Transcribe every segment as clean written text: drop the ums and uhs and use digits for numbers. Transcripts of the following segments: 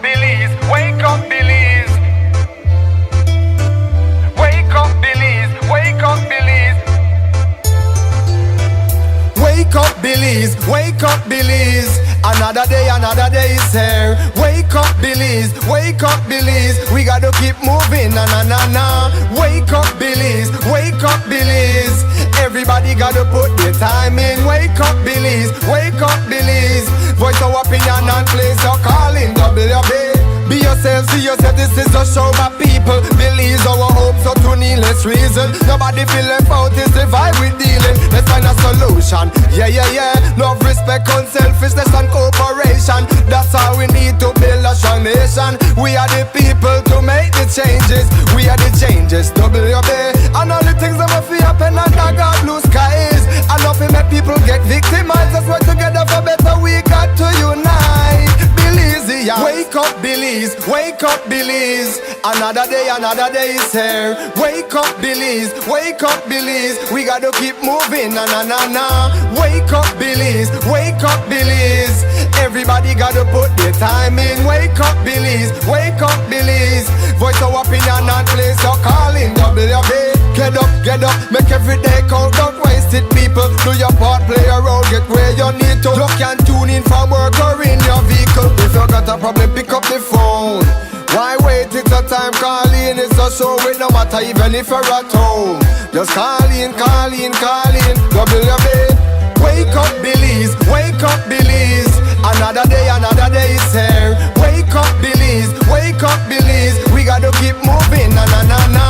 Belize. Wake up, Belize. Wake up, Belize. Wake up, Belize. Wake up, Belize. Wake up, Belize. Another day is here. Wake up, Belize. Wake up, Belize. We gotta keep moving, na na na na. Wake up, Belize. Wake up, Belize. Everybody gotta put their time in. Wake up, Belize. Wake up, Belize. Voice our opinion and place your calling. WB. Be yourself, see yourself, this is a show by people. Believe our hopes so to needless reason. Nobody feel left out, it's the vibe we dealing. Let's find a solution, yeah, yeah, yeah. Love, respect, unselfishness and cooperation. That's how we need to build a strong nation. We are the people to make the changes. We are the changes, WB. And all the things that must be happen and I got blue skies. I love to make people get victimized. Let's work together for better, we got to unite. Belize, yeah. Wake up, Belize. Wake up, Belize. Another day is here. Wake up, Belize. Wake up, Belize. We gotta keep moving, na na na na. Wake up, Belize. Wake up, Belize. Everybody gotta put their time in. Wake up, Belize. Wake up, Belize. Voice our opinion and place your calling. WB. Get up, make every day count. Don't waste it, people. Do your part, play your role, get where you need to. Look and tune in from work or in your vehicle. If you got a problem, pick up the phone. Why wait? It's a time calling. It's a show with no matter even if you're at home. Just call in. WB. Wake up, Belize. Wake up, Belize. Another day is here. Wake up, Belize. Wake up, Belize. We gotta keep moving, na na na na.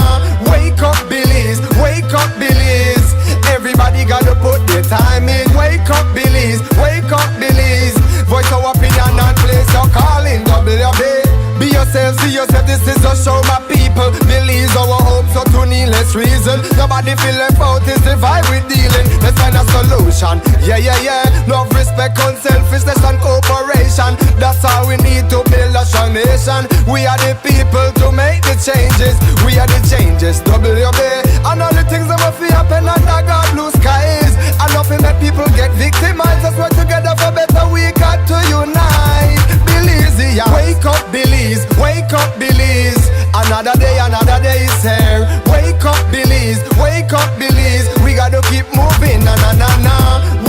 Wake up, Belize. Wake up, Belize. Everybody gotta put their time in. Wake up, Belize. Wake up, Belize. Voice our opinion and place your calling. WB. Be yourself, see yourself, this is a show, my people. Believe our hopes so to needless reason. Nobody feel left out, it's the vibe we dealing. Let's find a solution, yeah, yeah, yeah. Love, respect, unselfishness and cooperation. That's how we need to build a strong nation. We are the people to make the changes. We are the changes, WB. And all the things that must be happen under God blue skies. I love to make people get victimized. Let's work together for better, we got to unite. Belize, yeah. Wake up, Belize. Wake up, Belize. Another day is here. Wake up, Belize. Wake up, Belize. We gotta keep moving, na na na na.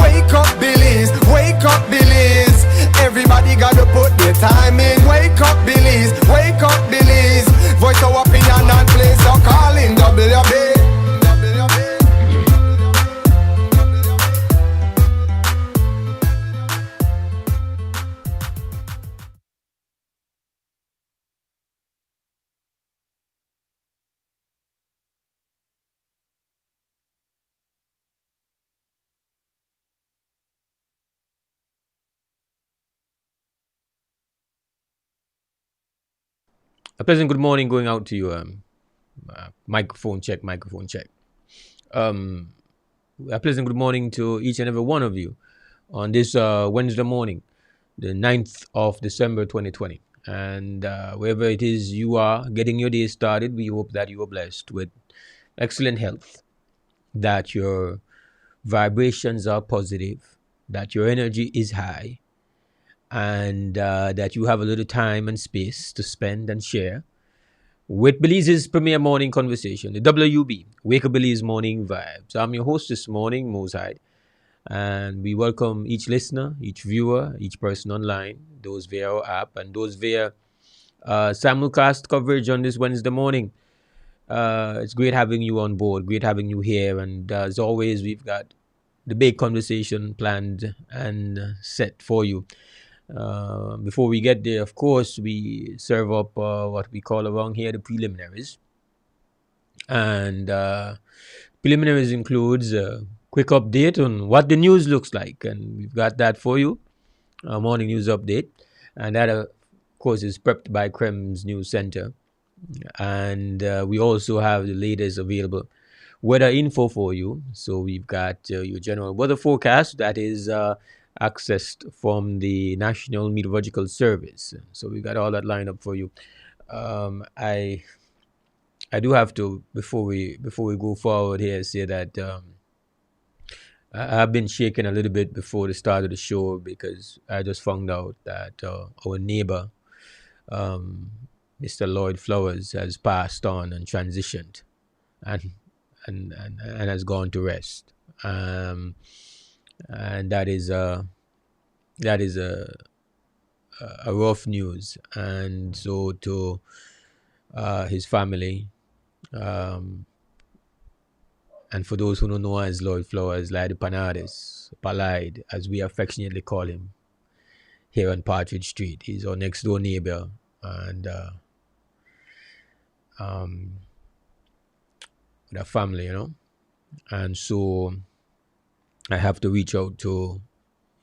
Wake up, Belize. Wake up, Belize. Everybody gotta put their time in. Wake up, Belize. Wake up, Belize. Voice our opinion and place your calling. WB. A pleasant good morning going out to you. Microphone check. A pleasant good morning to each and every one of you on this Wednesday morning, the 9th of December 2020. And wherever it is you are getting your day started, we hope that you are blessed with excellent health, that your vibrations are positive, that your energy is high, and that you have a little time and space to spend and share with Belize's premier morning conversation, the WB, Wake Up Belize Morning Vibes. I'm your host this morning, Moside, and we welcome each listener, each viewer, each person online, those via our app and those via simulcast coverage on this Wednesday morning. It's great having you on board, great having you here, and as always, we've got the big conversation planned and set for you. Before we get there, of course, we serve up what we call around here the preliminaries. And preliminaries includes a quick update on what the news looks like. And we've got that for you, a morning news update. And that, of course, is prepped by Krem's News Center. And we also have the latest available weather info for you. So we've got your general weather forecast that is accessed from the National Meteorological Service. So we got all that lined up for you. I do have to, before we go forward here, say that I've been shaking a little bit before the start of the show because I just found out that our neighbor um, Mr. Lloyd Flowers has passed on and transitioned, and and has gone to rest. Um, and that is a rough news. And so to his family, um, and for those who don't know as Lloyd Flowers, Lady Panades, Palide, as we affectionately call him here on Partridge Street, he's our next door neighbor, and um, with a family, you know. And so I have to reach out to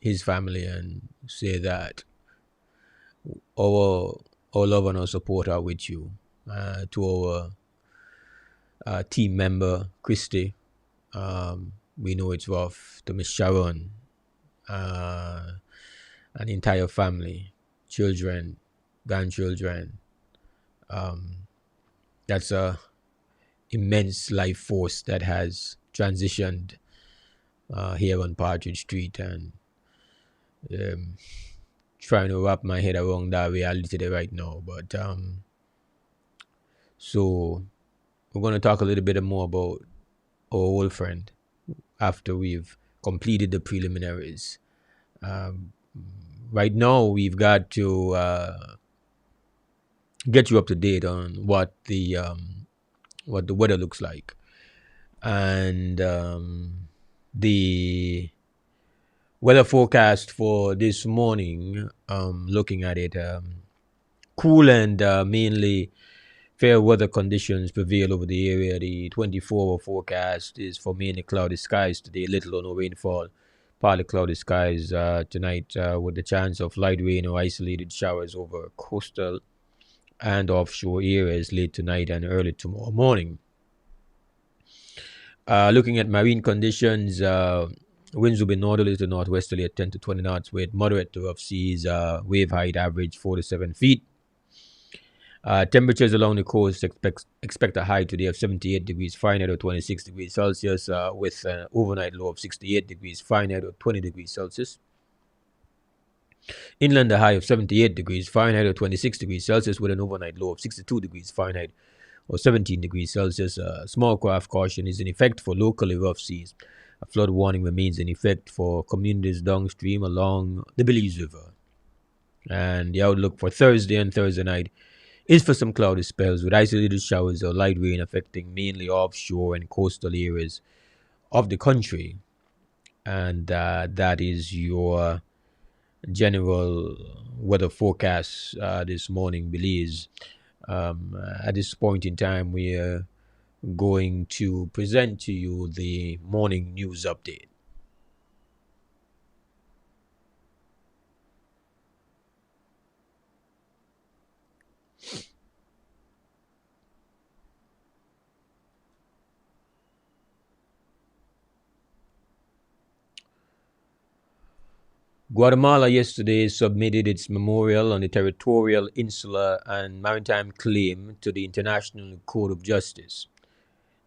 his family and say that our our love and our support are with you. To our team member Christy, we know it's rough. To Miss Sharon, uh, an entire family, children, grandchildren. That's a immense life force that has transitioned here on Partridge Street, and um, trying to wrap my head around that reality right now. But so we're going to talk a little bit more about our old friend after we've completed the preliminaries. Um, right now, we've got to get you up to date on what the weather looks like, and the weather forecast for this morning. Looking at it, cool and mainly fair weather conditions prevail over the area. The 24-hour forecast is for mainly cloudy skies today, little or no rainfall. Partly cloudy skies tonight with the chance of light rain or isolated showers over coastal and offshore areas late tonight and early tomorrow morning. Looking at marine conditions, winds will be northerly to northwesterly at 10 to 20 knots with moderate to rough seas, wave height average 4 to 7 feet. Temperatures along the coast expect a high today of 78 degrees Fahrenheit or 26 degrees Celsius with an overnight low of 68 degrees Fahrenheit or 20 degrees Celsius. Inland a high of 78 degrees Fahrenheit or 26 degrees Celsius with an overnight low of 62 degrees Fahrenheit or 17 degrees Celsius. Small craft caution is in effect for locally rough seas. A flood warning remains in effect for communities downstream along the Belize River. And the outlook for Thursday and Thursday night is for some cloudy spells with isolated showers or light rain affecting mainly offshore and coastal areas of the country. And that is your general weather forecast this morning, Belize. At this point in time, we are going to present to you the morning news update. Guatemala yesterday submitted its memorial on the territorial, insular, and maritime claim to the International Court of Justice.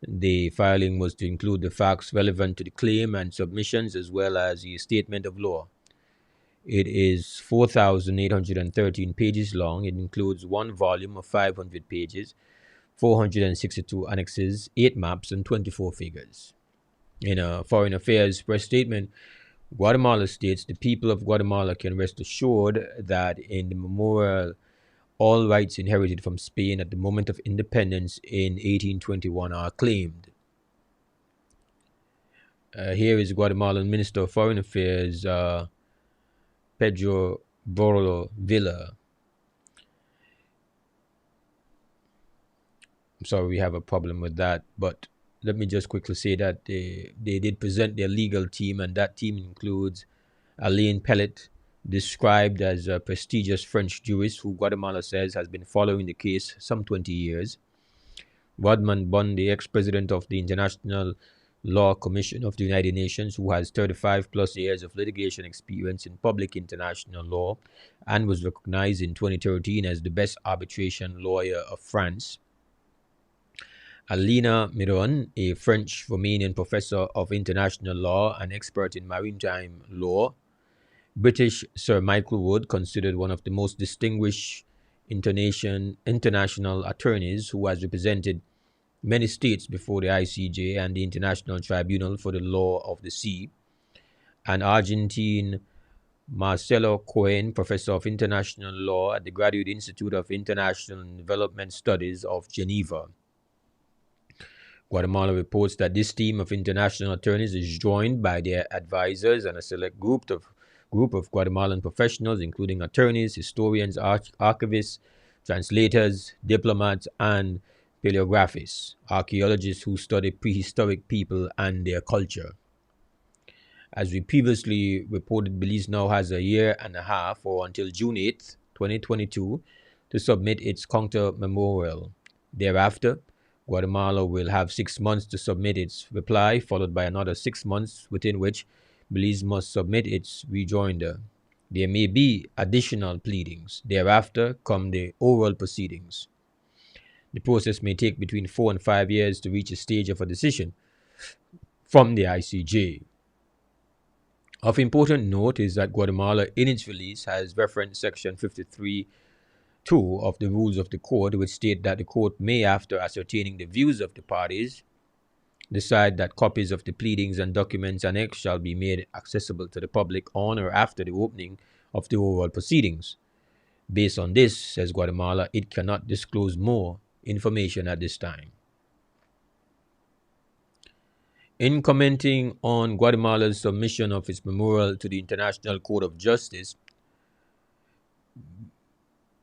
The filing was to include the facts relevant to the claim and submissions as well as the statement of law. It is 4,813 pages long. It includes one volume of 500 pages, 462 annexes, 8 maps, and 24 figures. In a Foreign Affairs press statement, Guatemala states the people of Guatemala can rest assured that in the memorial, all rights inherited from Spain at the moment of independence in 1821 are claimed. Here is Guatemalan Minister of Foreign Affairs, Pedro Borlo Villa. I'm sorry, we have a problem with that, but let me just quickly say that they did present their legal team, and that team includes Alain Pellet, described as a prestigious French jurist who Guatemala says has been following the case some 20 years. Rodman Bond, the ex-president of the International Law Commission of the United Nations, who has 35 plus years of litigation experience in public international law and was recognized in 2013 as the best arbitration lawyer of France. Alina Miron, a French-Romanian professor of international law and expert in maritime law. British Sir Michael Wood, considered one of the most distinguished international attorneys who has represented many states before the ICJ and the International Tribunal for the Law of the Sea, and Argentine Marcelo Cohen, professor of international law at the Graduate Institute of International Development Studies of Geneva. Guatemala reports that this team of international attorneys is joined by their advisors and a select group of Guatemalan professionals, including attorneys, historians, archivists, translators, diplomats, and paleographists, archaeologists who study prehistoric people and their culture. As we previously reported, Belize now has a year and a half, or until June 8th, 2022, to submit its counter memorial. Thereafter, Guatemala will have 6 months to submit its reply, followed by another 6 months within which Belize must submit its rejoinder. There may be additional pleadings. Thereafter come the oral proceedings. The process may take between 4 and 5 years to reach a stage of a decision from the ICJ. Of important note is that Guatemala, in its release, has referenced Section 53(2) of the Rules of the Court, which state that the court may, after ascertaining the views of the parties, decide that copies of the pleadings and documents annexed shall be made accessible to the public on or after the opening of the oral proceedings. Based on this, says Guatemala, it cannot disclose more information at this time. In commenting on Guatemala's submission of its memorial to the International Court of Justice,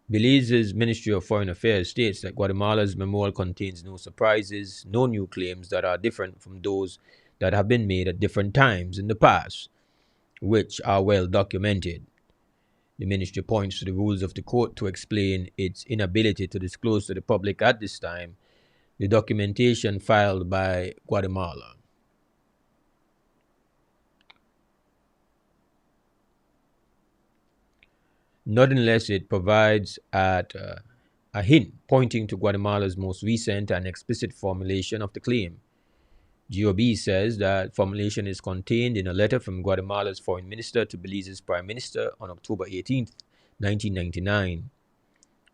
Belize's Ministry of Foreign Affairs states that Guatemala's memorial contains no surprises, no new claims that are different from those that have been made at different times in the past, which are well documented. The ministry points to the rules of the court to explain its inability to disclose to the public at this time the documentation filed by Guatemala. Nonetheless, it provides a hint pointing to Guatemala's most recent and explicit formulation of the claim. GOB says that formulation is contained in a letter from Guatemala's foreign minister to Belize's prime minister on October 18, 1999.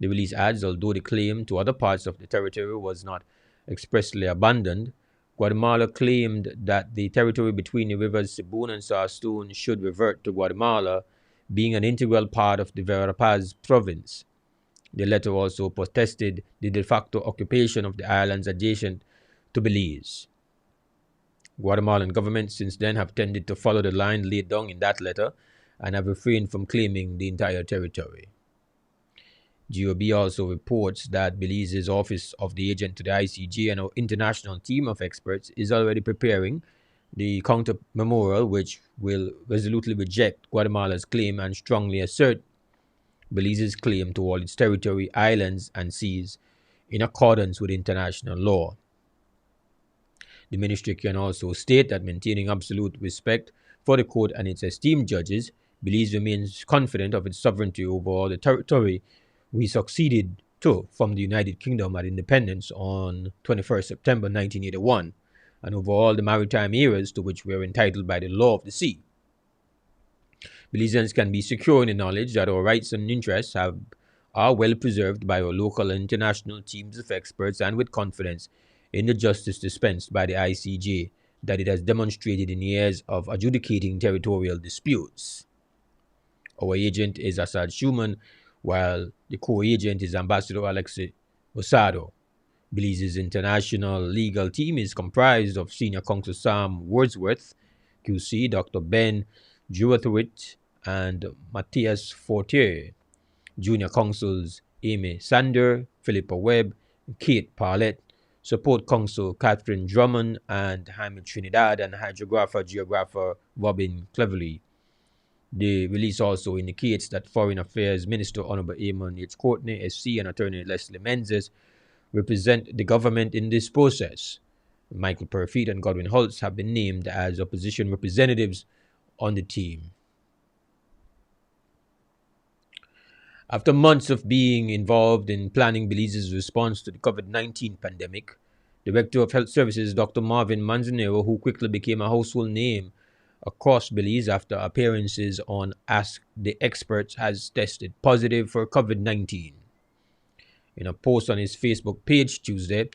The release adds, although the claim to other parts of the territory was not expressly abandoned, Guatemala claimed that the territory between the rivers Sibun and Sarstoon should revert to Guatemala, being an integral part of the Verapaz province. The letter also protested the de facto occupation of the islands adjacent to Belize. Guatemalan government since then have tended to follow the line laid down in that letter and have refrained from claiming the entire territory. GOB also reports that Belize's Office of the Agent to the ICJ and our international team of experts is already preparing the counter memorial, which will resolutely reject Guatemala's claim and strongly assert Belize's claim to all its territory, islands, and seas in accordance with international law. The ministry can also state that, maintaining absolute respect for the court and its esteemed judges, Belize remains confident of its sovereignty over all the territory we succeeded to from the United Kingdom at independence on 21st September 1981, and over all the maritime areas to which we are entitled by the law of the sea. Belizeans can be secure in the knowledge that our rights and interests are well preserved by our local and international teams of experts, and with confidence in the justice dispensed by the ICJ that it has demonstrated in years of adjudicating territorial disputes. Our agent is Assad Schumann, while the co-agent is Ambassador Alexei Rosado. Belize's international legal team is comprised of Senior Counsel Sam Wordsworth, QC, Dr. Ben Jurathowicz, and Matthias Fortier. Junior Counsels Amy Sander, Philippa Webb, Kate Parlett. Support Counsel Catherine Drummond and Jaime Trinidad, and Geographer Robin Cleverly. The release also indicates that Foreign Affairs Minister Honorable Eamon H. Courtney, SC, and Attorney Leslie Menzies represent the government in this process. Michael Perfeet and Godwin Holtz have been named as opposition representatives on the team. After months of being involved in planning Belize's response to the COVID-19 pandemic, Director of Health Services Dr. Marvin Manzanero, who quickly became a household name across Belize after appearances on Ask the Experts, has tested positive for COVID-19. In a post on his Facebook page Tuesday,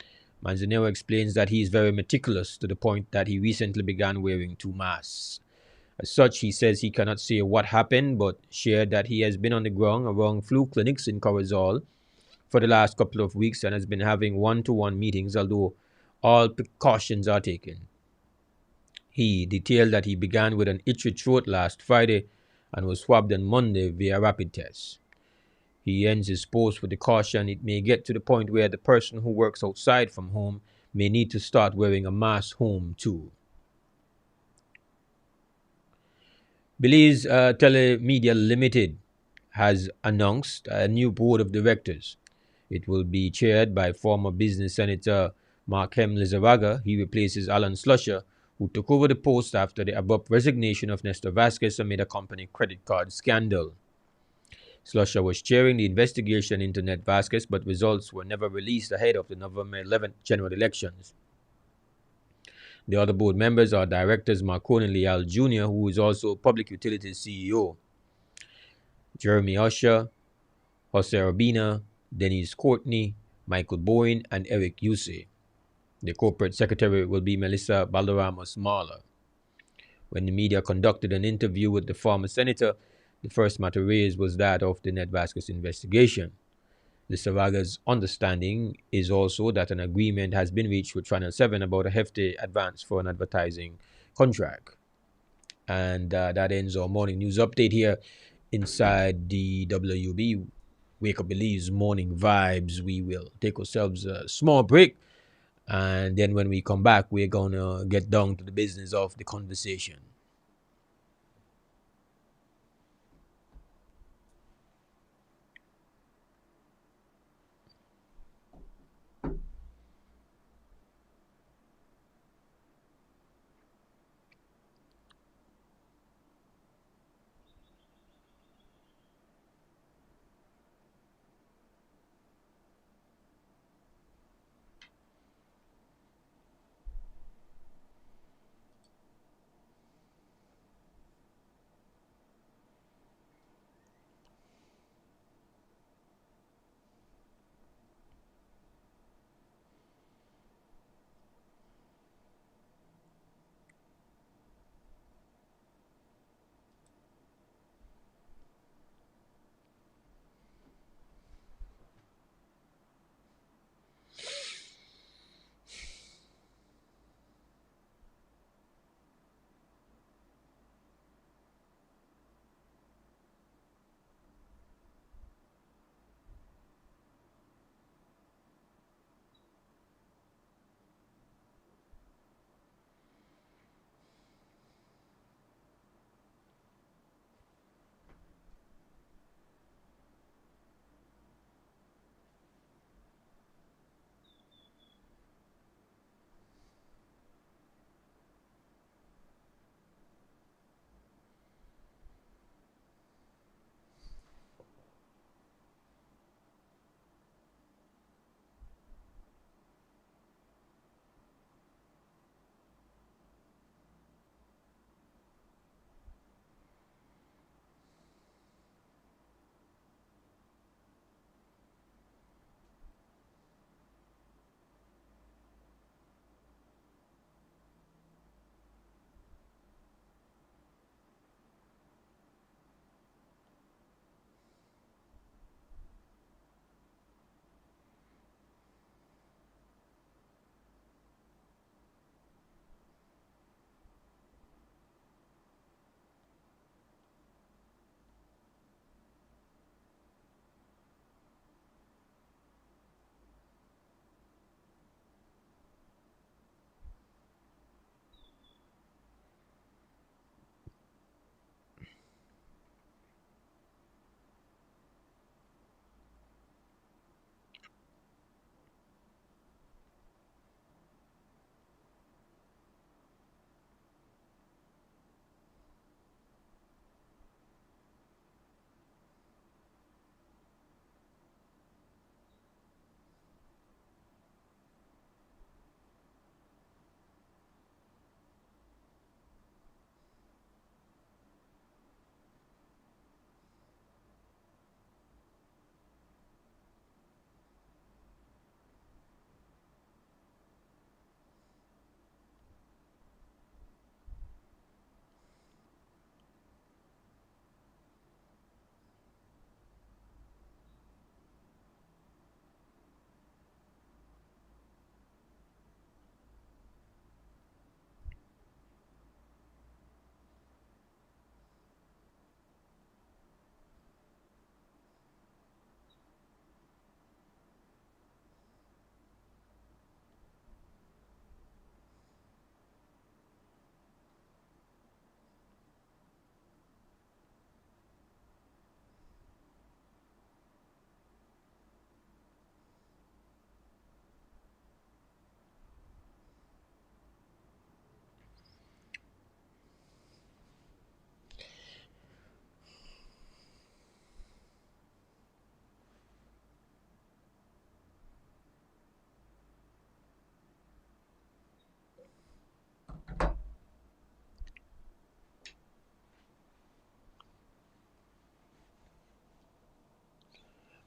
Manzanero explains that he is very meticulous to the point that he recently began wearing 2 masks. As such, he says he cannot say what happened, but shared that he has been on the ground around flu clinics in Corozal for the last couple of weeks and has been having one-to-one meetings, although all precautions are taken. He detailed that he began with an itchy throat last Friday and was swabbed on Monday via rapid test. He ends his post with the caution it may get to the point where the person who works outside from home may need to start wearing a mask home too. Belize Telemedia Limited has announced a new board of directors. It will be chaired by former business senator Markem Lizaraga. He replaces Alan Slusher, who took over the post after the abrupt resignation of Nestor Vasquez amid a company credit card scandal. Slusher was chairing the investigation into Ned Vasquez, but results were never released ahead of the November 11th general elections. The other board members are directors Marconi Leal Jr., who is also Public Utilities CEO, Jeremy Usher, Jose Urbina, Denise Courtney, Michael Boyne, and Eric Yuse. The corporate secretary will be Melissa Balderramos Marla. When the media conducted an interview with the former senator, the first matter raised was that of the Ned Vasquez investigation. Lizaraga's understanding is also that an agreement has been reached with Channel 7 about a hefty advance for an advertising contract. And that ends our morning news update here inside the WB Wake Up Belize Morning Vibes. We will take ourselves a small break, and then when we come back, we're going to get down to the business of the conversation.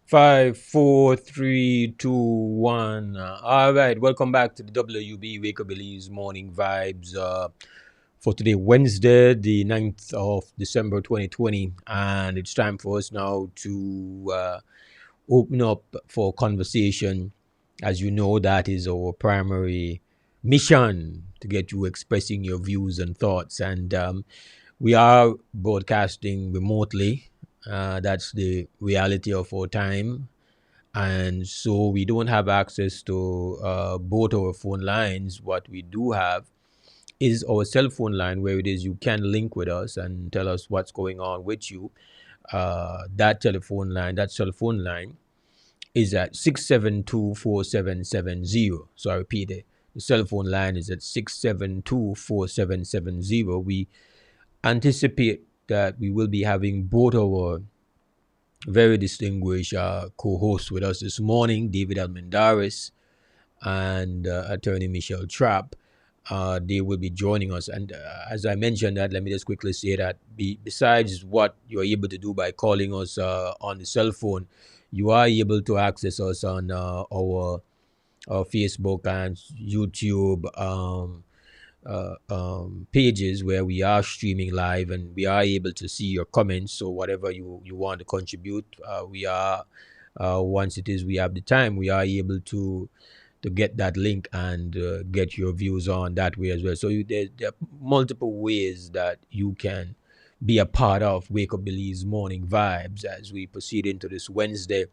Five, four, three, two, one. All right, welcome back to the WB Wake Up Belize Morning Vibes for today, Wednesday, the 9th of December 2020. And it's time for us now to open up for conversation. As you know, that is our primary mission to get you expressing your views and thoughts. And we are broadcasting remotely. That's the reality of our time. And so we don't have access to both our phone lines. What we do have is our cell phone line, where it is you can link with us and tell us what's going on with you. That cell phone line is at 672-4770. So I repeat it. The cell phone line is at 672-4770. We anticipate that we will be having both our very distinguished co-hosts with us this morning, David Almendaris and attorney Michelle Trapp. They will be joining us. And as I mentioned that, let me just quickly say that besides what you're able to do by calling us on the cell phone, you are able to access us on our Facebook and YouTube pages, where we are streaming live and we are able to see your comments. So whatever you want to contribute, we are once it is we have the time, we are able to get that link and get your views on that way as well. So there are multiple ways that you can be a part of Wake Up Belize Morning Vibes as we proceed into this Wednesday.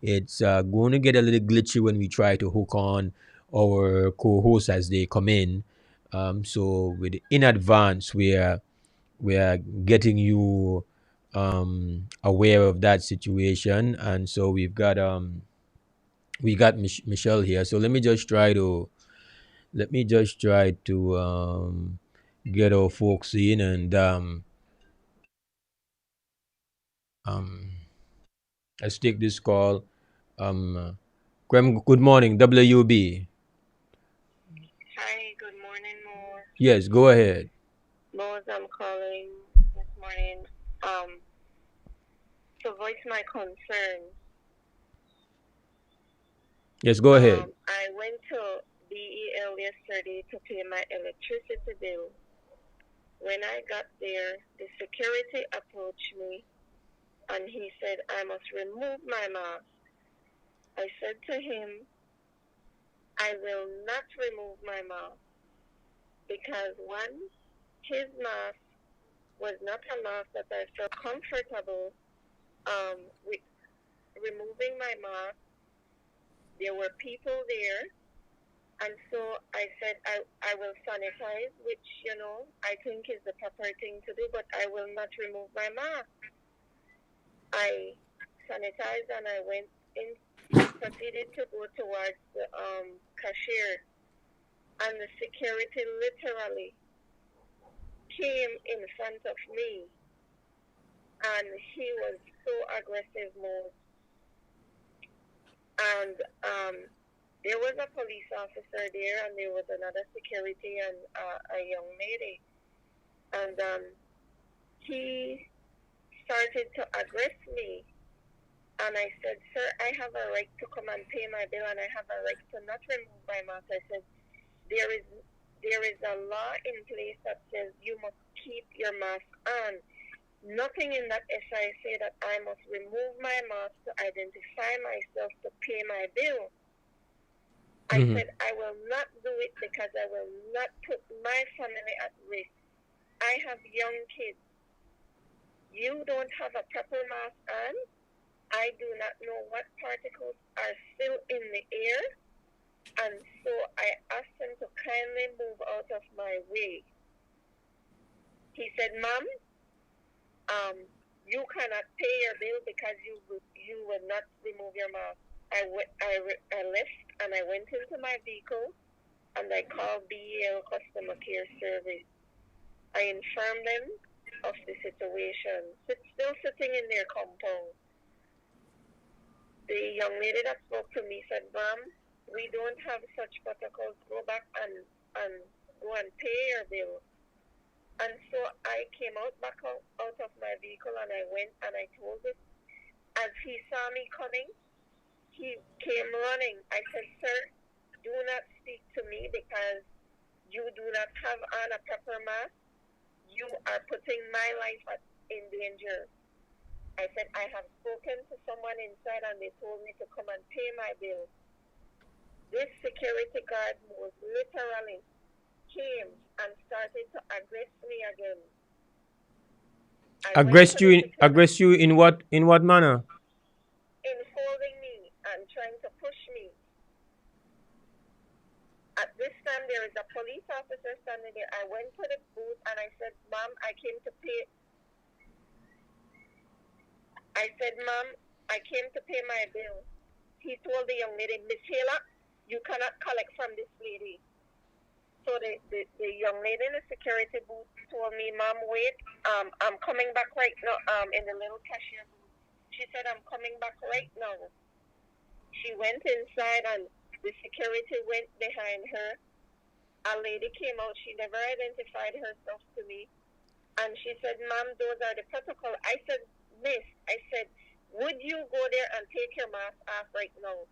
It's going to get a little glitchy when we try to hook on our co-hosts as they come in. So in advance, we are getting you aware of that situation, and so we got Michelle here. So let me just try to get our folks in, and let's take this call. Graham, good morning, WB. Hi, good morning, Mo. Yes, go ahead. Mose, I'm calling this morning to voice my concern. Yes, go ahead. I went to BEL yesterday to pay my electricity bill. When I got there, the security approached me and he said I must remove my mask. I said to him, I will not remove my mask because one, his mask was not a mask that I felt comfortable with removing my mask. There were people there, and so I said I will sanitize, which, I think is the proper thing to do, but I will not remove my mask. I sanitized and I went in, proceeded to go towards the cashier, and the security literally came in front of me, and he was so aggressive mode. And there was a police officer there, and there was another security and a young lady. And he started to aggress me. And I said, sir, I have a right to come and pay my bill, and I have a right to not remove my mask. I said, there is a law in place that says you must keep your mask on. Nothing in that SI say that I must remove my mask to identify myself to pay my bill. I said I will not do it because I will not put my family at risk. I have young kids. You don't have a proper mask on. I do not know what particles are still in the air. And so I asked him to kindly move out of my way. He said, Mom, you cannot pay your bill because you will not remove your mask. I left and I went into my vehicle and I called BEL Customer Care Service. I informed them of the situation. Still sitting in their compound. The young lady that spoke to me said, Mom, we don't have such protocols. Go back and go and pay your bill. And so I came back out of my vehicle and I went and I told it. as he saw me coming, he came running. I said, sir, do not speak to me because you do not have on a proper mask. You are putting my life in danger. I said, I have spoken to someone inside and they told me to come and pay my bill. This security guard was literally came and started to aggress me again. Aggress you in what manner? In holding me and trying to push me. At this time, there is a police officer standing there. I went to the booth and I said, Mom, I came to pay. I said, Mom, I came to pay my bill. He told the young lady, Miss Taylor, you cannot collect from this lady. So the young lady in the security booth told me, Mom, wait, I'm coming back right now, in the little cashier booth. She said, I'm coming back right now. She went inside and the security went behind her. A lady came out. She never identified herself to me. And she said, Mom, those are the protocol. I said, Miss, I said, would you go there and take your mask off right now?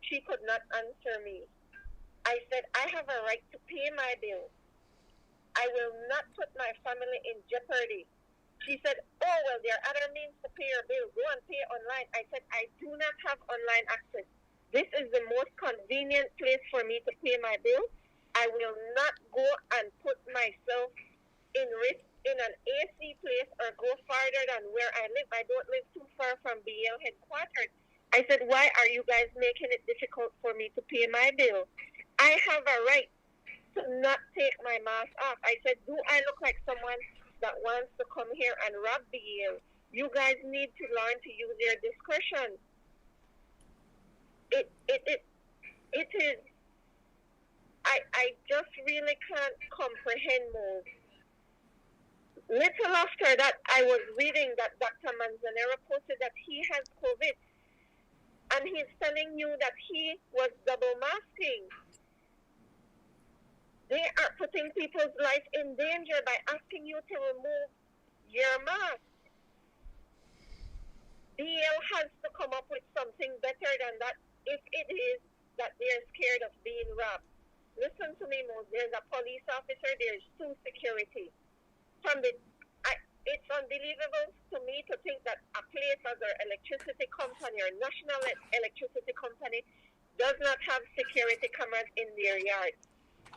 She could not answer me. I said, I have a right to pay my bill. I will not put my family in jeopardy. She said, oh, well, there are other means to pay your bill. Go and pay online. I said, I do not have online access. This is the most convenient place for me to pay my bill. I will not go and put myself in risk in an AC place or go farther than where I live. I don't live too far from BL headquarters. I said, why are you guys making it difficult for me to pay my bill? I have a right to not take my mask off. I said, do I look like someone that wants to come here and rob BL? You guys need to learn to use your discretion. It is. I just really can't comprehend more. Little after that, I was reading that Dr. Manzanero posted that he has COVID. And he's telling you that he was double masking. They are putting people's life in danger by asking you to remove your mask. BL has to come up with something better than that if it is that they're scared of being robbed. Listen to me, Mo. There's a police officer, there's two security. It's unbelievable to me to think that a place as our electricity company or national electricicity company does not have security cameras in their yard.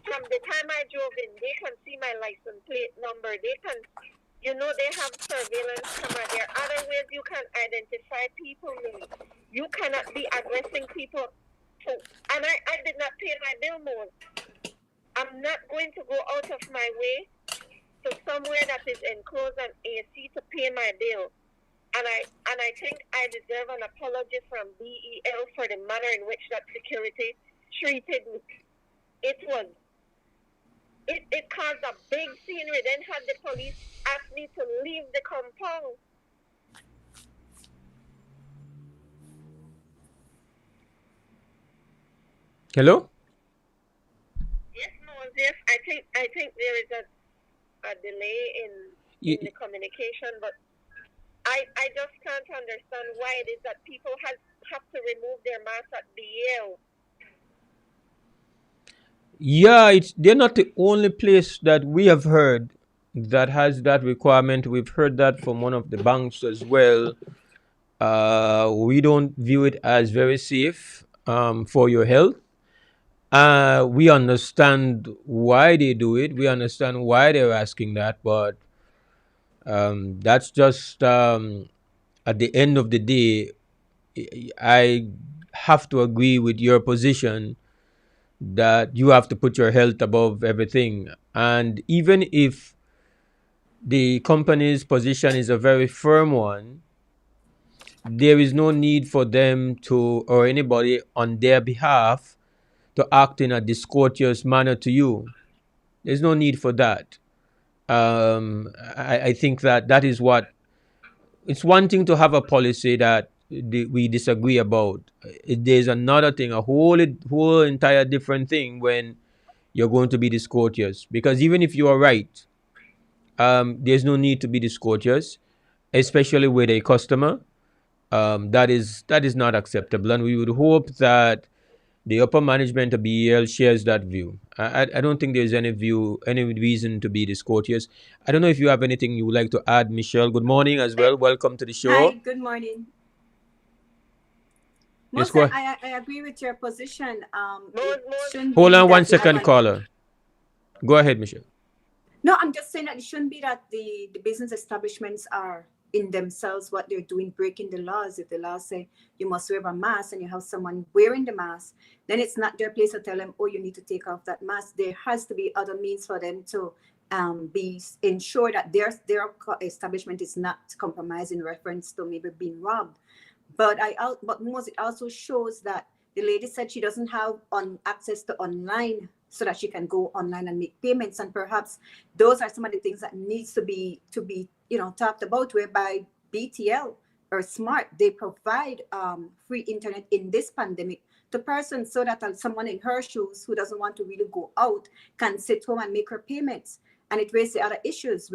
From the time I drove in, they can see my license plate number. They can, they have surveillance camera. There are other ways you can identify people. You cannot be aggressing people. And I did not pay my bill more. I'm not going to go out of my way to somewhere that is enclosed and AC to pay my bill. And I think I deserve an apology from BEL for the manner in which that security treated me. It caused a big scene. We then had the police ask me to leave the compound. Hello? Yes, Moses. I think there is a delay in the communication, but I just can't understand why it is that people have to remove their masks at BL. Yeah, they're not the only place that we have heard that has that requirement. We've heard that from one of the banks as well. We don't view it as very safe for your health. We understand why they do it. We understand why they're asking that, but that's just at the end of the day, I have to agree with your position that you have to put your health above everything. And even if the company's position is a very firm one, there is no need for them to, or anybody on their behalf, to act in a discourteous manner to you. There's no need for that. I think that is what, it's one thing to have a policy that we disagree about. There's another thing, a whole entire different thing when you're going to be discourteous. Because even if you are right, there's no need to be discourteous, especially with a customer. that is not acceptable, and we would hope that the upper management of BEL shares that view. I don't think there's any reason to be discourteous. I don't know if you have anything you would like to add, Michelle. Good morning as well. Welcome to the Hi, show. good morning. Yes, Most, go ahead. I agree with your position. Most, Hold on one that they have second, caller. Go ahead, Michelle. No, I'm just saying that it shouldn't be that the business establishments are in themselves what they're doing, breaking the laws. If the law say you must wear a mask and you have someone wearing the mask, then it's not their place to tell them, oh, you need to take off that mask. There has to be other means for them to be ensure that their establishment is not compromised in reference to maybe being robbed. But most it also shows that the lady said she doesn't have access to online so that she can go online and make payments, and perhaps those are some of the things that needs to be talked about, whereby BTL or Smart, they provide free internet in this pandemic to persons, so that someone in her shoes who doesn't want to really go out can sit home and make her payments. And it raises the other issues.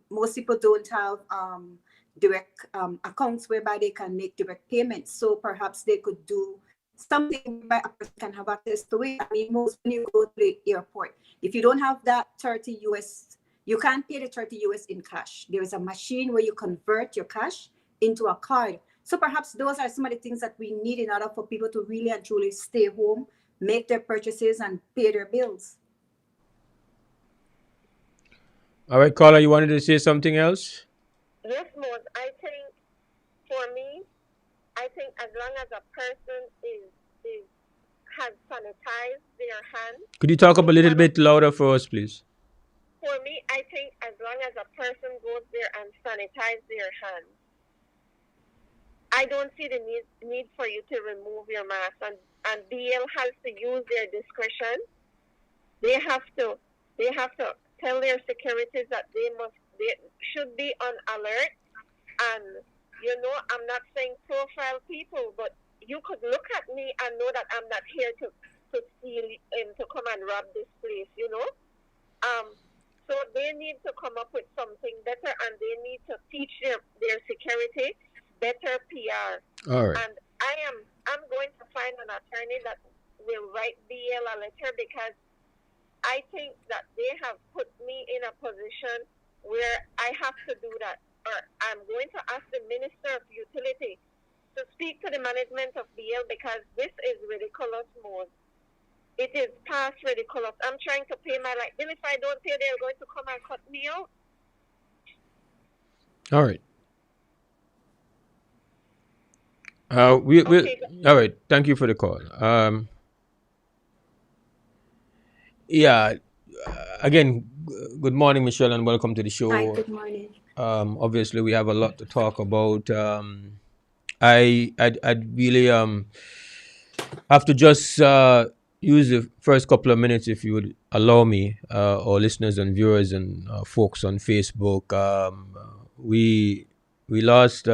Most people don't have direct accounts whereby they can make direct payments. So perhaps they could do something whereby a person can have access to it. I mean, most when you go to the airport, if you don't have that 30 US, you can't pay the 30 US in cash. There is a machine where you convert your cash into a card. So perhaps those are some of the things that we need in order for people to really and truly stay home, make their purchases, and pay their bills. All right, caller, you wanted to say something else? Yes, Mose. I think for me, I think as long as a person has sanitized their hands. Could you talk up a little bit louder for us, please? For me, I think as long as a person goes there and sanitizes their hands, I don't see the need for you to remove your mask. And BL has to use their discretion. They have to tell their securities that they should be on alert. And I'm not saying profile people, but you could look at me and know that I'm not here to steal and to come and rob this place. So they need to come up with something better, and they need to teach their security better PR. All right. And I'm going to find an attorney that will write BL a letter, because I think that they have put me in a position where I have to do that. Or I'm going to ask the Minister of Utility to speak to the management of BL, because this is ridiculous, Mose. It is past ridiculous. I'm trying to pay my light bill. If I don't pay, they're going to come and cut me out. All right. All right. Thank you for the call. Yeah. Again, good morning, Michelle, and welcome to the show. Hi, good morning. Obviously, we have a lot to talk about. I'd really have to just use the first couple of minutes, if you would allow me, or listeners and viewers and folks on Facebook. We lost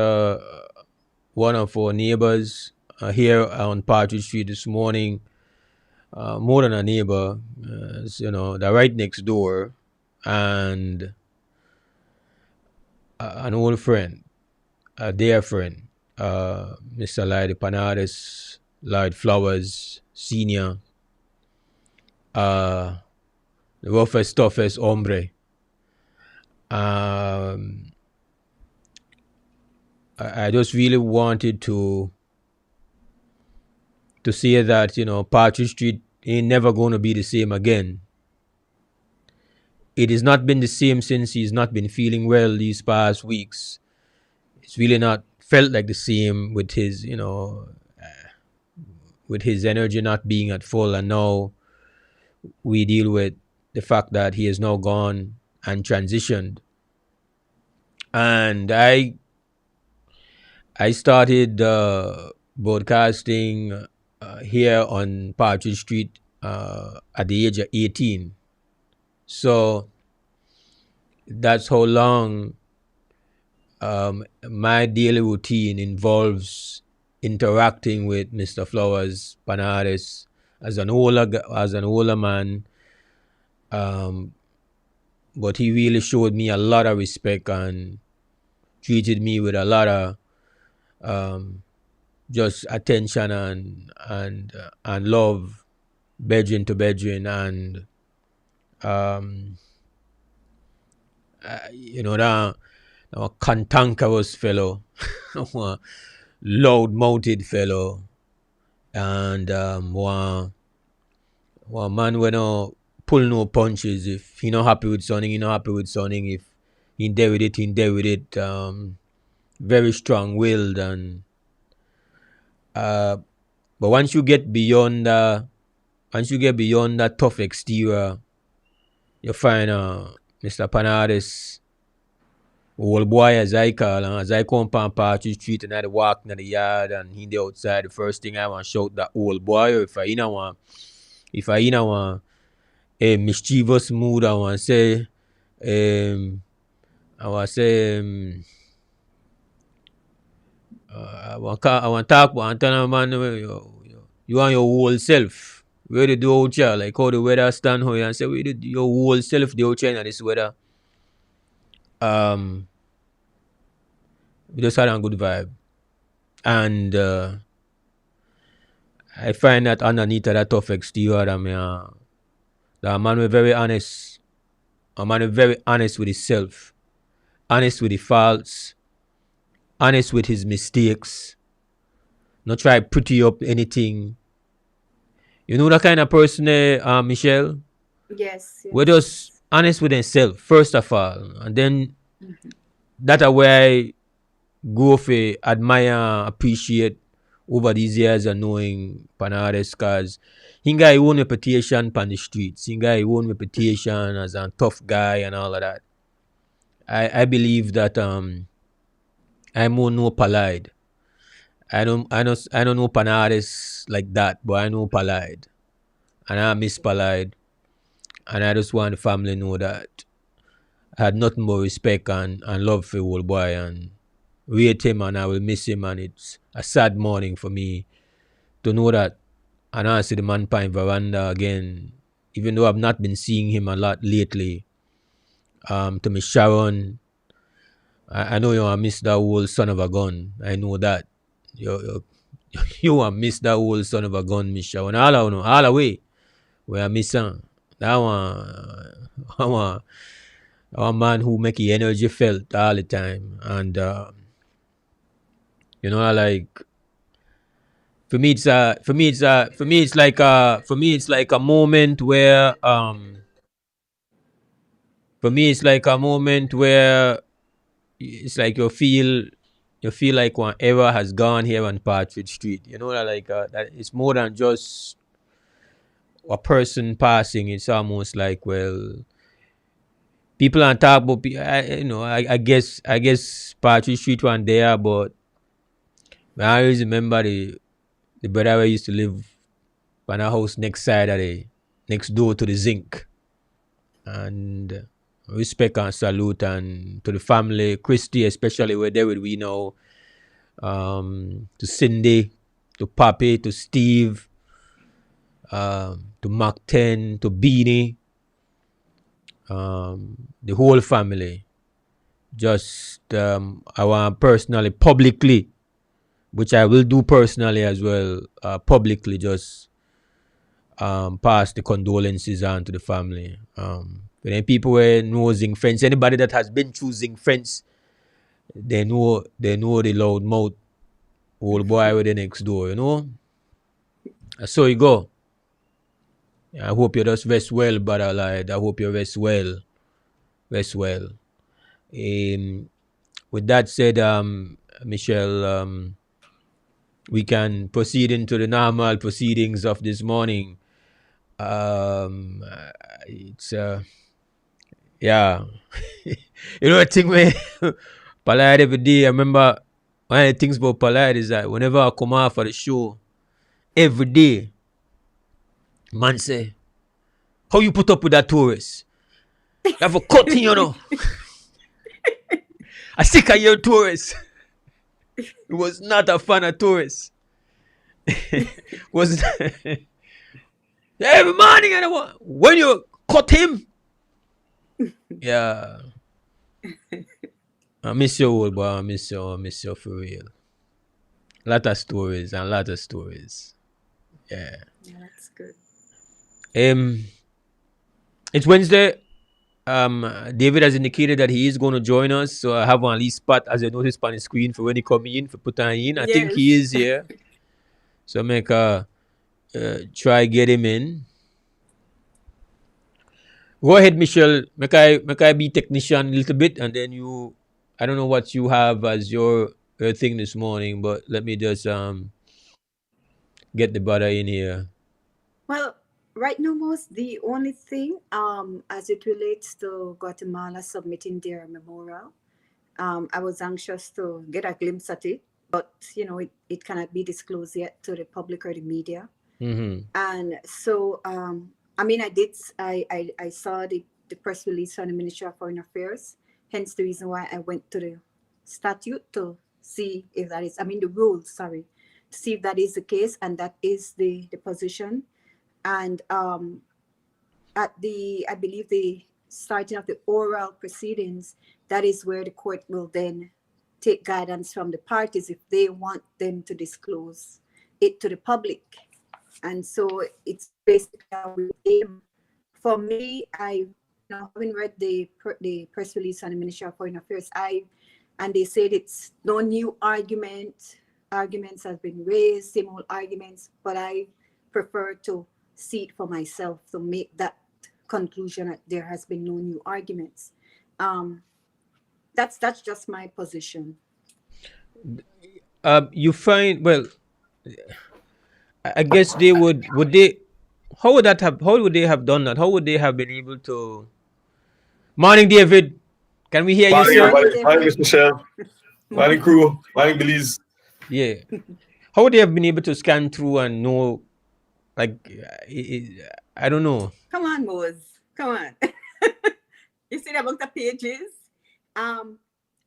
one of our neighbors here on Partridge Street this morning. More than a neighbor, they're right next door, and an old friend, a dear friend, Mr. Lloyd Panades, Lloyd Flowers Senior, the roughest, toughest hombre. I just really wanted to say that, Partridge Street ain't never going to be the same again. It has not been the same since he's not been feeling well these past weeks. It's really not felt like the same with his, with his energy not being at full. And now we deal with the fact that he has now gone and transitioned. And I started broadcasting here on Partridge Street at the age of 18. So that's how long my daily routine involves interacting with Mr. Flowers Panades as an older man. But he really showed me a lot of respect and treated me with a lot of just attention and love, bedroom to bedroom, and that cantankerous fellow, loud mouthed fellow, and one man when no pull no punches. If he not happy with something, he not happy with something. If he there with it, he there with it. Very strong willed, and but once you get beyond that tough exterior, you find Mr. Panades, old boy as I call him, as I come on Partridge Street and I walk in the yard and he the outside, the first thing I want to shout that old boy, or if I in a mischievous mood, I want to say I want to say I want to talk about tell man you and your whole self. Where they do out here, like how the weather stand how and say where the your whole self the out here in this weather. We just had a good vibe. And I find that underneath of that tough exterior that man was very honest. A man was very honest with himself, honest with his faults, honest with his mistakes, not try to pretty up anything. You know that kind of person, Michelle? Yes. We're just honest with themselves, first of all. And then that's where I go for admire, appreciate over these years and knowing Panades, because he got his own reputation on the streets. He got his own reputation as a tough guy and all of that. I believe that I'm more no polite. I don't know Panades like that, but I know polite. And I miss polite. And I just want the family to know that I had nothing but respect and love for the old boy and rate him, and I will miss him, and it's a sad morning for me to know that I now see the man pine veranda again, even though I've not been seeing him a lot lately. To Miss Sharon, I know you miss that old son of a gun. I know that. You miss that old son of a gun, Miss Sharon. All the way. Where I miss him. That one man who make the energy felt all the time. And like for me it's like a moment where it's like you feel like one era has gone here on Partridge Street. That it's more than just a person passing. It's almost like, well, people on top about I guess Partridge Street one there, but I always remember the brother who used to live on a house next door to the zinc. And respect and salute and to the family, Christy especially, where they would we know, to Cindy, to Papi, to Steve, to Mark 10, to Beanie, the whole family. Just I want personally, publicly, which I will do personally as well, publicly just pass the condolences on to the family. But then people were nosing friends. Anybody that has been choosing friends, they know the loud mouth old boy with the next door, So you go. I hope you just rest well, brother lad. I hope you rest well. Rest well. With that said, Michelle, we can proceed into the normal proceedings of this morning. It's yeah. I think man, polite every day. I remember one of the things about polite is that whenever I come out for the show, every day, man say, how you put up with that tourist? You have a cut in, I sick of your tourists. It was not a fan of tourists. Was every morning when you cut him. Yeah. I miss you, old boy. I miss you for real. Lot of stories and lot of stories. Yeah. Yeah, that's good. It's Wednesday. David has indicated that he is going to join us, so I have one at least spot as I notice on the screen for when he come in for put on in. I think he Yes. is here, so make try get him in. Go ahead, Michelle. Make I be technician a little bit, and then you. I don't know what you have as your thing this morning, but let me just get the butter in here. Well, right now, most the only thing, as it relates to Guatemala submitting their memorial, I was anxious to get a glimpse at it, but it cannot be disclosed yet to the public or the media. Mm-hmm. And so, I mean, I saw the press release from the Ministry of Foreign Affairs, hence the reason why I went to the statute to see if that is, I mean, the rules, sorry, to see if that is the case, and that is the position. And at I believe the starting of the oral proceedings, that is where the court will then take guidance from the parties if they want them to disclose it to the public. And so it's basically how we aim. For me, I having read the press release on the Ministry of Foreign Affairs, and they said it's no new arguments have been raised, same old arguments, but I prefer to see it for myself to make that conclusion that there has been no new arguments. That's just my position. You find well. I guess they would they. How would that have? How would they have done that? How would they have been able to? Morning, David. Can we hear you, Morning, sir? everybody. Morning, Mr. Michelle. Morning, crew. Morning, Belize. Yeah. How would they have been able to scan through and know? Like, I don't know. Come on, Mose. Come on. You see the amount of pages? And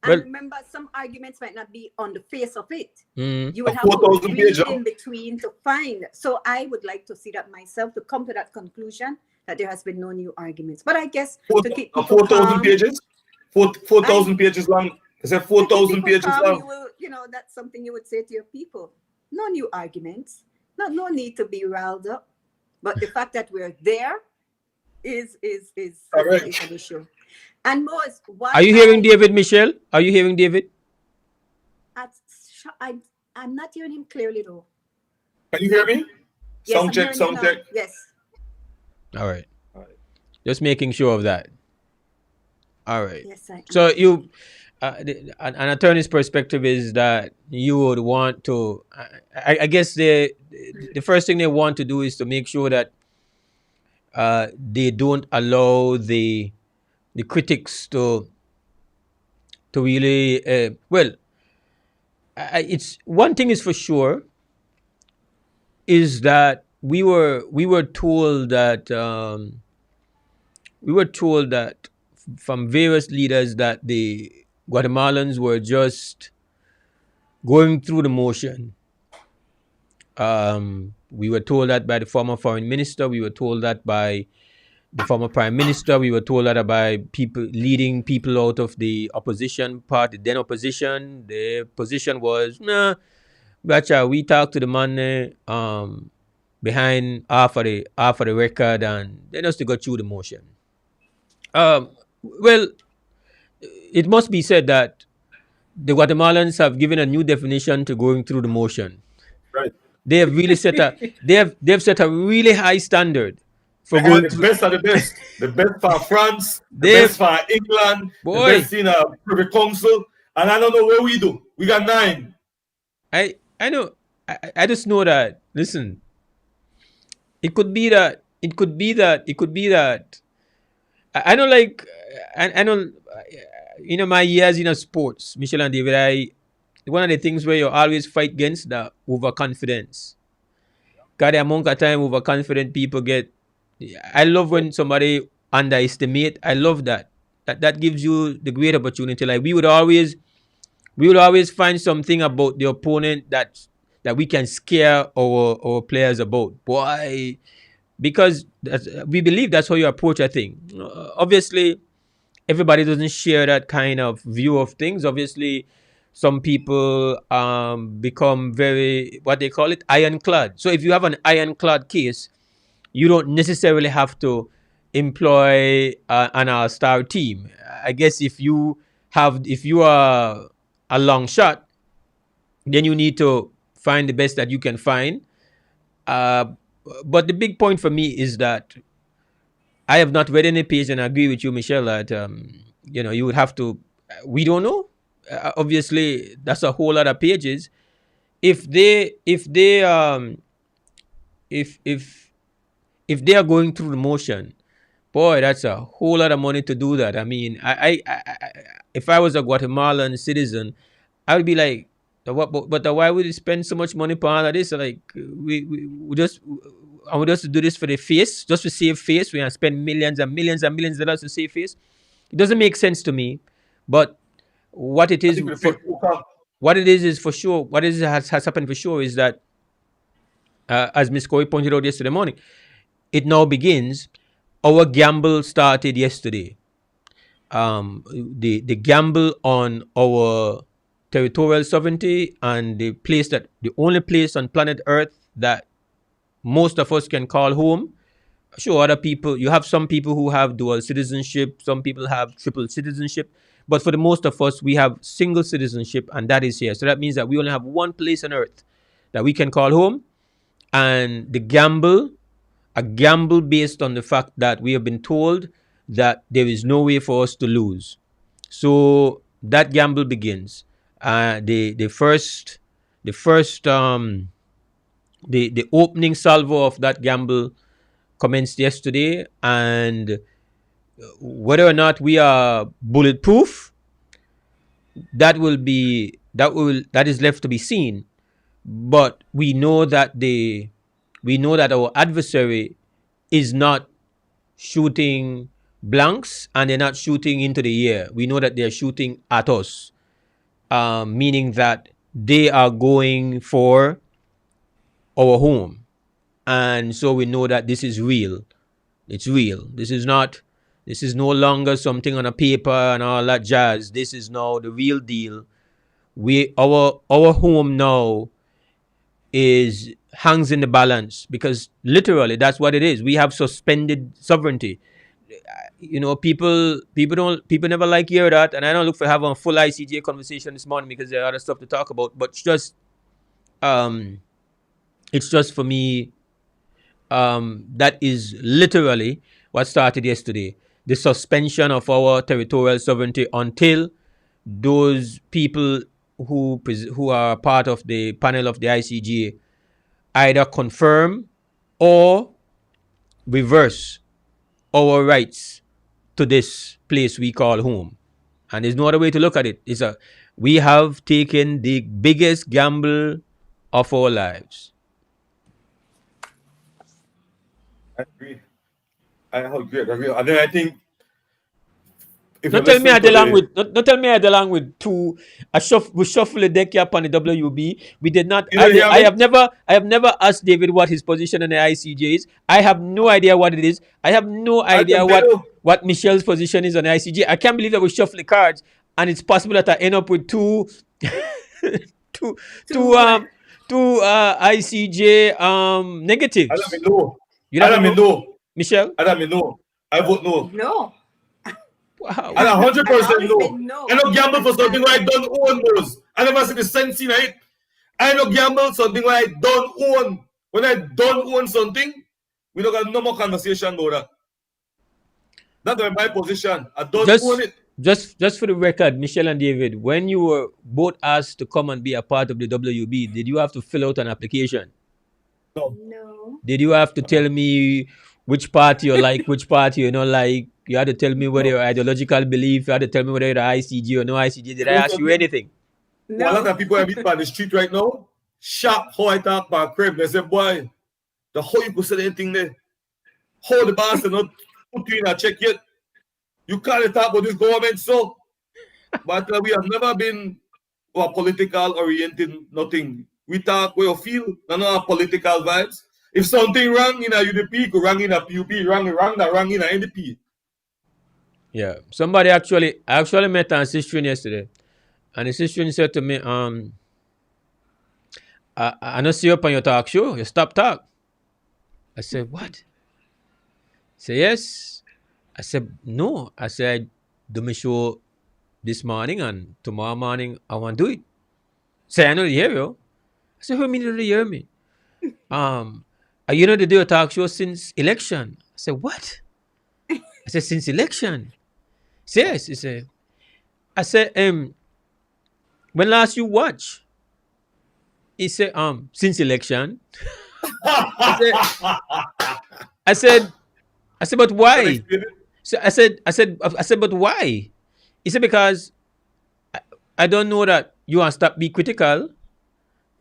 Well- remember, some arguments might not be on the face of it. Mm. You would A have to 4,000 read page, huh? in between to find. So I would like to see that myself, to come to that conclusion that there has been no new arguments. But I guess to keep people 4,000 calm, pages? 4,000 pages long. I said to keep 4,000 people pages calm, long. you will, that's something you would say to your people. No new arguments. No need to be riled up. But the fact that we're there is Correct. an issue. And most, what Are you hearing David, Michelle? Are you hearing David? I'm not hearing him clearly though. Can you hear me? Yes, Sound I'm check, hearing sound you now. check. Yes. All right. Just making sure of that. All right. Yes, I am. So you, an attorney's perspective is that you would want to. I guess the first thing they want to do is to make sure that they don't allow the critics to really well. It's one thing is for sure is that we were told that from various leaders that the Guatemalans were just going through the motion. We were told that by the former foreign minister. We were told that by the former prime minister. We were told that by people leading people out of the opposition party, then opposition. The position was, nah, Bacha, we talked to the man behind half of the record, and they just got through the motion. Well, it must be said that the Guatemalans have given a new definition to going through the motion. Right. They have really set they've set a really high standard for And going the through. best of the best. The best for France, the They've- best for England, Boy. the best in a Privy Council. And I don't know what we do. We got 9. I know. I just know that. Listen, it could be that. I don't like. I don't. My years in sports, Michelle and David. One of the things where you always fight against that overconfidence. Because the amount of time overconfident people get. I love when somebody underestimate. I love that. That gives you the great opportunity. Like we would always find something about the opponent that we can scare our players about. Boy, because we believe that's how you approach a thing. Obviously, everybody doesn't share that kind of view of things. Obviously, some people become very, what they call it, ironclad. So if you have an ironclad case, you don't necessarily have to employ an all-star team. I guess if you are a long shot, then you need to find the best that you can find. But the big point for me is that I have not read any page, and I agree with you, Michelle, that you would have to. We don't know. Obviously, that's a whole lot of pages. If they are going through the motion, boy, that's a whole lot of money to do that. I mean, if I was a Guatemalan citizen, I would be like, why would you spend so much money on all of this? Like, we just, I want us to do this for the face, just to save face. We're gonna spend millions and millions and millions of dollars to save face. It doesn't make sense to me. But what it I is think with the for, Facebook account, what it is for sure, what is has happened for sure is that, as Miss Corey pointed out yesterday morning, it now begins. Our gamble started yesterday. The gamble on our territorial sovereignty and the only place on planet Earth that most of us can call home. Sure, other people, you have some people who have dual citizenship, some people have triple citizenship, but for the most of us, we have single citizenship, and that is here. So that means that we only have one place on Earth that we can call home, and a gamble based on the fact that we have been told that there is no way for us to lose. So that gamble begins. The opening salvo of that gamble commenced yesterday, and whether or not we are bulletproof, that is left to be seen. But we know that our adversary is not shooting blanks, and they're not shooting into the air. We know that they're shooting at us, meaning that they are going for our home. And so we know that this is real. It's real. This is no longer something on a paper and all that jazz. This is now the real deal. Our home now is hangs in the balance, because literally that's what it is. We have suspended sovereignty. People never like hear that, and I don't look for having a full ICJ conversation this morning because there are other stuff to talk about. But it's just for me, that is literally what started yesterday. The suspension of our territorial sovereignty until those people who are part of the panel of the ICJ either confirm or reverse our rights to this place we call home. And there's no other way to look at it. We have taken the biggest gamble of our lives. I agree. I agree. And then I think if Not you tell me I listen to along the with not tell me I along with two. We shuffle the deck here upon the WB. We did not. you know, hear I me? have never asked David what his position on the ICJ is. I have no idea what it is. I have no I idea can tell you, what Michelle's position is on the ICJ. I can't believe that we shuffle the cards, and it's possible that I end up with two two ICJ I negatives. don't mean no. You I never don't mean know, no. Michelle. I don't mean no. I vote no. No. Wow. And 100% I've always no. been no. I don't gamble for something where I don't own those. I never see the sense in it. I don't gamble something where I don't own. When I don't own something, we don't got no more conversation about that. That's my position. I don't own it. Just for the record, Michelle and David, when you were both asked to come and be a part of the WB, did you have to fill out an application? No. Did you have to tell me which party you like, which party you don't like? You had to tell me whether your ideological belief. You had to tell me whether you're ICG or no ICG. Did I ask you anything? No. A lot of people I meet on the street right now, shocked how I talk about crib. They say, boy, the how you could say anything there? How the boss not put you in a check yet? You can't talk about this government, so. But we have never been political oriented, nothing. We talk where you feel, none of political vibes. If something wrong in a UDP, go wrong in a PUP, wrong in a NDP. Yeah. I actually met an sister yesterday, And the sister said to me, I don't see you up on your talk show. You stop talk. I said, what? Say yes. I said, no. I said, do me show this morning and tomorrow morning I want to do it. Say, I know you hear you. I said, who mean you hear me? You know they do a talk show since election. I said, what? I said, since election. Say, yes. He said, I said, when last you watch? He said, since election. I said, I said, I said, but Can I why? explain it? So I said, but why? He said, because I don't know that you want to stop be critical.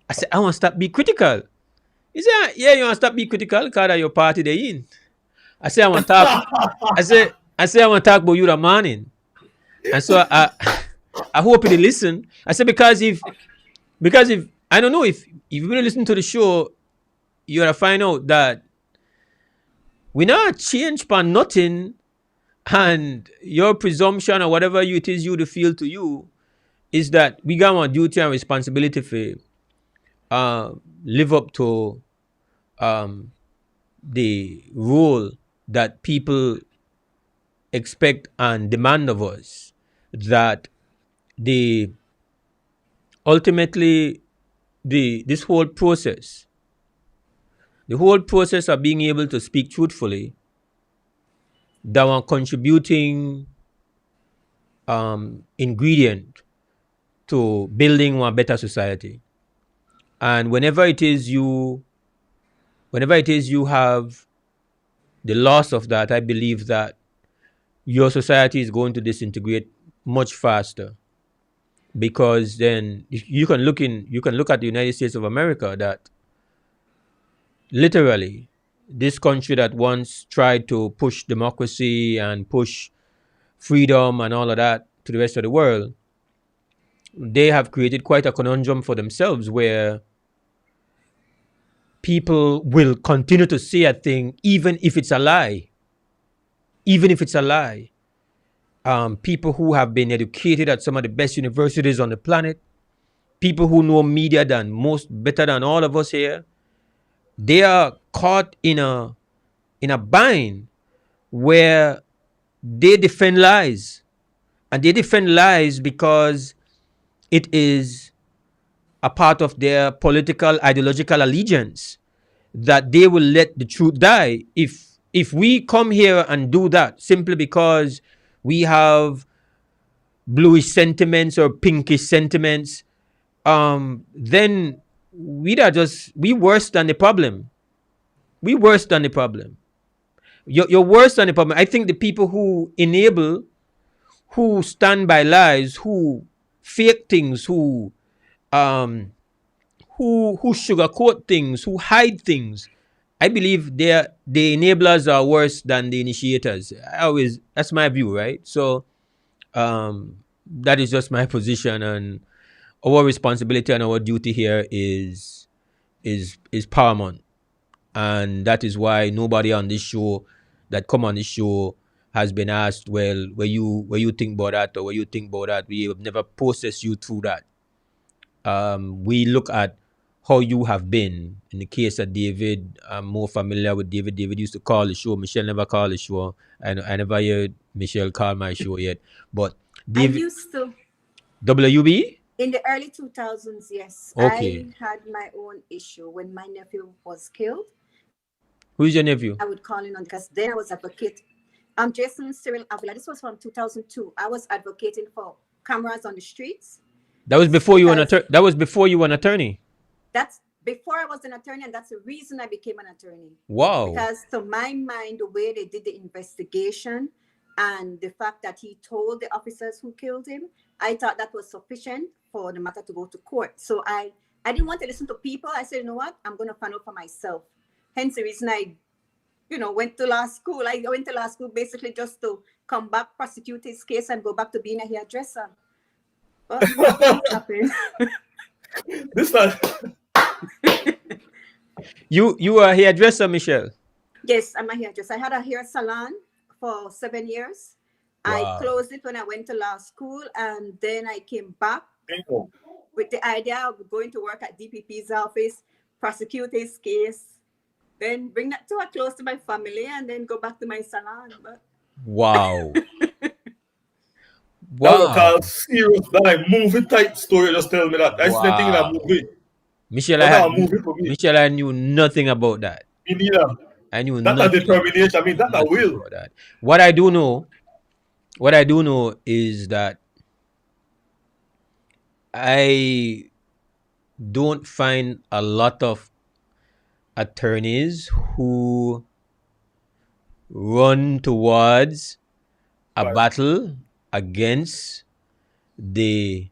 I said, I want to stop be critical. He said, yeah, you want to stop be critical because of your party they in. I said, I want to talk. I said, I want to talk about you the morning. And so I hope you listen. I said, because if I don't know if you really listen to the show, you're gonna find out that we not change for nothing, and your presumption or whatever it is you to feel to you is that we got one duty and responsibility for live up to the role that people expect and demand of us, that the ultimately this whole process, the whole process of being able to speak truthfully, that one contributing ingredient to building one better society. And whenever it is you have the loss of that, I believe that your society is going to disintegrate much faster, because then you can look at the United States of America, that literally this country that once tried to push democracy and push freedom and all of that to the rest of the world, they have created quite a conundrum for themselves where people will continue to say a thing even if it's a lie. Even if it's a lie. People who have been educated at some of the best universities on the planet, people who know media better than all of us here, they are caught in a bind where they defend lies. And they defend lies because it is a part of their political ideological allegiance, that they will let the truth die. If we come here and do that simply because we have bluish sentiments or pinkish sentiments, then we worse than the problem. We worse than the problem. You're worse than the problem. I think the people who enable, who stand by lies, who fake things, um who sugarcoat things, who hide things, I believe the enablers are worse than the initiators. That's my view, right? So that is just my position, and our responsibility and our duty here is paramount. And that is why nobody on this show that come on this show has been asked, well, where you think about that, or where you think about that. We have never processed you through that. We look at how you have been. In the case of David, I'm more familiar with David. David used to call the show. Michelle never called the show. I never heard Michelle call my show yet. But David, I used to. WB? In the early 2000s, yes. Okay. I had my own issue when my nephew was killed. Who's your nephew? I would call in on, because then I was advocate. I'm Jason Cyril Avila. This was from 2002. I was advocating for cameras on the streets. That was before you were an attorney. That was before you were an attorney. That's before I was an attorney, and that's the reason I became an attorney. Wow. Because to my mind, the way they did the investigation and the fact that he told the officers who killed him, I thought that was sufficient for the matter to go to court. So I didn't want to listen to people. I said, you know what? I'm going to find out for myself. Hence the reason I went to law school. I went to law school basically just to come back, prosecute his case, and go back to being a hairdresser. But what happened? This time. You are a hairdresser, Michelle? Yes, I'm a hairdresser. I had a hair salon for 7 years. Wow. I closed it when I went to law school, and then I came back with the idea of going to work at DPP's office, prosecute his case, then bring that to a close to my family, and then go back to my salon. But Wow. That was Wow. called serious, that like movie type story. Just tell me that. I see the thing in a Wow. movie. Michelle, That's not a movie for me. Michelle, I knew nothing about that. Me neither. I knew That's a nothing. determination. I mean, that's a Nothing will. about that. What I do know is that I don't find a lot of attorneys who run towards a Right. battle against the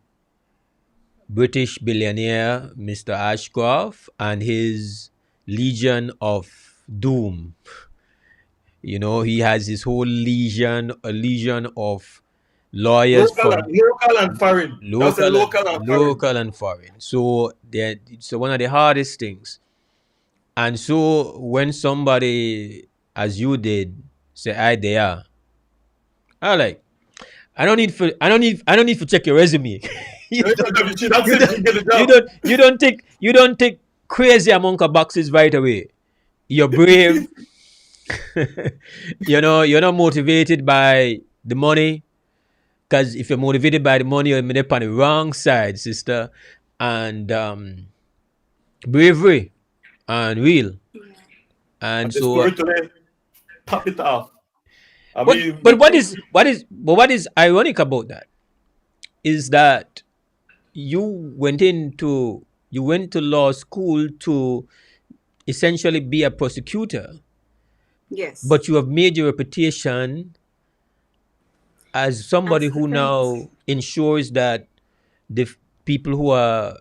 British billionaire Mr. Ashcroft and his legion of doom. You know, he has his whole legion of lawyers Local from and foreign. That's a local and foreign. local and foreign. So it's one of the hardest things. And so when somebody, as you did, say, "I there," I like, I don't need to check your resume. you don't take crazy amount of boxes right away. You're brave. You know, you're not motivated by the money. Because if you're motivated by the money, you're on the wrong side, sister. And bravery and real. And the so, story today, top it off. but what is ironic about that is that you went to law school to essentially be a prosecutor, yes, but you have made your reputation as somebody as who defense. now ensures that the people who are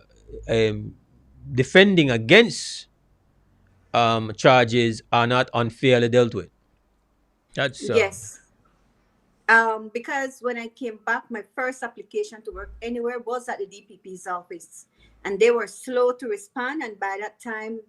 defending against charges are not unfairly dealt with. That's Yes. Because when I came back, my first application to work anywhere was at the DPP's office, and they were slow to respond. And by that time,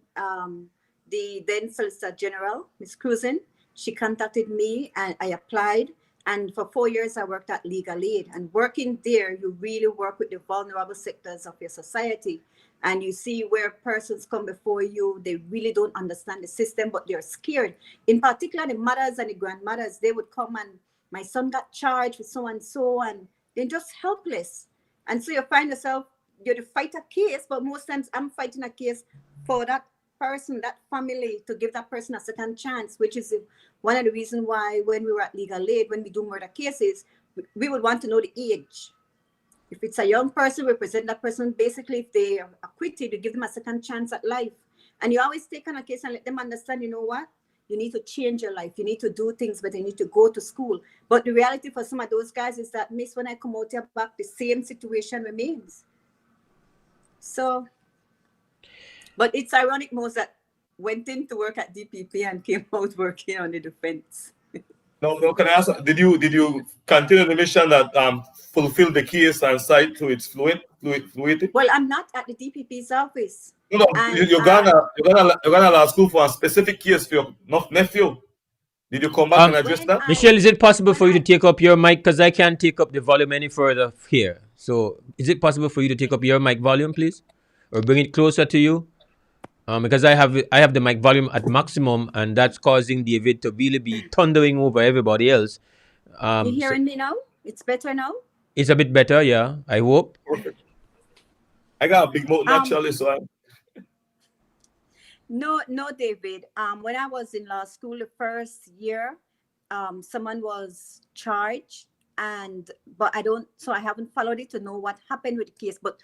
the then Solicitor General, Ms. Cruzen, she contacted me, and I applied. And for 4 years, I worked at Legal Aid. And working there, you really work with the vulnerable sectors of your society. And you see where persons come before you, they really don't understand the system, but they're scared. In particular, the mothers and the grandmothers, they would come and my son got charged with so and so, and they're just helpless. And so you find yourself, you're to fight a case, but most times I'm fighting a case for that person, that family, to give that person a second chance, which is one of the reasons why when we were at Legal Aid, when we do murder cases, we would want to know the age. If it's a young person, we present that person. Basically, if they are acquitted, you give them a second chance at life. And you always take on a case and let them understand, you know what? You need to change your life. You need to do things, but you need to go to school. But the reality for some of those guys is that, miss, when I come out here back, the same situation remains. So, but it's ironic most that went in to work at DPP and came out working on the defense. No, can I ask, did you continue the mission that fulfill the case and cite to its fluidity? Well, I'm not at the DPP's office. No, And, you're gonna law school for a specific case for your nephew. Did you come back and address that? Michelle, is it possible for you to take up your mic? Because I can't take up the volume any further here. So is it possible for you to take up your mic volume, please? Or bring it closer to you? Because I have the mic volume at maximum, and that's causing David to really be thundering over everybody else. You hearing me now? It's better now? It's a bit better, yeah, I hope. Perfect. I got a big mouth naturally, so No, David. When I was in law school the first year, someone was charged, but I haven't followed it to know what happened with the case. But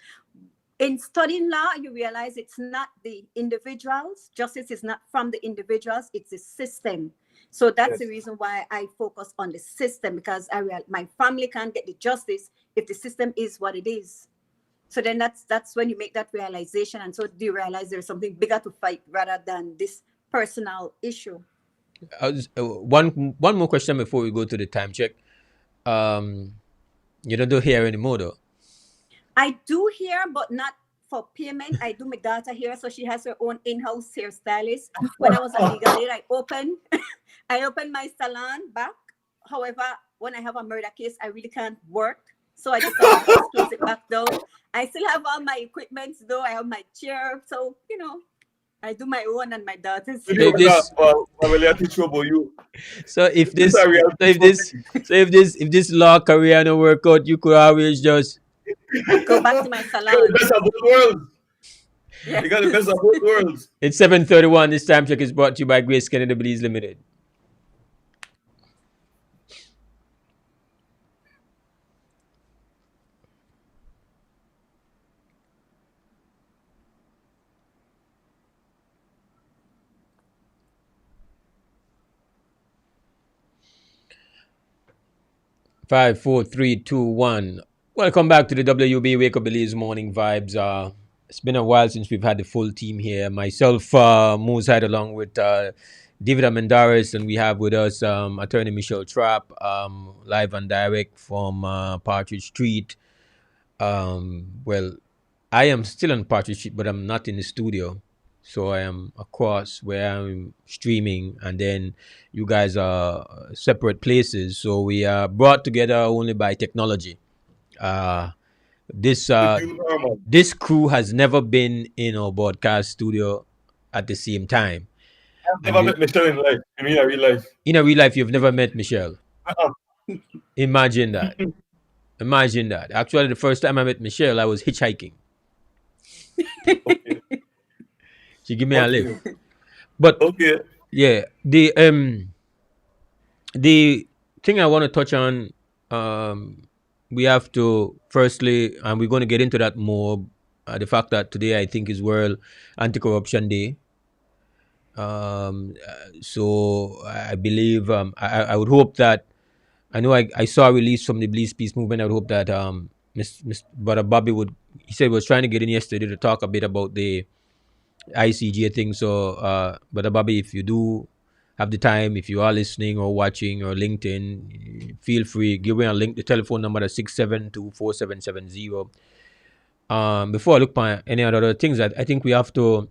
in studying law, you realize it's not the individuals. Justice is not from the individuals, it's the system. So that's the reason why I focus on the system, because my family can't get the justice if the system is what it is. So then that's when you make that realization, and so do you realize there's something bigger to fight rather than this personal issue. One more question before we go to the time check. You don't do hair anymore, though? I do hair, but not for payment. I do my daughter hair, so she has her own in-house hairstylist. When I was at Legal Aid, I opened my salon back. However, when I have a murder case, I really can't work. So I decided to just close it back down. I still have all my equipments though. I have my chair. So, you know, I do my own and my daughter's. So if this, so if this, so if this, so if this law career no work out, you could always just Go back to my You got salon. the best of both worlds. Yeah. You got the best of both worlds. It's 7:31. This time check is brought to you by Grace Kennedy Belize Limited. Five, four, three, two, one. Welcome back to the WB Wake Up Belize Morning Vibes. It's been a while since we've had the full team here. Myself, Moose Hyde, along with David Amendaris, and we have with us attorney Michelle Trapp, live and direct from Partridge Street. Well, I am still on Partridge Street, but I'm not in the studio. So I am across where I'm streaming, and then you guys are separate places. So we are brought together only by technology. This this crew has never been in a broadcast studio at the same time. I've never met Michelle in life. I mean, in real life. In a real life, you've never met Michelle. Uh-uh. Imagine that. Imagine that. Actually, the first time I met Michelle, I was hitchhiking. Okay. She gave me a lift. But Okay. yeah, the thing I want to touch on, we have to firstly, and we're going to get into that more. The fact that today I think is World Anti-Corruption Day. So I believe I would hope that I know I saw a release from the Belize Peace Movement. I would hope that Miss Brother Bobby would. He said he was trying to get in yesterday to talk a bit about the ICJ thing. So, Brother Bobby, if you do have the time, if you are listening or watching or LinkedIn, feel free. Give me a link. The telephone number is 672-4770. Before I look at any other things, I think we have to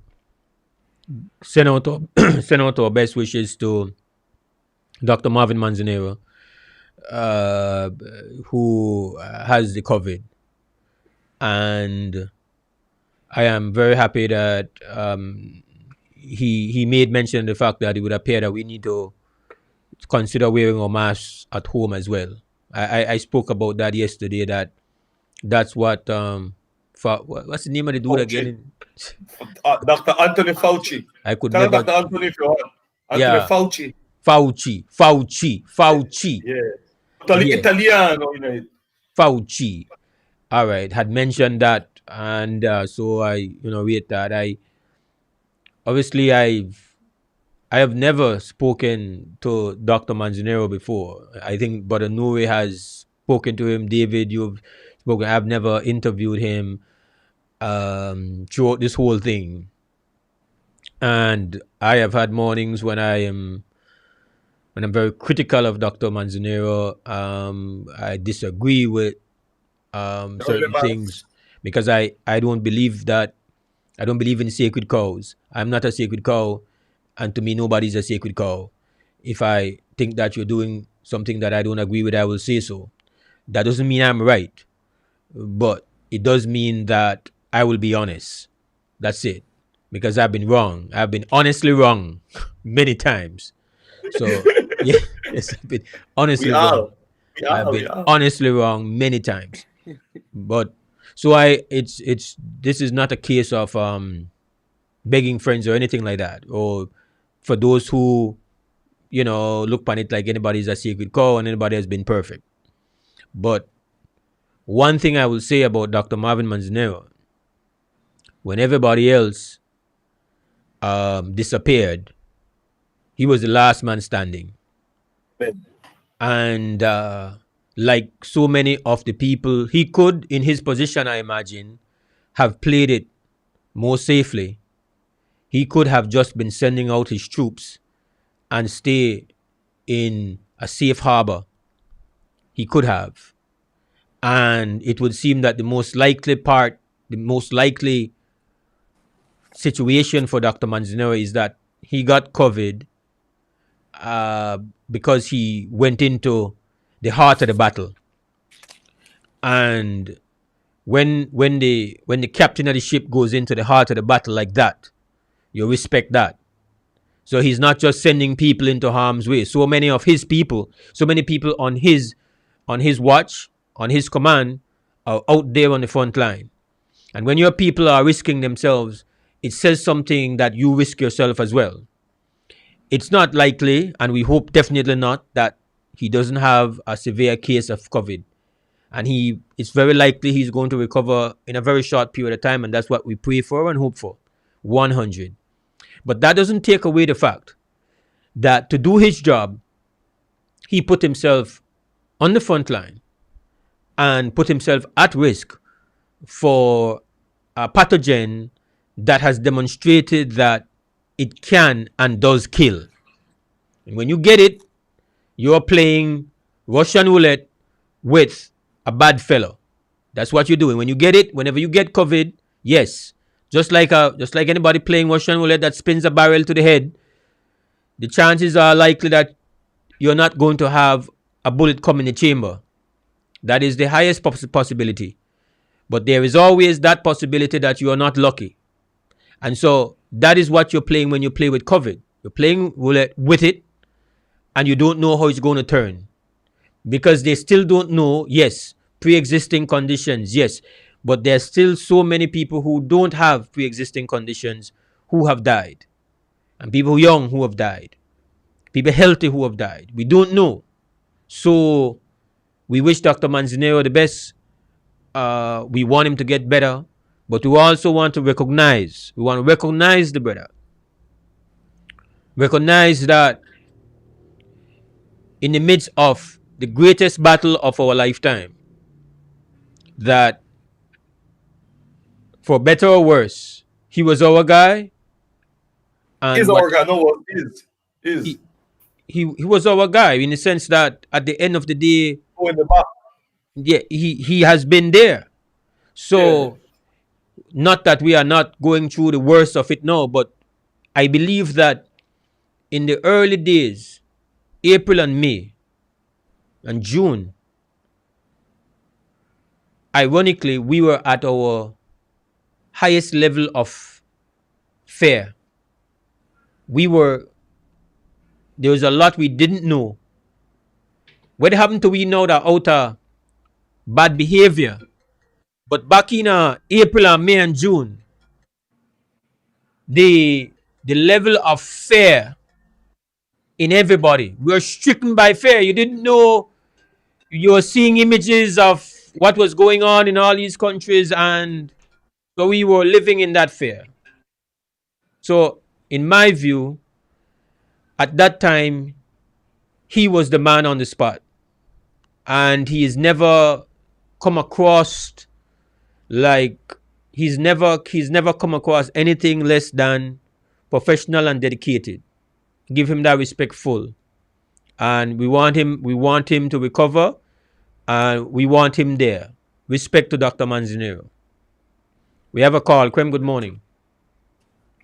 send out our best wishes to Dr. Marvin Manzanero, who has the COVID, and I am very happy that he made mention of the fact that it would appear that we need to consider wearing our masks at home as well. I spoke about that yesterday. That's what what's the name of the dude again? Dr. Anthony Fauci. I could Tell never. Dr. Anthony if you want. Anthony Yeah. Fauci. Fauci. Yeah. Yeah. Italiano, you know. Fauci. All right, had mentioned that, and so I, read that. I have never spoken to Dr. Manzanero before. I think Brother Nuri has spoken to him. David, you've spoken. I've never interviewed him throughout this whole thing, and I have had mornings when I'm very critical of Dr. Manzanero. I disagree with certain things because I don't believe in sacred cows. I'm not a sacred cow, and to me nobody's a sacred cow. If I think that you're doing something that I don't agree with, I will say so. That doesn't mean I'm right, but it does mean that I will be honest. That's it. Because I've been wrong. I've been honestly wrong many times. So yeah, yes, I've been honestly wrong. I've been honestly wrong many times. But so this is not a case of begging friends or anything like that, or for those who look upon it like anybody's a sacred cow and anybody has been perfect. But one thing I will say about Dr. Marvin Manzanero, when everybody else disappeared, he was the last man standing. And like so many of the people, he could, in his position, I imagine, have played it more safely. He could have just been sending out his troops and stay in a safe harbor. He could have. And it would seem that the most likely situation for Dr. Manzanero is that he got COVID because he went into the heart of the battle. And when the captain of the ship goes into the heart of the battle like that, you respect that. So he's not just sending people into harm's way. So many people on his watch, on his command, are out there on the front line. And when your people are risking themselves, it says something that you risk yourself as well. It's not likely, and we hope definitely not, that he doesn't have a severe case of COVID. And it's very likely he's going to recover in a very short period of time, and that's what we pray for and hope for. 100. But that doesn't take away the fact that to do his job, he put himself on the front line and put himself at risk for a pathogen that has demonstrated that it can and does kill. And when you get it, you're playing Russian roulette with a bad fellow. That's what you're doing. When you get it, whenever you get COVID, yes, just like anybody playing Russian roulette that spins a barrel to the head, the chances are likely that you're not going to have a bullet come in the chamber. That is the highest possibility. But there is always that possibility that you are not lucky. And so that is what you're playing when you play with COVID. You're playing roulette with it, and you don't know how it's going to turn. Because they still don't know, yes, pre-existing conditions, yes. But there's still so many people who don't have pre-existing conditions who have died. And people young who have died. People healthy who have died. We don't know. So we wish Dr. Manzanero the best. We want him to get better. But we also want to recognize the brother. Recognize that in the midst of the greatest battle of our lifetime, that for better or worse, he was our guy. And Is our guy? No, what is? He was our guy in the sense that at the end of the day, Oh, in the back. yeah, he has been there. So, not that we are not going through the worst of it now, but I believe that in the early days, April and May and June, ironically, we were at our highest level of fear. There was a lot we didn't know. What happened to we know that outer bad behavior? But back in April and May and June, the level of fear in everybody, we were stricken by fear. You didn't know. You were seeing images of what was going on in all these countries, and so we were living in that fear. So, in my view, at that time, he was the man on the spot, and he has never come across he's never come across anything less than professional and dedicated. Give him that respectful, and we want him to recover, and we want him there. Respect to Dr. Manzanero. We have a call. Krem, good morning.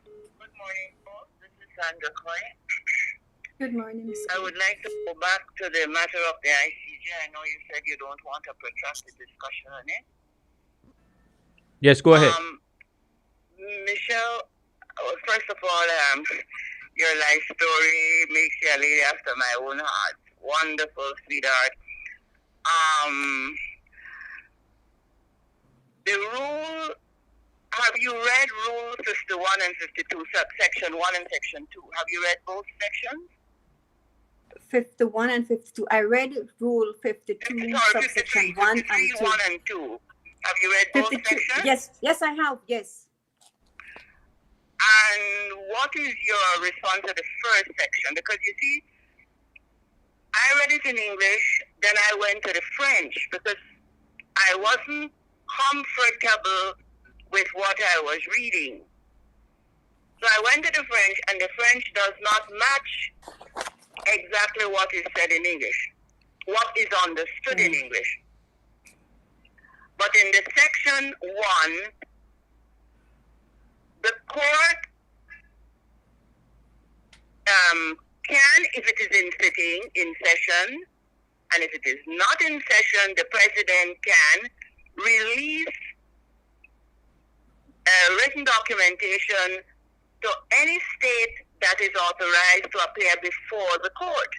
Good morning, folks. This is Sandra Coy. Good morning, Ms. I would like to go back to the matter of the ICJ. I know you said you don't want a protracted discussion on it. Yes, go ahead. Michelle, first of all, your life story makes you a lady after my own heart. Wonderful, sweetheart. The rule, have you read Rule 51 and 52, Section 1 and Section 2? Have you read both sections? 51 and 52. I read Rule 52, subsection 1 and 2. 1 and 2. Have you read both 52. sections? Yes, I have. Yes. And what is your response to the first section? Because you see, I read it in English, then I went to the French because I wasn't comfortable with what I was reading. So I went to the French, and the French does not match exactly what is said in English, what is understood in English. But in the section 1, the court can, if it is in sitting, in session, And if it is not in session, the president can release written documentation to any state that is authorized to appear before the court.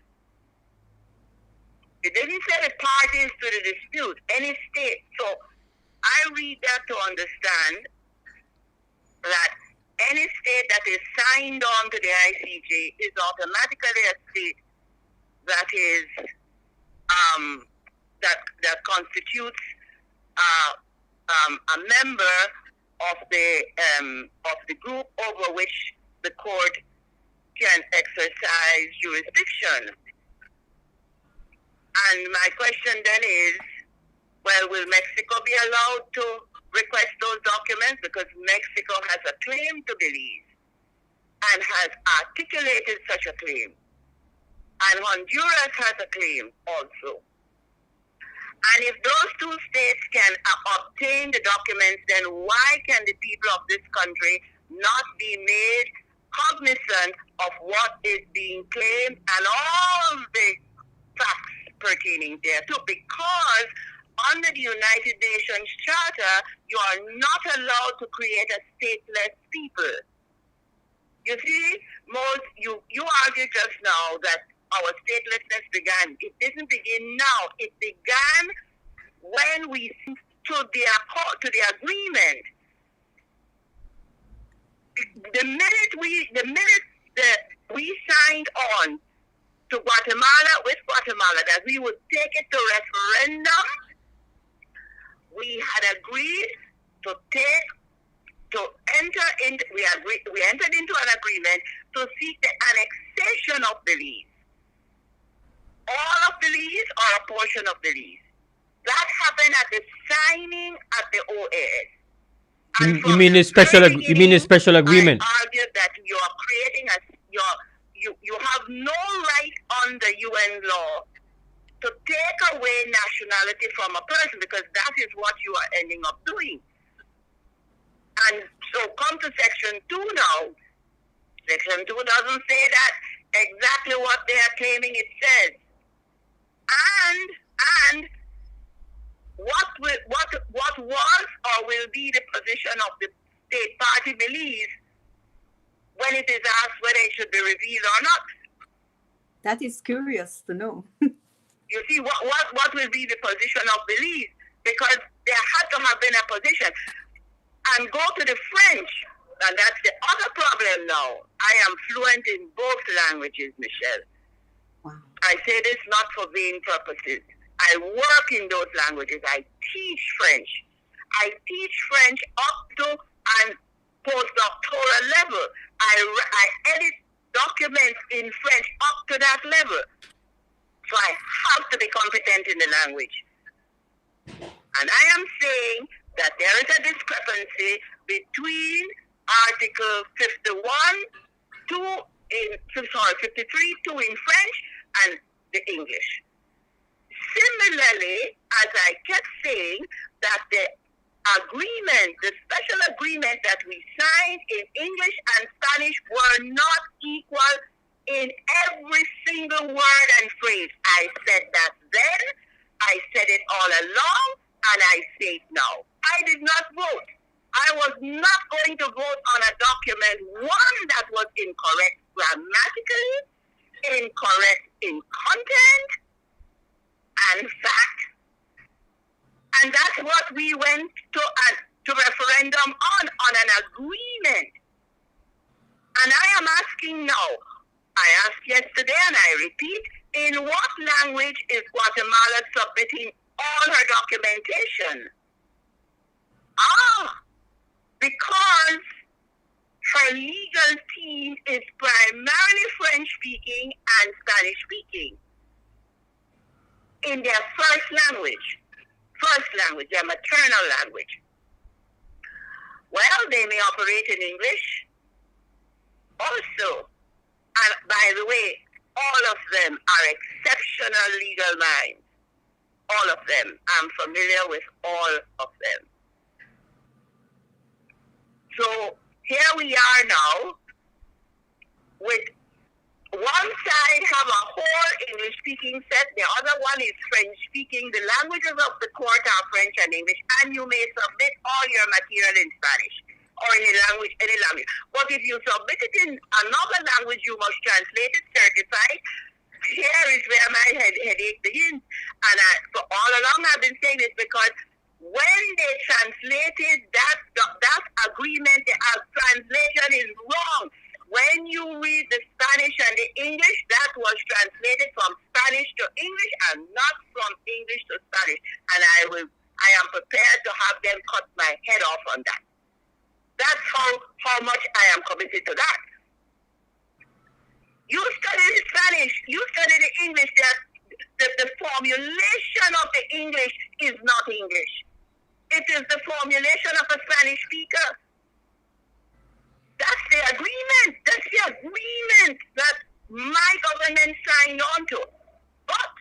It didn't say the parties to the dispute, any state. So I read that to understand that any state that is signed on to the ICJ is automatically a state that is that constitutes a member of the group over which the court can exercise jurisdiction. And my question then is, well, will Mexico be allowed to request those documents? Because Mexico has a claim to Belize and has articulated such a claim. And Honduras has a claim also. And if those two states can obtain the documents, then why can the people of this country not be made cognizant of what is being claimed and all the facts pertaining thereto? Because under the United Nations Charter, you are not allowed to create a stateless people. You see, you argued just now that our statelessness began. It didn't begin now. It began when we to the agreement. The minute we signed on to Guatemala that we would take it to referendum, we had agreed we entered into an agreement to seek the annexation of Belize. All of Belize or a portion of Belize. That happened at the signing at the OAS. You mean a special agreement? I argued that you are creating you have no right under UN law to take away nationality from a person, because that is what you are ending up doing. And so come to Section 2 now. Section 2 doesn't say that exactly what they are claiming it says. And what was or will be the position of the state party Belize when it is asked whether it should be revealed or not? That is curious to know. You see, what will be the position of Belize? Because there had to have been a position. And go to the French, and that's the other problem now. I am fluent in both languages, Michelle. Wow. I say this not for vain purposes. I work in those languages. I teach French. I teach French up to and postdoctoral level. I edit documents in French up to that level. So I have to be competent in the language. And I am saying that there is a discrepancy between Article 53, 2 in French and the English. Similarly, as I kept saying, that the agreement, the special agreement that we signed in English and Spanish were not equal in every single word and phrase. I said that then, I said it all along, and I say it now. I did not vote. I was not going to vote on a document, one, that was incorrect grammatically, incorrect in content and fact. And that's what we went to referendum on an agreement. And I am asking now, I asked yesterday and I repeat, in what language is Guatemala submitting all her documentation? Because her legal team is primarily French-speaking and Spanish-speaking in their first language, their maternal language. Well, they may operate in English also. And by the way, all of them are exceptional legal minds. All of them. I'm familiar with all of them. So here we are now with one side have a whole English-speaking set, the other one is French-speaking. The languages of the court are French and English, and you may submit all your material in Spanish or in any language. But if you submit it in another language, you must translate it certified. Here is where my headache begins. And for all along I've been saying this because when they translated that agreement, the translation is wrong. When you read the Spanish and the English, that was translated from Spanish to English and not from English to Spanish. And I am prepared to have them cut my head off on that. That's how much I am committed to that. You study the Spanish, you study the English, the formulation of the English is not English. It is the formulation of a Spanish speaker. That's the agreement. That's the agreement that my government signed on to. But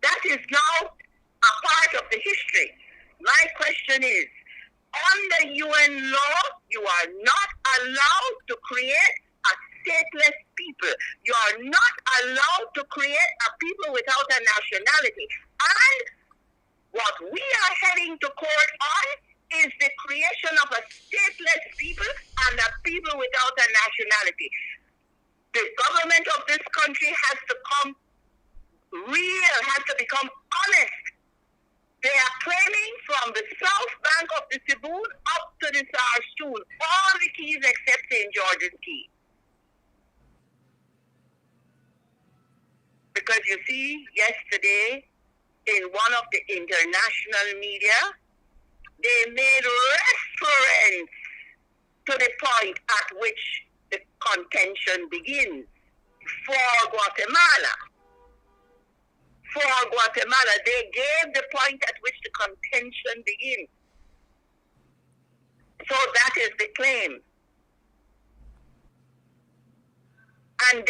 that is now a part of the history. My question is, under UN law, you are not allowed to create a stateless people. You are not allowed to create a people without a nationality. And what we are heading to court on is the creation of a stateless people and a people without a nationality. The government of this country has to come real, has to become honest. They are claiming from the south bank of the Siboon up to the Sarstool, all the keys except St. George's Key. Because you see, yesterday, in one of the international media, they made reference to the point at which the contention begins for Guatemala. For Guatemala, they gave the point at which the contention begins. So that is the claim. And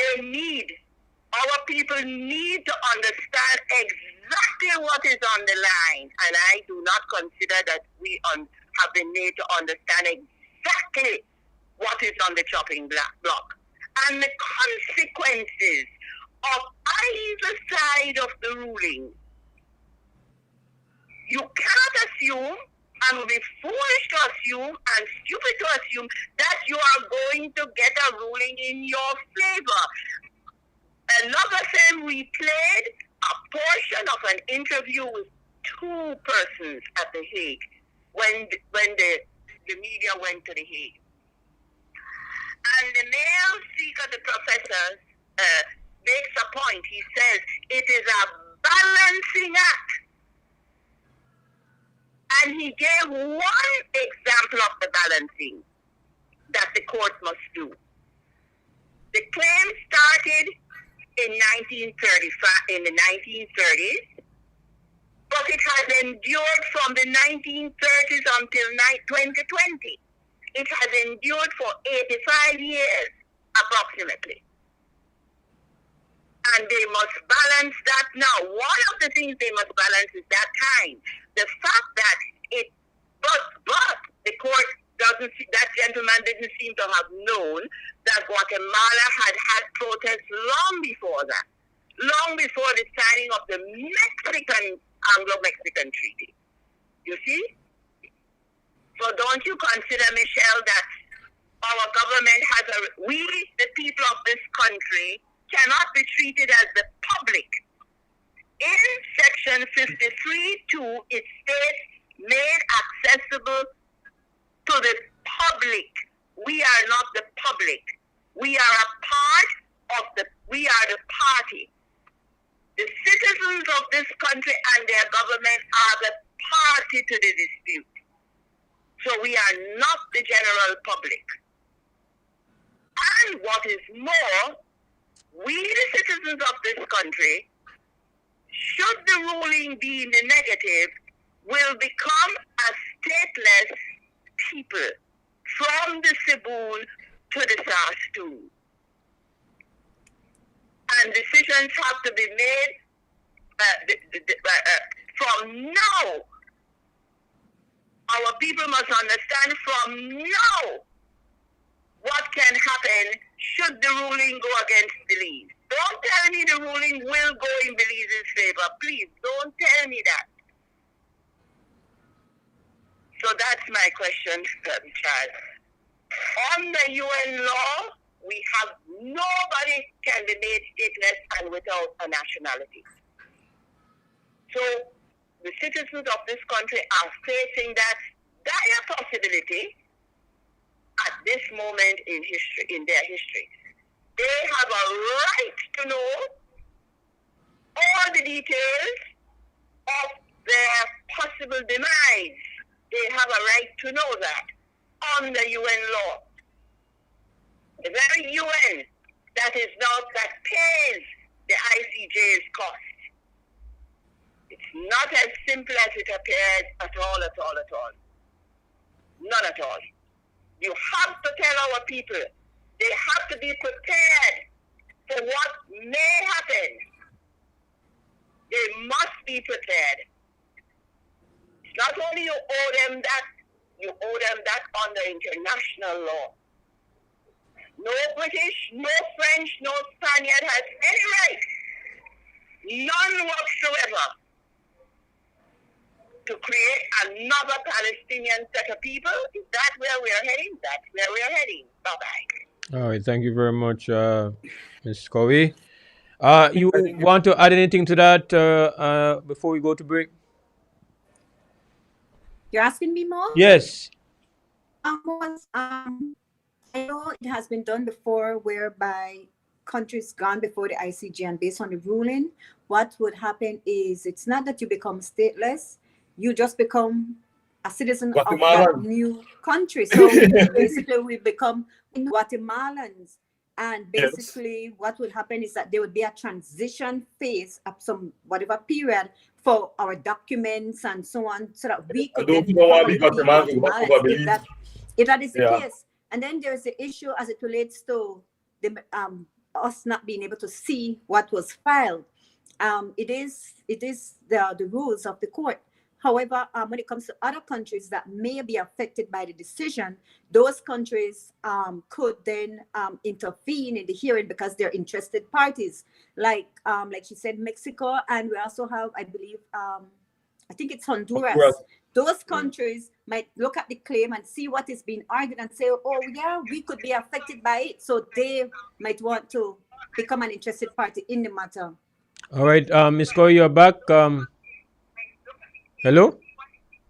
our people need to understand exactly what is on the line. And I do not consider that we have been made to understand exactly what is on the chopping block. And the consequences of either side of the ruling. You cannot assume, and would be foolish to assume and stupid to assume that you are going to get a ruling in your favor. Another time we played a portion of an interview with two persons at The Hague when the media went to The Hague. And the male speaker, the professor, makes a point. He says it is a balancing act. And he gave one example of the balancing that the court must do. The claim started in 1935, in the 1930s, but it has endured from the 1930s until 2020. It has endured for 85 years, approximately. And they must balance that now. One of the things they must balance is that time. The fact that but the court that gentleman didn't seem to have known that Guatemala had protests long before that. Long before the signing of the Anglo-Mexican Treaty. You see? So don't you consider, Michelle, that our government we, the people of this country, cannot be treated as the public. In section 53(2), it states, made accessible to the public. We are not the public. We are we are the party. The citizens of this country and their government are the party to the dispute. So we are not the general public. And what is more, we, the citizens of this country, should the ruling be in the negative, will become a stateless people from the Siboon to the Sarstool. And decisions have to be made from now. Our people must understand from now what can happen should the ruling go against Belize. Don't tell me the ruling will go in Belize's favor. Please, don't tell me that. So that's my question, Charles. On the UN law, we have nobody can be made stateless and without a nationality. So the citizens of this country are facing that dire possibility at this moment in history, in their history. They have a right to know all the details of their possible demise. They have a right to know that on the UN law. The very UN that pays the ICJ's cost. It's not as simple as it appears at all. None at all. You have to tell our people, they have to be prepared for what may happen. They must be prepared. It's not only you owe them that, you owe them that under international law. No British, no French, no Spaniard has any right, none whatsoever, to create another Palestinian set of people. Is that where we are heading? That's where we are heading. Bye-bye. All right, thank you very much, Ms. Covey. You want to add anything to that before we go to break? You're asking me more? Yes. I know it has been done before, whereby countries gone before the ICJ, and based on the ruling, what would happen is it's not that you become stateless, you just become a citizen of that new country. So basically we become Guatemalans. And basically what would happen is that there would be a transition phase of some whatever period for our documents and so on, so that we could get Guatemalans, if that is the case. And then there's the issue as it relates to the us not being able to see what was filed. It is the rules of the court. However, when it comes to other countries that may be affected by the decision, those countries could then intervene in the hearing because they're interested parties, like she said, Mexico, and we also have, I believe, I think it's Honduras. Those countries might look at the claim and see what is being argued and say, oh yeah, we could be affected by it. So they might want to become an interested party in the matter. All right, Ms. Corey, you're back. Hello?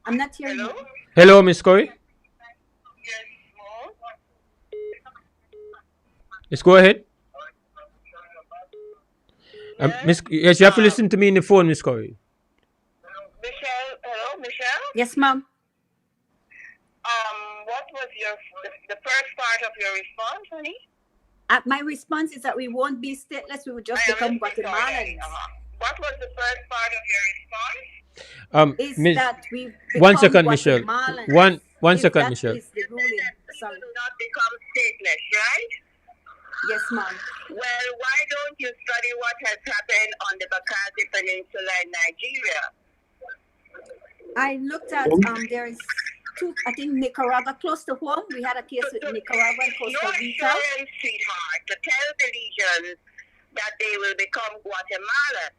I'm not hearing you. Hello, Ms. Corey? Yes, Let's go ahead. Yes, you have to listen to me in the phone, Ms. Corey. Michelle, hello, Michelle? Yes, ma'am. What was the first part of your response, honey? My response is that we won't be stateless, we will just become Guatemalans. What was the first part of your response? That we one second, Michelle. One second, Michelle. Is the ruling. Sorry. Do not become stateless, right? Yes, ma'am. Well, why don't you study what has happened on the Bakassi Peninsula in Nigeria? I looked at there is two, I think Nicaragua close to home. We had a case with Nicaragua and Costa Rica. No assurance, sweetheart, to tell the legions that they will become Guatemala.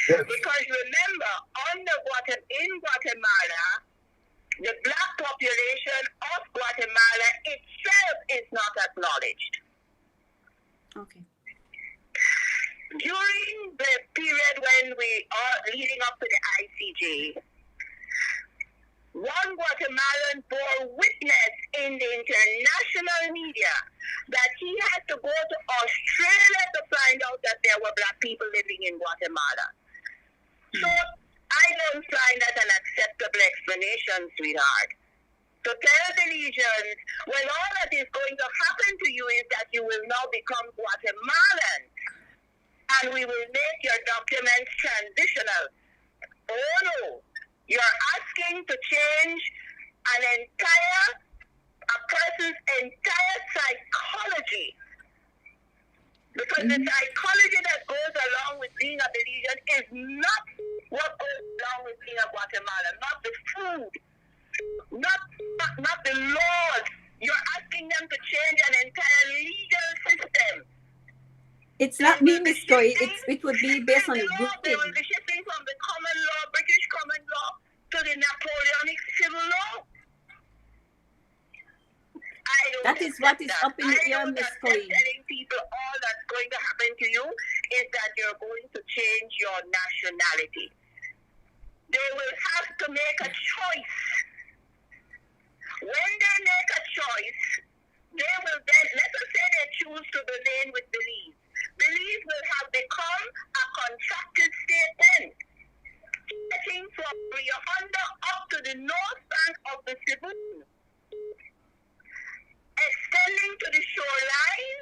Yes. Because remember, in Guatemala, the black population of Guatemala itself is not acknowledged. Okay. During the period when we are leading up to the ICJ, one Guatemalan bore witness in the international media that he had to go to Australia to find out that there were black people living in Guatemala. So I don't find that an acceptable explanation, sweetheart. To tell the legions, well, all that is going to happen to you is that you will now become Guatemalan, and we will make your documents transitional. Oh no, you're asking to change a person's entire psychology. Because the psychology that goes along with being a Belizean is not what goes along with being a Guatemalan, not the food, not the laws. You're asking them want to change an entire legal system. It's not me, Miss Coy. It would be based on the law. They grouping. will be shifting from the common law, British common law, to the Napoleonic civil law. That is what is up in the air, Miss Coy. Telling people all that's going to happen to you is that you're going to change your nationality. They will have to make a choice. When they make a choice, they will then, let us say they choose to remain with Belize. Belize will have become a contracted state then, stretching from Rio Hondo up to the north bank of the Cebu, extending to the shoreline,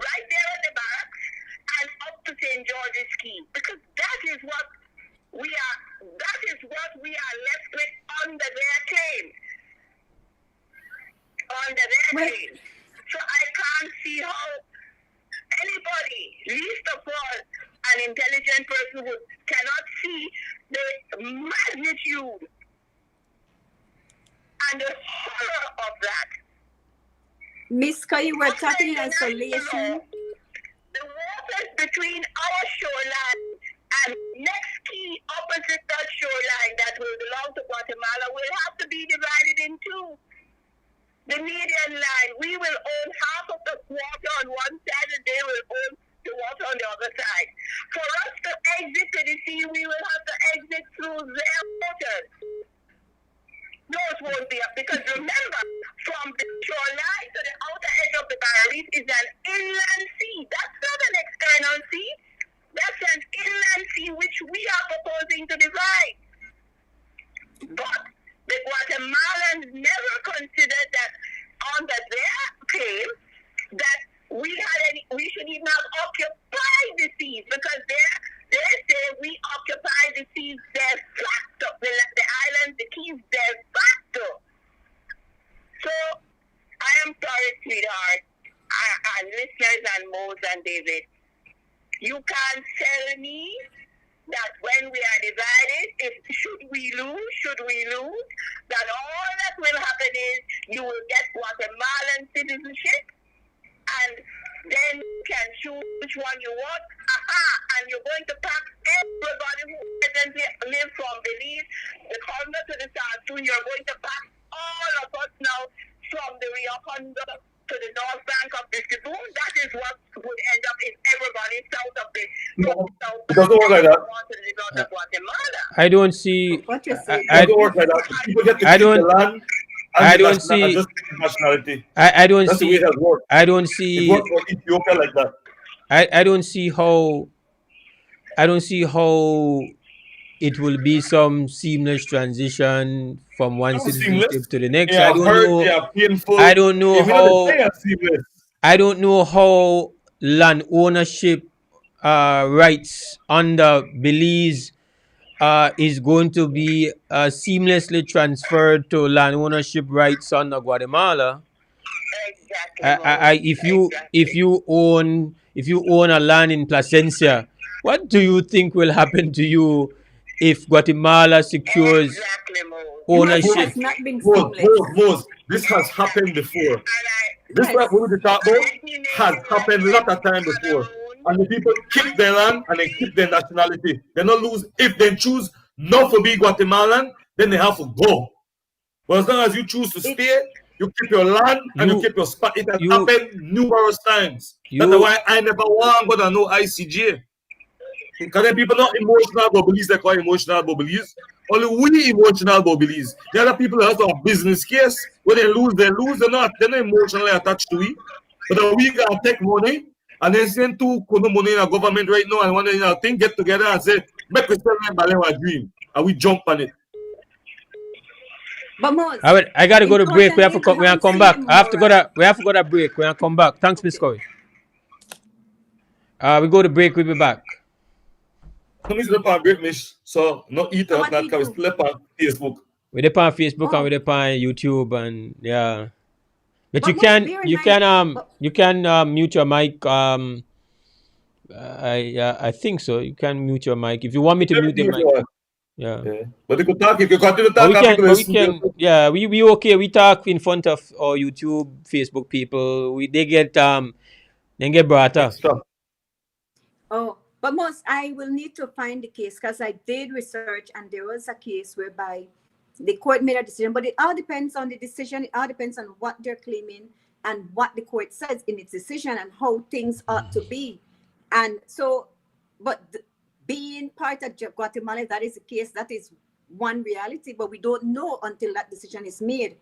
right there at the barracks, and up to St. George's Key. Because that is what we are left with under their claims. Under their claims. So I can't see how anybody, least of all an intelligent person, who cannot see the magnitude and the horror of that. Miss Coy, we're talking in isolation. The waters between our shoreline and next key opposite that shoreline that will belong to Guatemala will have to be divided in two. The median line, we will own half of the water on one side and they will own the water on the other side. For us to exit to the sea, we will have to exit through their waters. Those won't be up, because remember, from the shoreline to the outer edge of the barrier reef is an inland sea. That's not an external sea. That's an inland sea which we are proposing to divide. But the Guatemalans never considered that under their claim that we should even have occupied the seas, because they say we occupy the seas de facto, the islands, the keys de facto. So I am sorry, sweetheart, and listeners and Mose and David, you can't tell me that when we are divided, should we lose, that all that will happen is you will get Guatemalan citizenship, and then you can choose which one you want. And you're going to pack everybody who presently live from Belize, the Congo to the South, you're going to pack all of us now from the Rio Hondo to the north bank of the Cebu. That is what would end up in everybody south of the south It doesn't work like that. of Guatemala. I don't see. What you say? It doesn't work like that. People get to I keep don't- the land. I don't see- Just nationality. I don't That's the way see. it has worked. I don't It see. worked for Ethiopia like that. I don't see how. I don't see how it will be some seamless transition from one Not citizenship seamless. to the next. They I are don't hurt, know. they are painful. I don't know They may not how. be as seamless. I don't know how land ownership rights under Belize is going to be seamlessly transferred to land ownership rights under Guatemala. Exactly. If you own a land in Placencia, what do you think will happen to you if Guatemala secures Exactly, Mo. It ownership? has not been seamless. Mose, this has happened before. And This Yes. what we talk about has happened a lot of time before. And the people keep their land and they keep their nationality. They don't lose. If they choose not to be Guatemalan, then they have to go. But as long as you choose to stay, you keep your land and you You- keep your spot. It has you- happened numerous times. That's you- why I never want to go to no ICJ. Because then people not emotional about Belize, they call emotional about Belize. Only we emotional about Belize. The other people that have a business case, when they lose, they're not emotionally attached to it. But then we can take money and then send two money in our government right now and one in our thing, get together and say, make we sell them Balewa dream. And we jump on it. But Mose, I gotta go to break. We have to come. We have to come back. Importantly, I have to go to. We have to go to break. We have to come back. Thanks, Miss Corey. We go to break. We'll be back. Let me sleep on great miss. So not eat So up what that do you because we do? sleep on Facebook. We're there on Facebook Oh. and we're there on YouTube and yeah. But But you Mose, can bear in you mind- can but- you can mute your mic. I think so. You can mute your mic if you want me to mute the mic. Yeah. Yeah. But they could talk, you can continue to But talk we and can, people but will we sue you. can, yeah, we okay. We talk in front of our YouTube, Facebook people. They get brought up. Extra. Oh, but most I will need to find the case because I did research and there was a case whereby the court made a decision, but it all depends on the decision. It all depends on what they're claiming and what the court says in its decision and how things ought to be. And so, but being part of Guatemala, that is the case. That is one reality, but we don't know until that decision is made.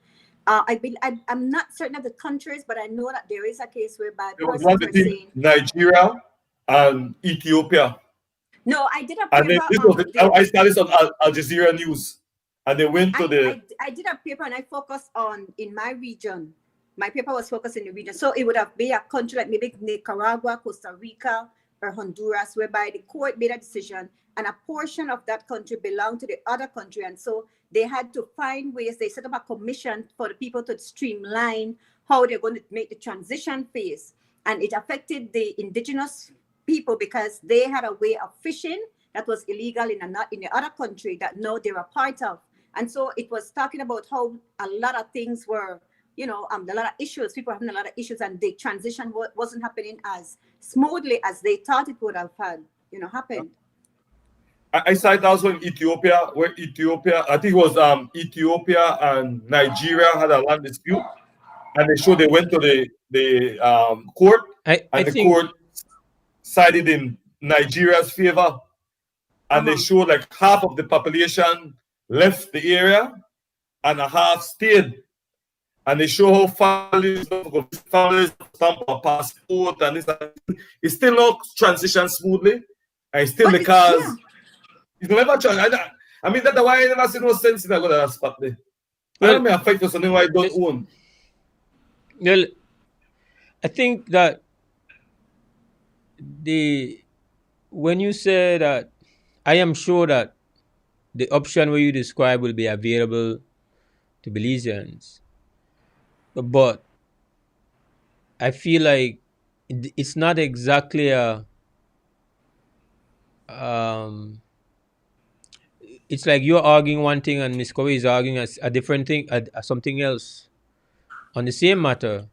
I'm not certain of the countries, but I know that there is a case whereby There was one persons were between saying, Nigeria and Ethiopia. no, I did a And then paper this was on I the saw this on Al Jazeera News. And they went to the I did a paper and I focused on in my region. My paper was focused in the region. So it would have been a country like maybe Nicaragua, Costa Rica, or Honduras, whereby the court made a decision and a portion of that country belonged to the other country. And so they had to find ways. They set up a commission for the people to streamline how they're going to make the transition phase. And it affected the indigenous people because they had a way of fishing that was illegal in the other country that now they're a part of. And so it was talking about how a lot of things were, a lot of issues, people having a lot of issues, and the transition wasn't happening as smoothly as they thought it would have happened. I saw it also in Ethiopia, where Ethiopia, I think it was Ethiopia and Nigeria had a land dispute, and they went to the court, I the think court sided in Nigeria's favor, and they showed like half of the population left the area and a half stayed. And they show how families stamp a passport and this. It's still not transition smoothly, and it's still because it's never changed. I mean, that's why I never see no sense in that spot there. I don't mean I fight for something I don't own. Well, I think that when you say that, I am sure that the option where you describe will be available to Belizeans, but I feel like it's not exactly it's like you're arguing one thing and Miss Corey is arguing a different thing, something else on the same matter,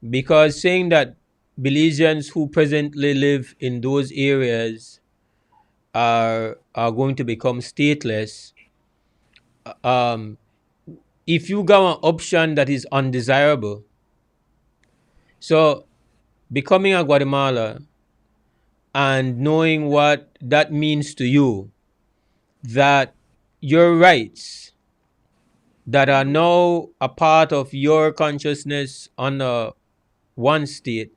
because saying that Belizeans who presently live in those areas are going to become stateless, if you go an option that is undesirable, so becoming a Guatemala and knowing what that means to you, that your rights that are now a part of your consciousness under one state,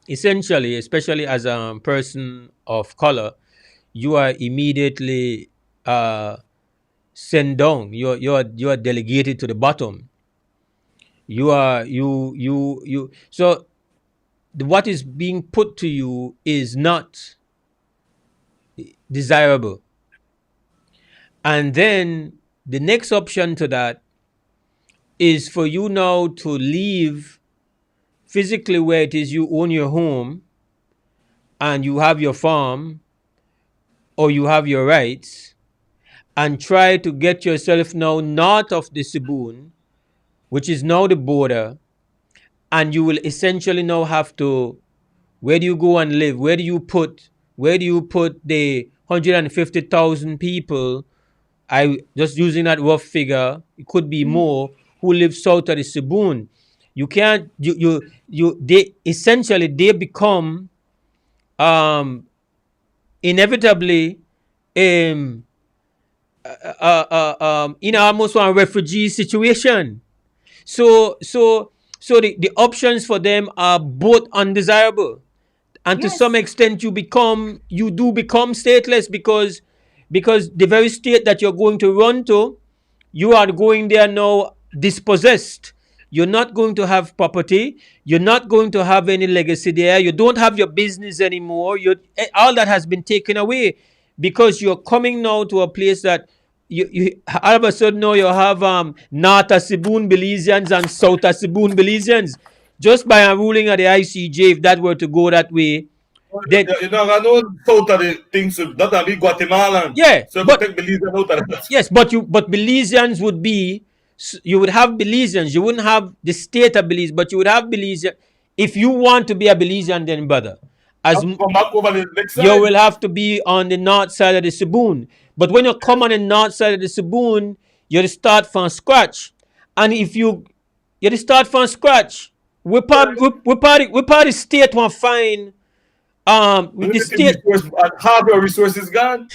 essentially, especially as a person of color, you are immediately sent down. You are delegated to the bottom. So what is being put to you is not desirable. And then the next option to that is for you now to leave physically where it is you own your home and you have your farm or you have your rights, and try to get yourself now north of the Sibun, which is now the border, and you will essentially now have to, where do you go and live? Where do you put the 150,000 people? I just using that rough figure. It could be more who live south of the Sibun. You can't. They essentially they become inevitably in almost one refugee situation. So the options for them are both undesirable, and to some extent you do become stateless, because the very state that you're going to run to, you are going there now dispossessed. You're not going to have property. You're not going to have any legacy there. You don't have your business anymore. All that has been taken away, because you're coming now to a place that you all of a sudden now you have North Sibun Belizeans and South Sibun Belizeans, just by a ruling of the ICJ. If that were to go that way, You know, I know south of the things that are be Guatemalan. Yeah, So but protect Belizean out of that. yes, but Belizeans would be, you would have Belizeans. You wouldn't have the state of Belize, but you would have Belizean. If you want to be a Belizean, then brother, Have to come back over the next you side. will have to be on the north side of the Saboon. But when you come on the north side of the Saboon, you start from scratch. And if you start from scratch, we probably state one fine with the Limited state. resource, and half your resources gone,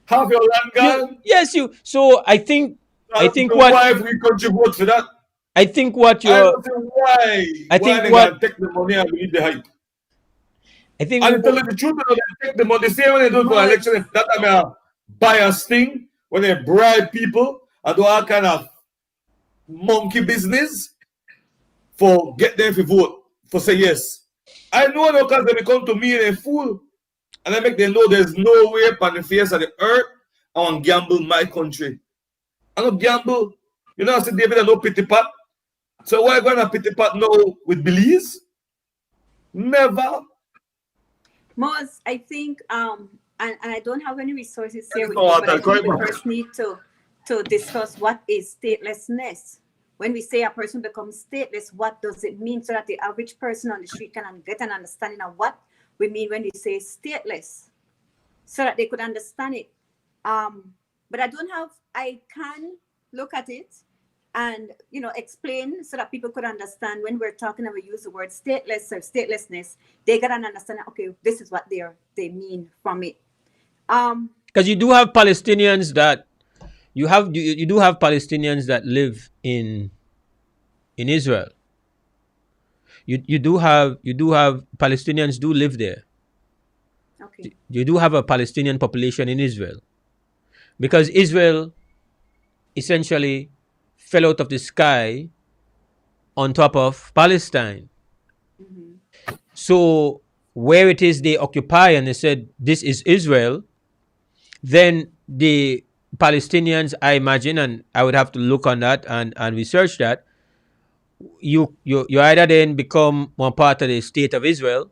half your land gone. Yes, you. So I don't know why we contribute to that. I think what I you're don't know why. I Why think they what gonna take the money and leave the hype? I think And to tell you the truth, they take the money. Say when they do it for election, if that time a bias thing, when they bribe people and do all kind of monkey business for get them to vote, for say yes. I know no because they come to me and they fool. And I make them know there's no way upon the face of the earth I want gamble my country. I don't gamble. You know, I said David, I know pity pat. So why gonna pity pat now with Belize? Never. Most, I think, and I don't have any resources here with No, me, but I I'll think we try my- first need to discuss what is statelessness. When we say a person becomes stateless, what does it mean, so that the average person on the street can get an understanding of what we mean when we say stateless, so that they could understand it. But I can look at it and explain, so that people could understand when we're talking and we use the word stateless or statelessness, they get an understanding. Okay, this is what they mean from it. Because you do have Palestinians that you do have Palestinians that live in Israel. You do have Palestinians do live there. Okay. You do have a Palestinian population in Israel, because Israel essentially fell out of the sky on top of Palestine. So where it is they occupy and they said this is Israel, then the Palestinians, I imagine, and I would have to look on that and research that, you either then become one part of the state of Israel,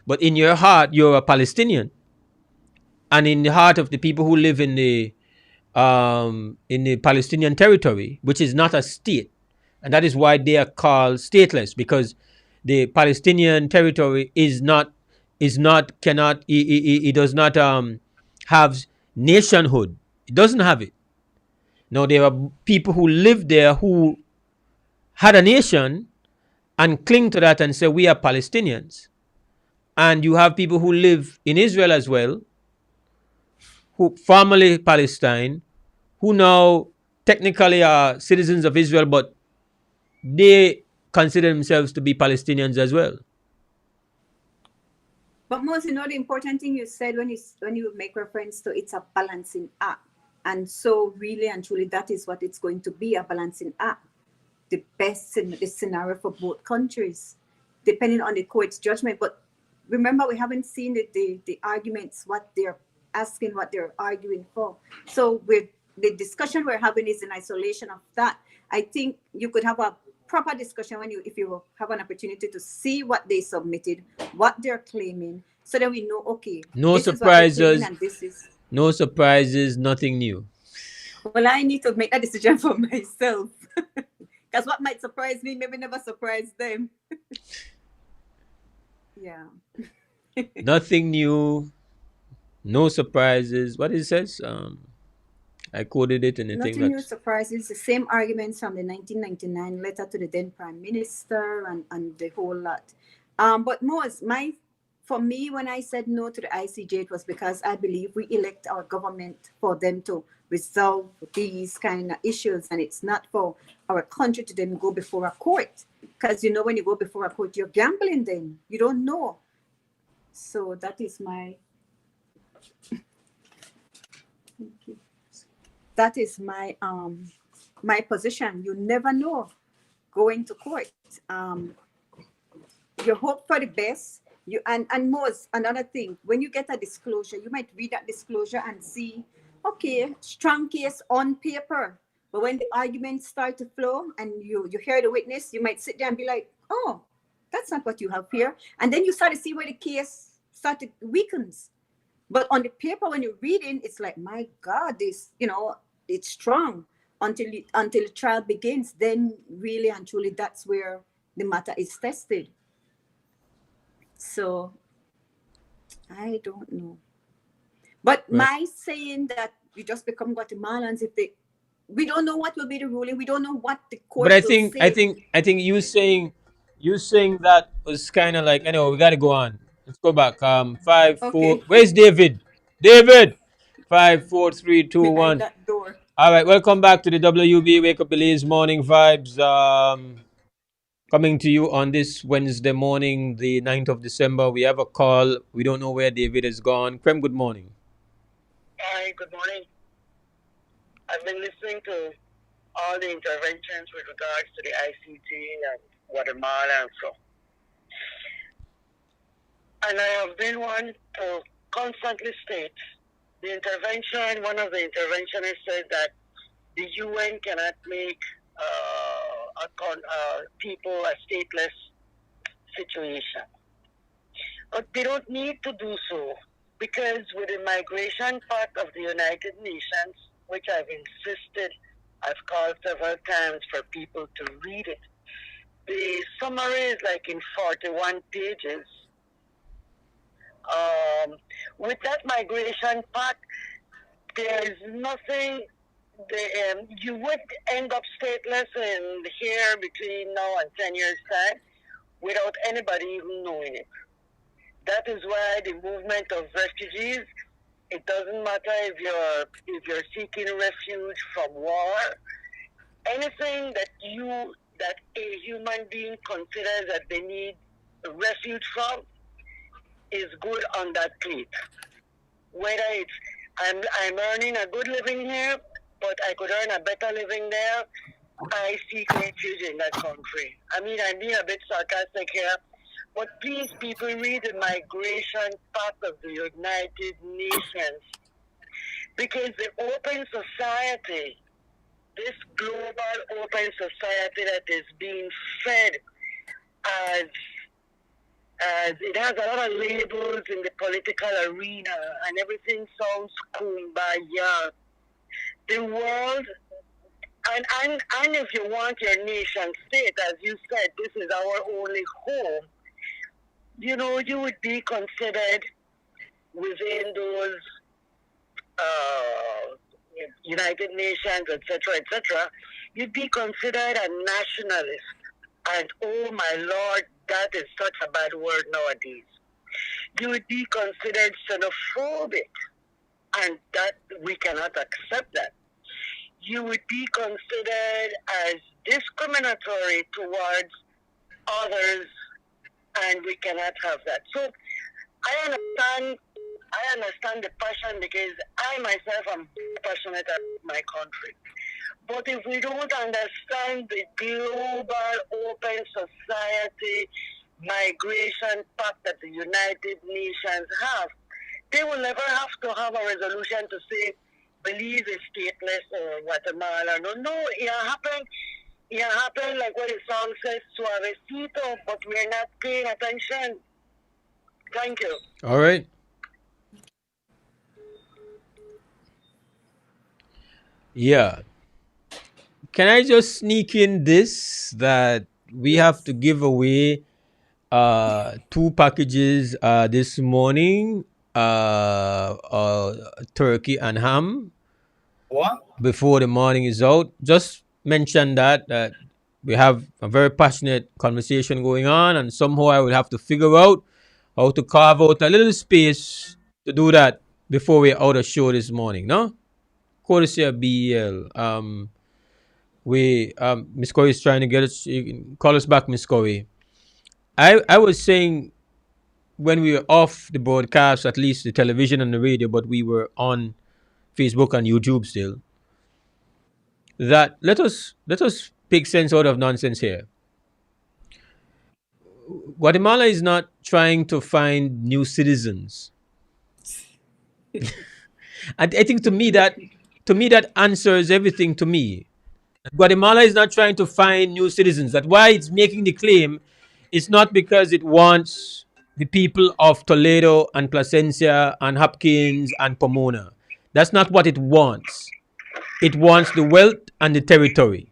but in your heart you're a Palestinian, and in the heart of the people who live in the Palestinian territory, which is not a state, and that is why they are called stateless, because the Palestinian territory it does not have nationhood. It doesn't have it. Now there are people who live there who had a nation and cling to that and say we are Palestinians, and you have people who live in Israel as well, who formerly Palestine, who now technically are citizens of Israel, but they consider themselves to be Palestinians as well. But most, the important thing you said when you make reference to it's a balancing act, and so really and truly that is what it's going to be, a balancing act. The best in the scenario for both countries, depending on the court's judgment. But remember, we haven't seen the arguments, what they're asking, what they're arguing for. So the discussion we're having is in isolation of that. I think you could have a proper discussion if you have an opportunity to see what they submitted, what they're claiming, so that we know, okay, no surprises, and this is no surprises, nothing new. Well, I need to make a decision for myself, because what might surprise me maybe never surprise them. Yeah. Nothing new, no surprises. What it says? I quoted it in the thing. Nothing new surprises. The same arguments from the 1999 letter to the then Prime Minister and the whole lot. But for me, when I said no to the ICJ, it was because I believe we elect our government for them to resolve these kind of issues, and it's not for our country to then go before a court. Because when you go before a court, you're gambling. Then you don't know. So that is my. Thank you. That is my my position. You never know going to court. You hope for the best. And most, another thing, when you get a disclosure, you might read that disclosure and see, okay, strong case on paper. But when the arguments start to flow and you hear the witness, you might sit there and be like, oh, That's not what you have here. And then you start to see where the case started weakens. But on the paper, when you're reading, it's like, my God, this, it's strong until the trial begins. Then really and truly, that's where the matter is tested. So I don't know. But Right. my saying that you just become Guatemalans we don't know what will be the ruling. We don't know what the court But I will think say. you saying that was kind of like, anyway, we got to go on. Let's go back. 5, 4. Okay, Where's David? David. 5, 4, 3, 2, behind 1. that door. All right, welcome back to the WB Wake Up Belize Morning Vibes. Coming to you on this Wednesday morning, the 9th of December. We have a call. We don't know where David has gone. Krem, good morning. Hi, good morning. I've been listening to all the interventions with regards to the ICT and Guatemala and so. And I have been one to constantly state one of the interventionists said that the UN cannot make people a stateless situation. But they don't need to do so, because with the migration part of the United Nations, which I've insisted, I've called several times for people to read it, the summary is like in 41 pages. With that migration part, there's nothing, you would end up stateless in here between now and 10 years' time without anybody even knowing it. That is why the movement of refugees, it doesn't matter if you're seeking refuge from war, anything that a human being considers that they need refuge from is good on that plate. Whether it's I'm earning a good living here, but I could earn a better living there, I seek refuge in that country. I mean, I'm being a bit sarcastic here, but please, people, read the migration part of the United Nations, because the open society, this global open society that is being fed as it has a lot of labels in the political arena, and everything sounds kumbaya. The world, and if you want your nation state, as you said, this is our only home, you would be considered within those United Nations, etc., you'd be considered a nationalist. And oh my Lord, that is such a bad word nowadays. You would be considered xenophobic, and that we cannot accept that. You would be considered as discriminatory towards others, and we cannot have that. So I understand the passion, because I myself am passionate about my country. But if we don't understand the global open society migration pact that the United Nations have, they will never have to have a resolution to say Belize is stateless or Guatemala. No, it happened like what the song says, suavecito, but we're not paying attention. Thank you. All right. Yeah. Can I just sneak in this, that we have to give away 2 packages this morning, turkey and ham, What? before the morning is out. Just mention that we have a very passionate conversation going on, and somehow I will have to figure out how to carve out a little space to do that before we're out of show this morning. No, courtesy of BEL. Miss Corey is trying to get us. You can call us back, Miss Corey. I was saying, when we were off the broadcast, at least the television and the radio, but we were on Facebook and YouTube still, that let us make sense out of nonsense here. Guatemala is not trying to find new citizens. I think to me that answers everything to me. Guatemala is not trying to find new citizens. That's why it's making the claim it's not because it wants the people of Toledo and Placencia and Hopkins and Pomona. That's not what it wants. It wants the wealth and the territory.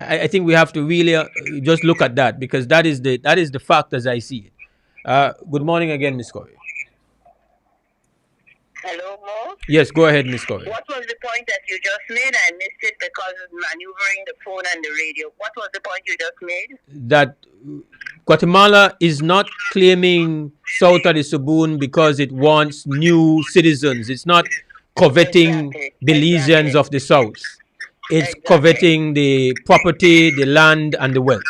I think we have to really just look at that, because that is the fact as I see it. Good morning again, Miss Corey. Hello, Mo. Yes, go ahead, Miss Corey. What was the point that you just made? I missed it because of maneuvering the phone and the radio. What was the point you just made? That Guatemala is not claiming South of the Sabine because it wants new citizens. It's not coveting Belizeans of the South. It's coveting the property, the land, and the wealth.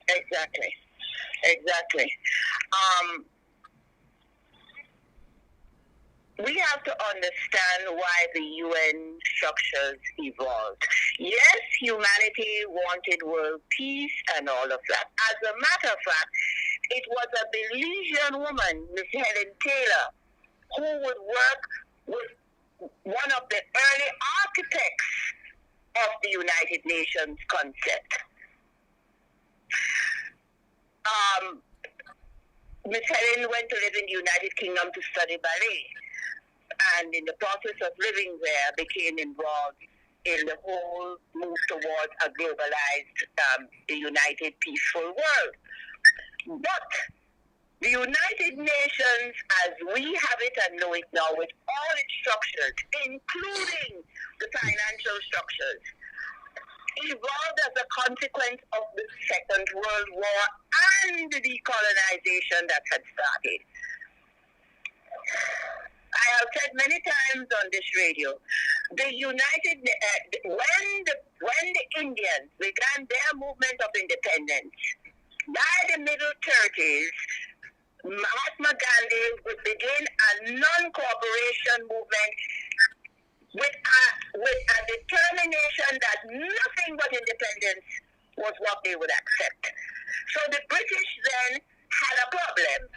Exactly. We have to understand why the UN structures evolved. Yes, humanity wanted world peace and all of that. As a matter of fact, it was a Belizean woman, Miss Helen Taylor, who would work with one of the early architects of the United Nations concept. Miss Helen went to live in the United Kingdom to study ballet, and in the process of living there became involved in the whole move towards a globalized, united, peaceful world. But the United Nations, as we have it and know it now, with all its structures, including the financial structures, evolved as a consequence of the Second World War and the decolonization that had started. I have said many times on this radio, when the Indians began their movement of independence, by the middle 30s, Mahatma Gandhi would begin a non-cooperation movement with a determination that nothing but independence was what they would accept. So the British then had a problem.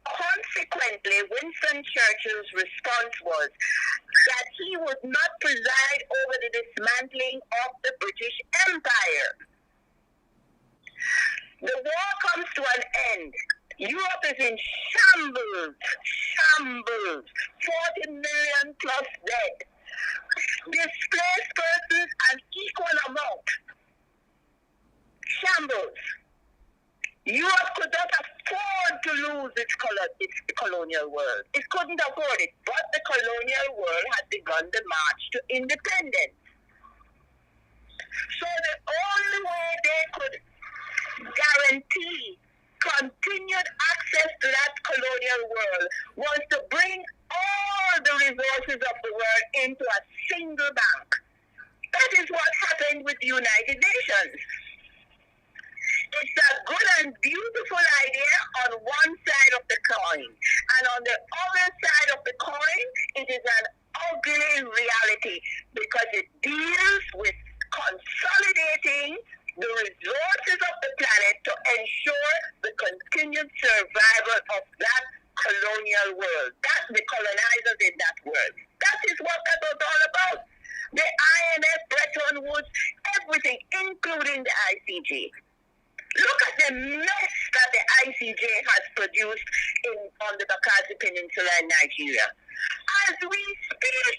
Consequently, Winston Churchill's response was that he would not preside over the dismantling of the British Empire. The war comes to an end. Europe is in shambles. 40 million plus dead. Displaced persons an equal amount. Shambles. Europe could not afford to lose its colonial world. It couldn't afford it. But the colonial world had begun the march to independence. So the only way they could guarantee continued access to that colonial world was to bring all the resources of the world into a single bank. That is what happened with the United Nations. It's a good and beautiful idea on one side of the coin. And on the other side of the coin, it is an ugly reality because it deals with consolidating the resources of the planet to ensure the continued survival of that colonial world. That's the colonizers in that world. That is what that was all about. The IMF, Bretton Woods, everything, including the ICJ. Look at the mess that the ICJ has produced on the Bakassi Peninsula in Nigeria. As we speak,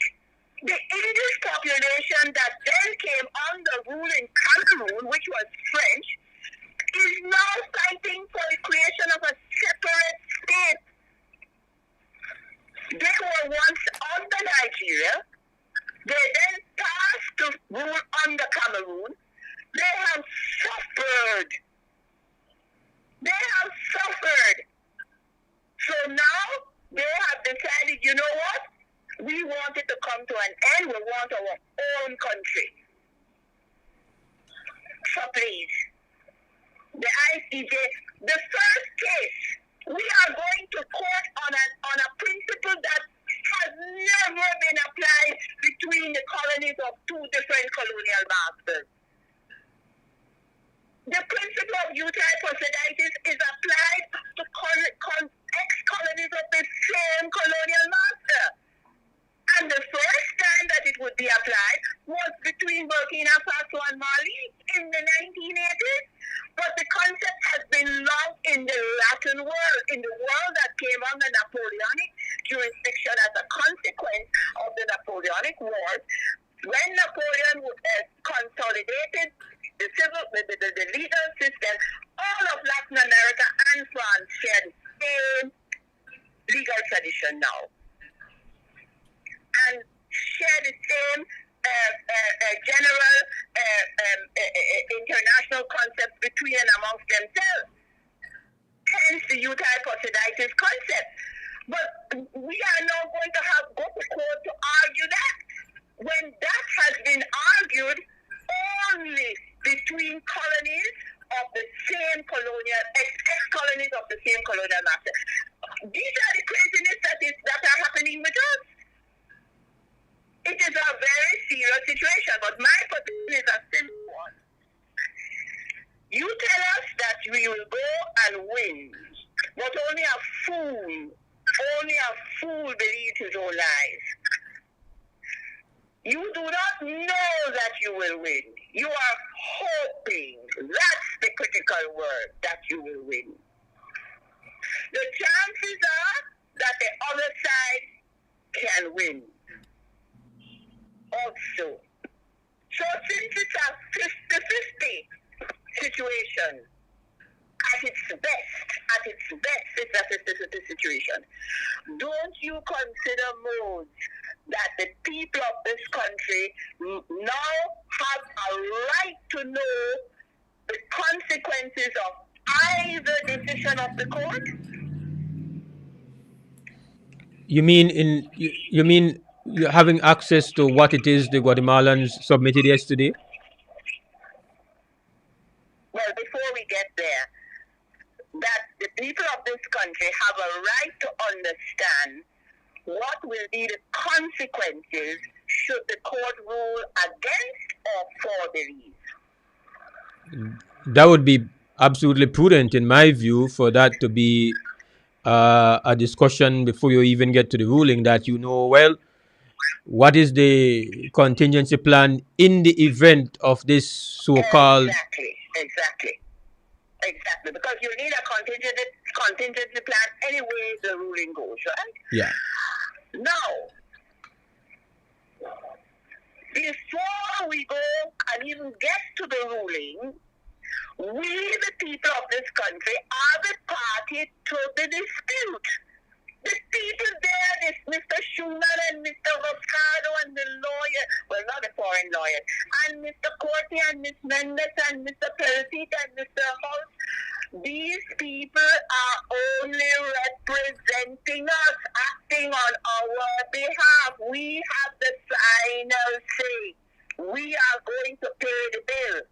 the English population that then came under rule in Cameroon, which was French, is now fighting for the creation of a separate state. They were once under Nigeria. They then passed to rule under Cameroon. They have suffered. So now they have decided, you know what? We want it to come to an end. We want our own country. So please, the ICJ, the first case, we are going to court on a principle that has never been applied between the colonies of two different colonial masters. The principle of utile possidis is applied to ex-colonies of the same colonial master. And the first time that it would be applied was between Burkina Faso and Mali in the 1980s. But the concept has been long in the Latin world, in the world that came under Napoleonic jurisdiction as a consequence of the Napoleonic Wars. When Napoleon consolidated the legal system, all of Latin America and France share the same legal tradition now, and share the same general international concepts between and amongst themselves. Hence the euthyphosiditis concept. But we are now going to go to court to argue that, when that has been argued only between colonies of the same colonial, ex-colonies of the same colonial master. These are the craziness that are happening with us. It is a very serious situation, but my position is a simple one. You tell us that we will go and win, but only a fool believes his own lies. You do not know that you will win. You are hoping. That's the critical word, that you will win. The chances are that the other side can win also. So since it's a 50-50 situation, at its best, it's a 50-50 situation. Don't you consider, Mose, that the people of this country now have a right to know the consequences of either decision of the court? You mean you're having access to what it is the Guatemalans submitted yesterday? Well, before we get there, that the people of this country have a right to understand what will be the consequences should the court rule against or for the leave. That would be absolutely prudent, in my view, for that to be a discussion before you even get to the ruling, that you know, well, what is the contingency plan in the event of this so-called... Exactly, because you need a contingency plan anyway the ruling goes, right? Yeah. Now, before we go and even get to the ruling, we, the people of this country, are the party to the dispute. The people there, this Mr. Schumann and Mr. Roscado and the lawyer, well, not the foreign lawyer, and Mr. Courtney and Miss Mendes and Mr. Peresit and Mr. House, these people are only representing us, acting on our behalf. We have the final say. We are going to pay the bill.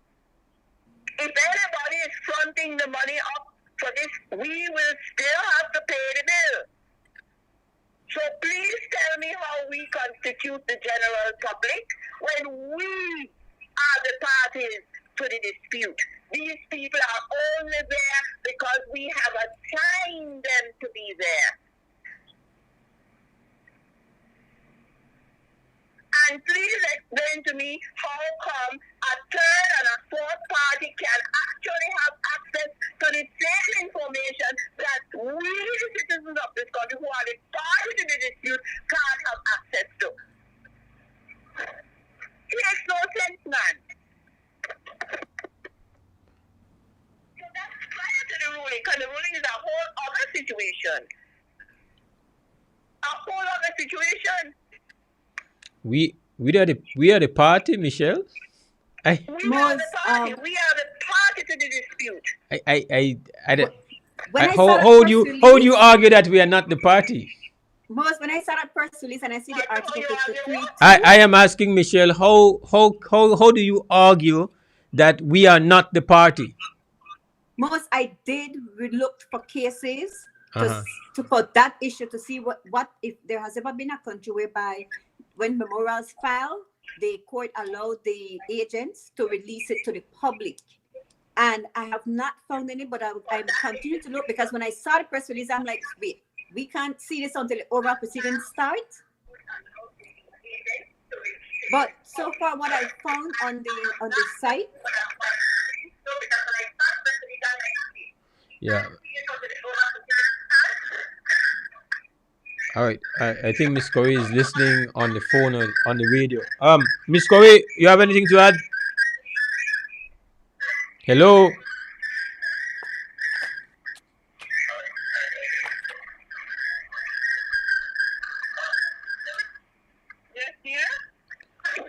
If anybody is fronting the money up for this, we will still have to pay the bill. So please tell me how we constitute the general public when we are the parties to the dispute. These people are only there because we have assigned them to be there. And please explain to me how come a third and a fourth party can actually have access to the same information that we, the citizens of this country, who are the party to the dispute, can't have access to. It makes no sense, man. So that's prior to the ruling, because the ruling is a whole other situation. A whole other situation. We are the party, Michelle. We are the party. We are the party to the dispute. How do you argue that we are not the party? Most, when I saw that press release and I see the article 53, I am asking Michelle, how do you argue that we are not the party? Most, I did look for cases for that issue to see what if there has ever been a country whereby when memorials file, the court allowed the agents to release it to the public. And I have not found any, but I continue to look, because when I saw the press release, I'm like, wait, we can't see this until the oral proceedings start. But so far, what I found on the site, Yeah. All right. I think Miss Corey is listening on the phone or on the radio. Miss Corey, you have anything to add? Hello. Yes, dear?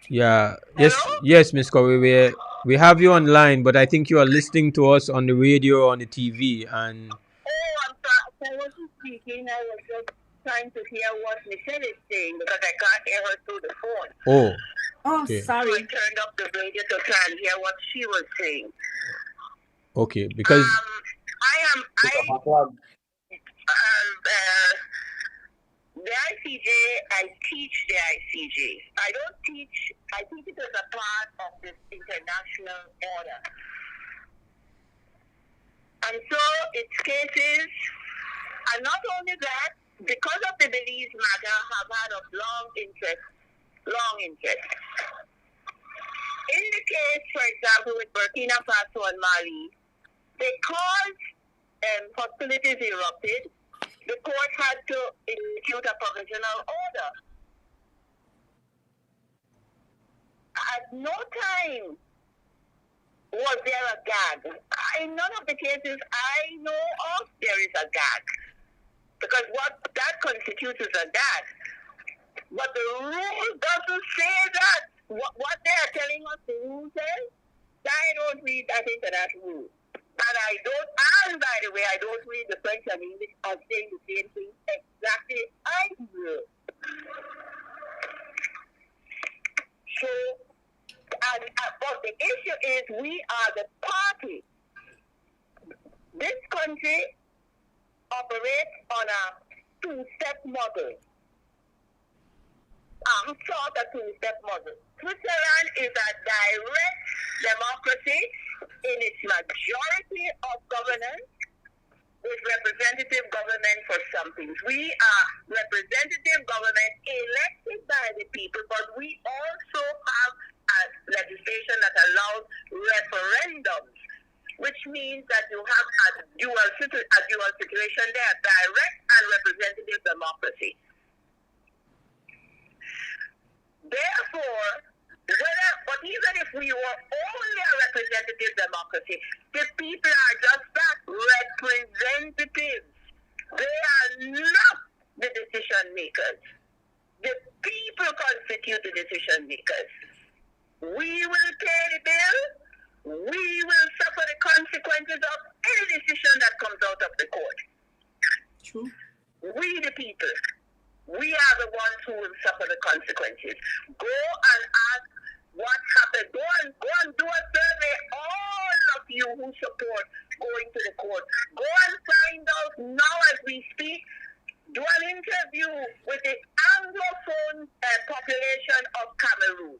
Yeah. Yes. Hello? Yes, Miss Corey. We have you online, but I think you are listening to us on the radio or on the TV. And Oh, I'm sorry. I wasn't speaking. I was just trying to hear what Michelle is saying because I can't hear her through the phone. oh, Oh, okay, So I sorry. turned up the radio to try and hear what she was saying. okay. Because The ICJ, I teach the ICJ. I teach it as a part of this international order. And so its cases, and not only that, because of the Belize matter, have had of long interest. In the case, for example, with Burkina Faso and Mali, because hostilities erupted, the court had to execute a provisional order. At no time was there a gag. In none of the cases I know of, there is a gag. Because what that constitutes is a gag. But the rule doesn't say that. What they are telling us the rule says, I don't read that into that rule. And by the way, I don't read the French and English as saying the same thing exactly either. So, but the issue is we are the party. This country operates on a two-step model. Sort of two-step model. Switzerland is a direct democracy in its majority of governance with representative government for some things. We are representative government elected by the people, but we also have a legislation that allows referendums, which means that you have a dual situation there, direct and representative democracy. Therefore, but even if we were only a representative democracy, the people are just that, representatives. They are not the decision makers. The people constitute the decision makers. We will pay the bill. We will suffer the consequences of any decision that comes out of the court. True. We the people. We are the ones who will suffer the consequences. Go and ask what happened. Go and do a survey, all of you who support going to the court. Go and find out now as we speak. Do an interview with the Anglophone population of Cameroon.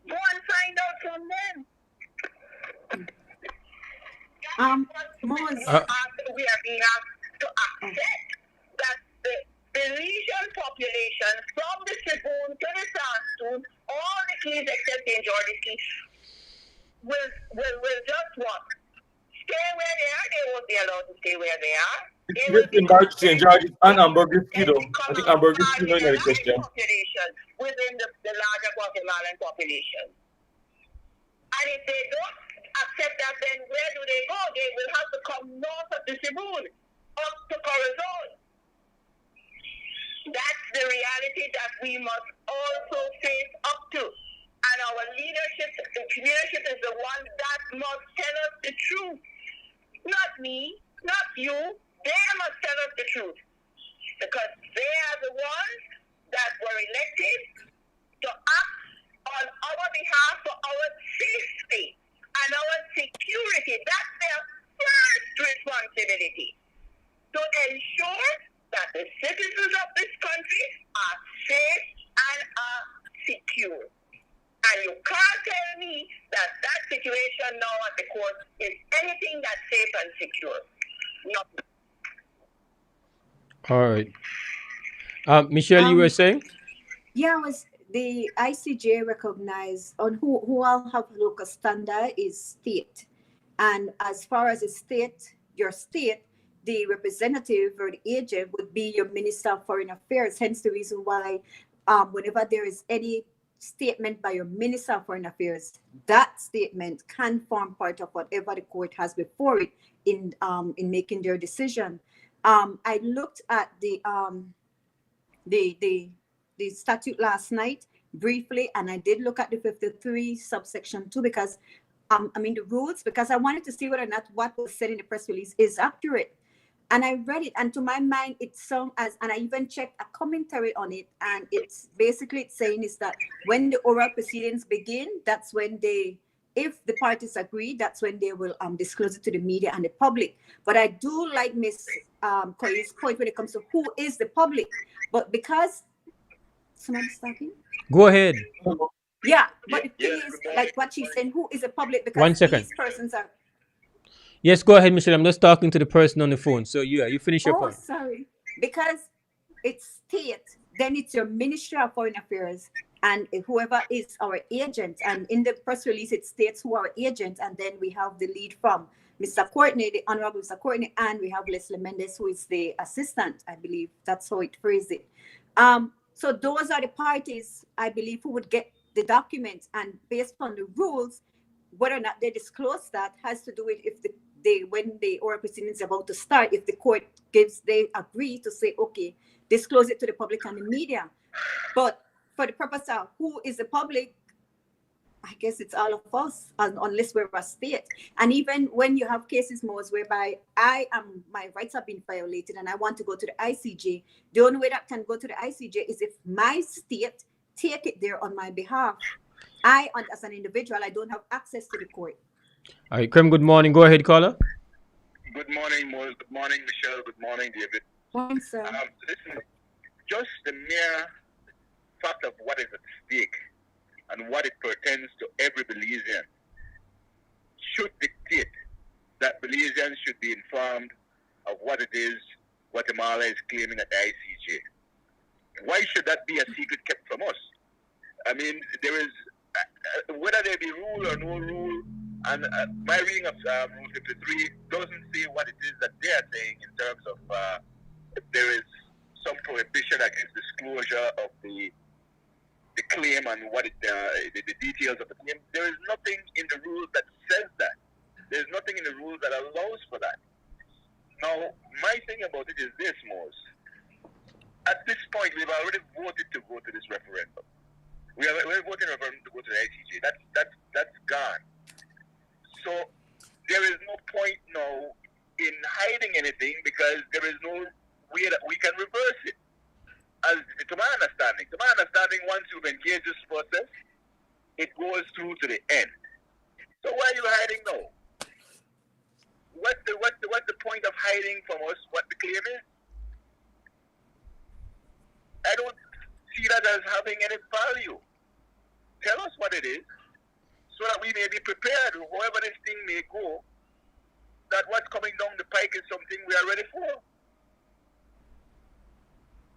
Go and find out from them. We are being asked to accept that the Belizean population, from the Sibon to the Saskatoon, all the keys except the Georgia keys, will just what? Stay where they are. They won't be allowed to stay where they are. With embarked St. George's and Hamburg Skido. I think Hamburg Skido in the question. Population within the larger Guatemalan population. And if they don't accept that, then where do they go? They will have to come north of the Sibon, up to Corazon. That's the reality that we must also face up to. And our leadership is the one that must tell us the truth. Not me, not you. They must tell us the truth. Because they are the ones that were elected to act on our behalf for our safety and our security. That's their first responsibility. To ensure that the citizens of this country are safe and are secure. And you can't tell me that situation now at the court is anything that's safe and secure. No. all right. Michelle, you were saying? Yeah, was the ICJ recognized on who all have local standard is state. And as far as the state, your state, the representative or the agent would be your Minister of Foreign Affairs. Hence the reason why whenever there is any statement by your Minister of Foreign Affairs, that statement can form part of whatever the court has before it in making their decision. I looked at the statute last night briefly, and I did look at the 53 subsection 2 because the rules, because I wanted to see whether or not what was said in the press release is accurate. And I read it, and to my mind, it sounds as, and I even checked a commentary on it, and it's saying is that when the oral proceedings begin, that's when if the parties agree, that's when they will disclose it to the media and the public. But I do like Ms. Corey's point when it comes to who is the public. But because someone's talking? Go ahead. Yeah, but the thing is, like what she's saying, who is the public? Because 1 second. These persons are. Yes, go ahead, Michelle. I'm just talking to the person on the phone. So you finish your point. Sorry. Because it's state, then it's your Ministry of Foreign Affairs and whoever is our agent. And in the press release, it states who are agents. And then we have the lead from Mr. Courtney, the Honorable Mr. Courtney, and we have Leslie Mendes, who is the assistant, I believe. That's how it phrased it. So those are the parties, I believe, who would get the documents. And based on the rules, whether or not they disclose that has to do with if when the oral proceedings is about to start, if the court they agree to say, okay, disclose it to the public and the media. But for the purpose of who is the public, I guess it's all of us, unless we're a state. And even when you have cases, Mose, whereby my rights have been violated and I want to go to the ICJ, the only way that can go to the ICJ is if my state take it there on my behalf. As an individual, I don't have access to the court. All right, Krem, good morning. Go ahead, caller. Good morning, Mose. Good morning, Michelle. Good morning, David. Morning, sir. Listen, just the mere fact of what is at stake and what it pertains to every Belizean should dictate that Belizeans should be informed of what it is Guatemala is claiming at the ICJ. Why should that be a secret kept from us? I mean, there is, whether there be rule or no rule, and my reading of Rule 53 doesn't say what it is that they are saying in terms of if there is some prohibition against disclosure of the claim and what the details of the claim. There is nothing in the rules that says that. There's nothing in the rules that allows for that. Now, my thing about it is this, Mose. At this point, we've already voted to go to this referendum. We're voting referendum to go to the ICJ. That's gone. So there is no point now in hiding anything because there is no way that we can reverse it. To my understanding, once you've engaged this process, it goes through to the end. So why are you hiding now? What's the point of hiding from us what the claim is? I don't see that as having any value. Tell us what it is, so that we may be prepared, however this thing may go, that what's coming down the pike is something we are ready for.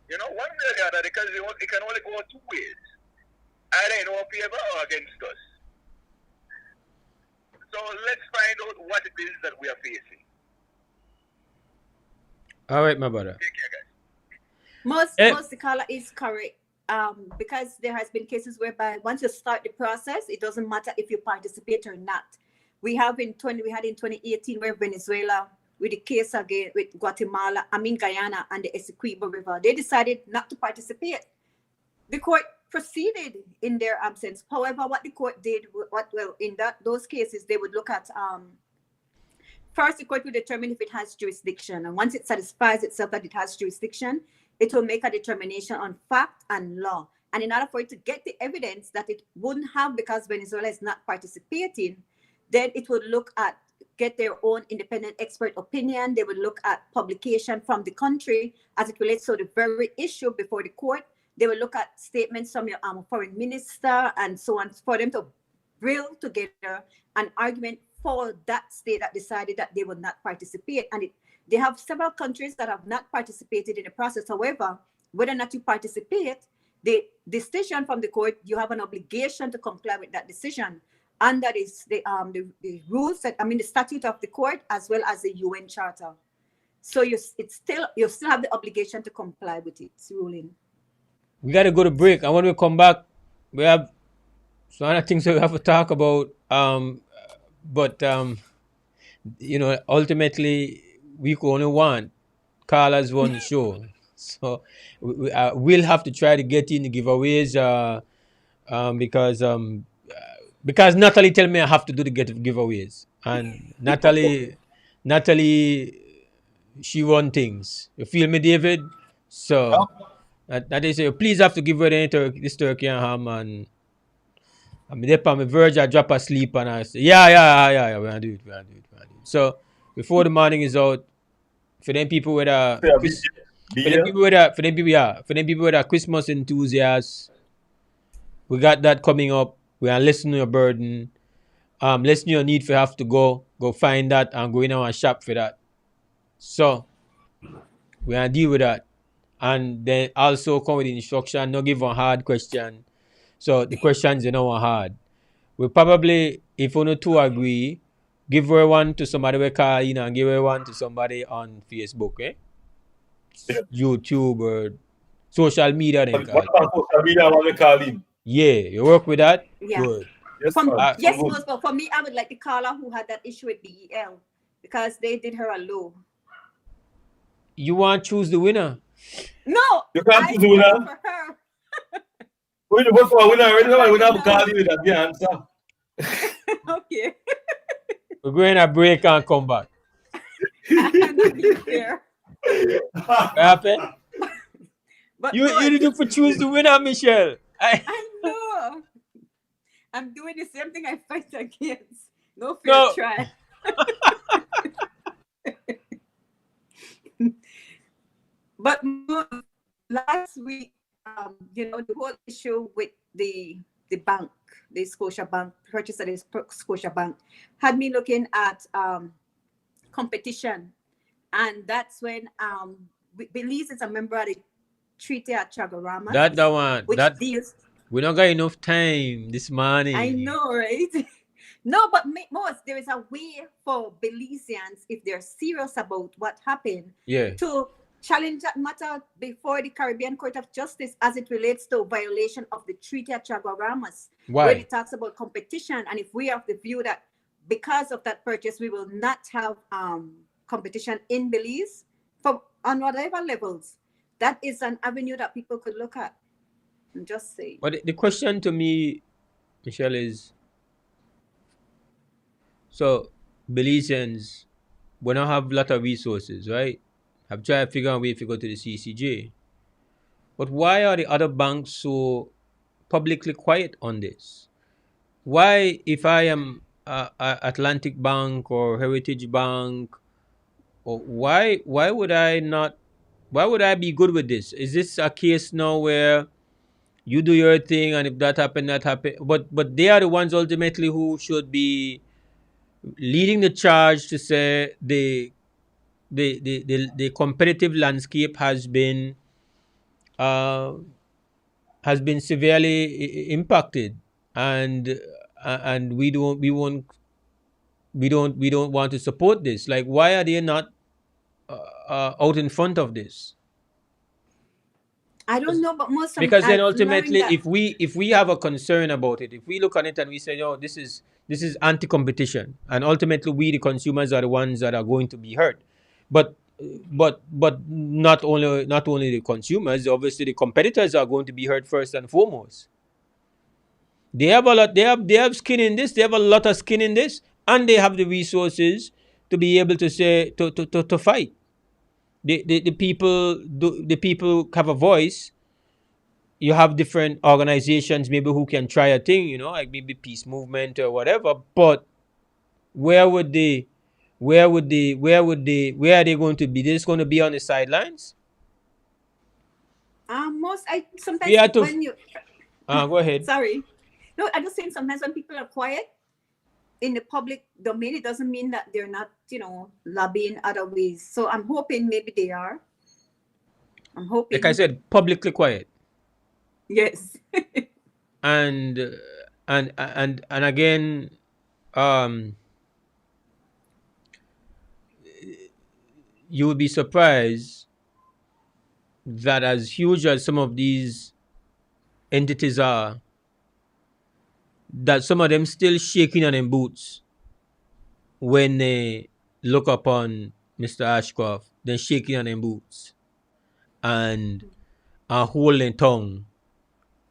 You know, one way or the other, because it can only go two ways. Either in our favor or against us. So let's find out what it is that we are facing. All right, my brother. Take care, guys. Most the caller is correct. Because there has been cases whereby once you start the process, it doesn't matter if you participate or not. We had in 2018 where Venezuela, with the case again with Guyana and the Essequibo River, they decided not to participate. The court proceeded in their absence. However, what the court did, those cases, they would look at first the court will determine if it has jurisdiction, and once it satisfies itself that it has jurisdiction, it will make a determination on fact and law. And in order for it to get the evidence that it wouldn't have because Venezuela is not participating, then it would get their own independent expert opinion. They would look at publication from the country as it relates to the very issue before the court. They will look at statements from your foreign minister and so on for them to drill together an argument for that state that decided that they would not participate. And they have several countries that have not participated in the process. However, whether or not you participate, the decision from the court, you have an obligation to comply with that decision. under the rules that, the statute of the court as well as the UN Charter. So you still have the obligation to comply with its ruling. We got to go to break, and when we come back, we have some other things that we have to talk about. But ultimately, we could only want callers one show, so we'll have to try to get in the giveaways. Because Natalie tell me I have to do the giveaways, and Natalie, she run things. You feel me, David? So that they say, please have to give away this turkey and ham, and I'm there on my verge. I drop asleep, and I say, yeah. We're gonna do it. So before the morning is out, for them people with for them people with a Christmas enthusiasts, we got that coming up. We are listening to your burden. Listening to your need for have to go find that and go in our shop for that. So we gonna deal with that. And then also come with the instruction, not give a hard question. So the questions are not hard. We probably, if only two agree, give her one to somebody we call in and give her one to somebody on Facebook, YouTube or social media. Then What about social media? What we call him? Yeah, you work with that? Yeah. Good. Yes, yes, but for me, I would like the caller who had that issue with BEL because they did her a low. You want to choose the winner? No, you can't choose the winner. For her. When you vote for a winner, already know we have call you with that answer. Okay. We're going to break and come back. What happened? But you need to choose the winner, Michelle. I know. I'm doing the same thing I fight against. No fair try. But last week, the whole issue with the bank, the Scotia Bank, purchase of the Scotia Bank, had me looking at competition. And that's when Belize is a member of the Treaty at Chaguaramas. That one. Which deals. We don't got enough time this morning. I know, right? No, but most there is a way for Belizeans, if they're serious about what happened, to challenge that matter before the Caribbean Court of Justice as it relates to violation of the Treaty at Chaguaramas, where it talks about competition. And if we have the view that because of that purchase, we will not have competition in Belize on whatever levels, that is an avenue that people could look at. I'm just saying. But the question to me, Michelle, is so Belizeans, we don't have a lot of resources, right? I've tried to figure out a way to go to the CCJ. But why are the other banks so publicly quiet on this? Why, if I am Atlantic Bank or Heritage Bank, or why would I be good with this? Is this a case now where you do your thing, and if that happen, that happen? But they are the ones ultimately who should be leading the charge to say the competitive landscape has been severely impacted, and we don't want to support this. Like, why are they not out in front of this? I don't know, but because then ultimately, if we have a concern about it, if we look on it and we say, "Oh, this is anti-competition," and ultimately we, the consumers, are the ones that are going to be hurt. But not only the consumers, obviously the competitors are going to be hurt first and foremost. They have a lot. They have skin in this. They have a lot of skin in this, and they have the resources to be able to say to fight. The people have a voice. You have different organizations maybe who can try a thing, like maybe peace movement or whatever. But where are they going to be? They're just going to be on the sidelines? Sometimes when you go ahead. Sorry. No, I'm just saying sometimes when people are quiet in the public domain, it doesn't mean that they're not, lobbying other ways. So I'm hoping maybe they are. I'm hoping. Like I said, publicly quiet. Yes. And and again, um, you would be surprised that as huge as some of these entities are, that some of them still shaking on them boots when they look upon Mr. Ashcroft. They're shaking on them boots and are holding tongue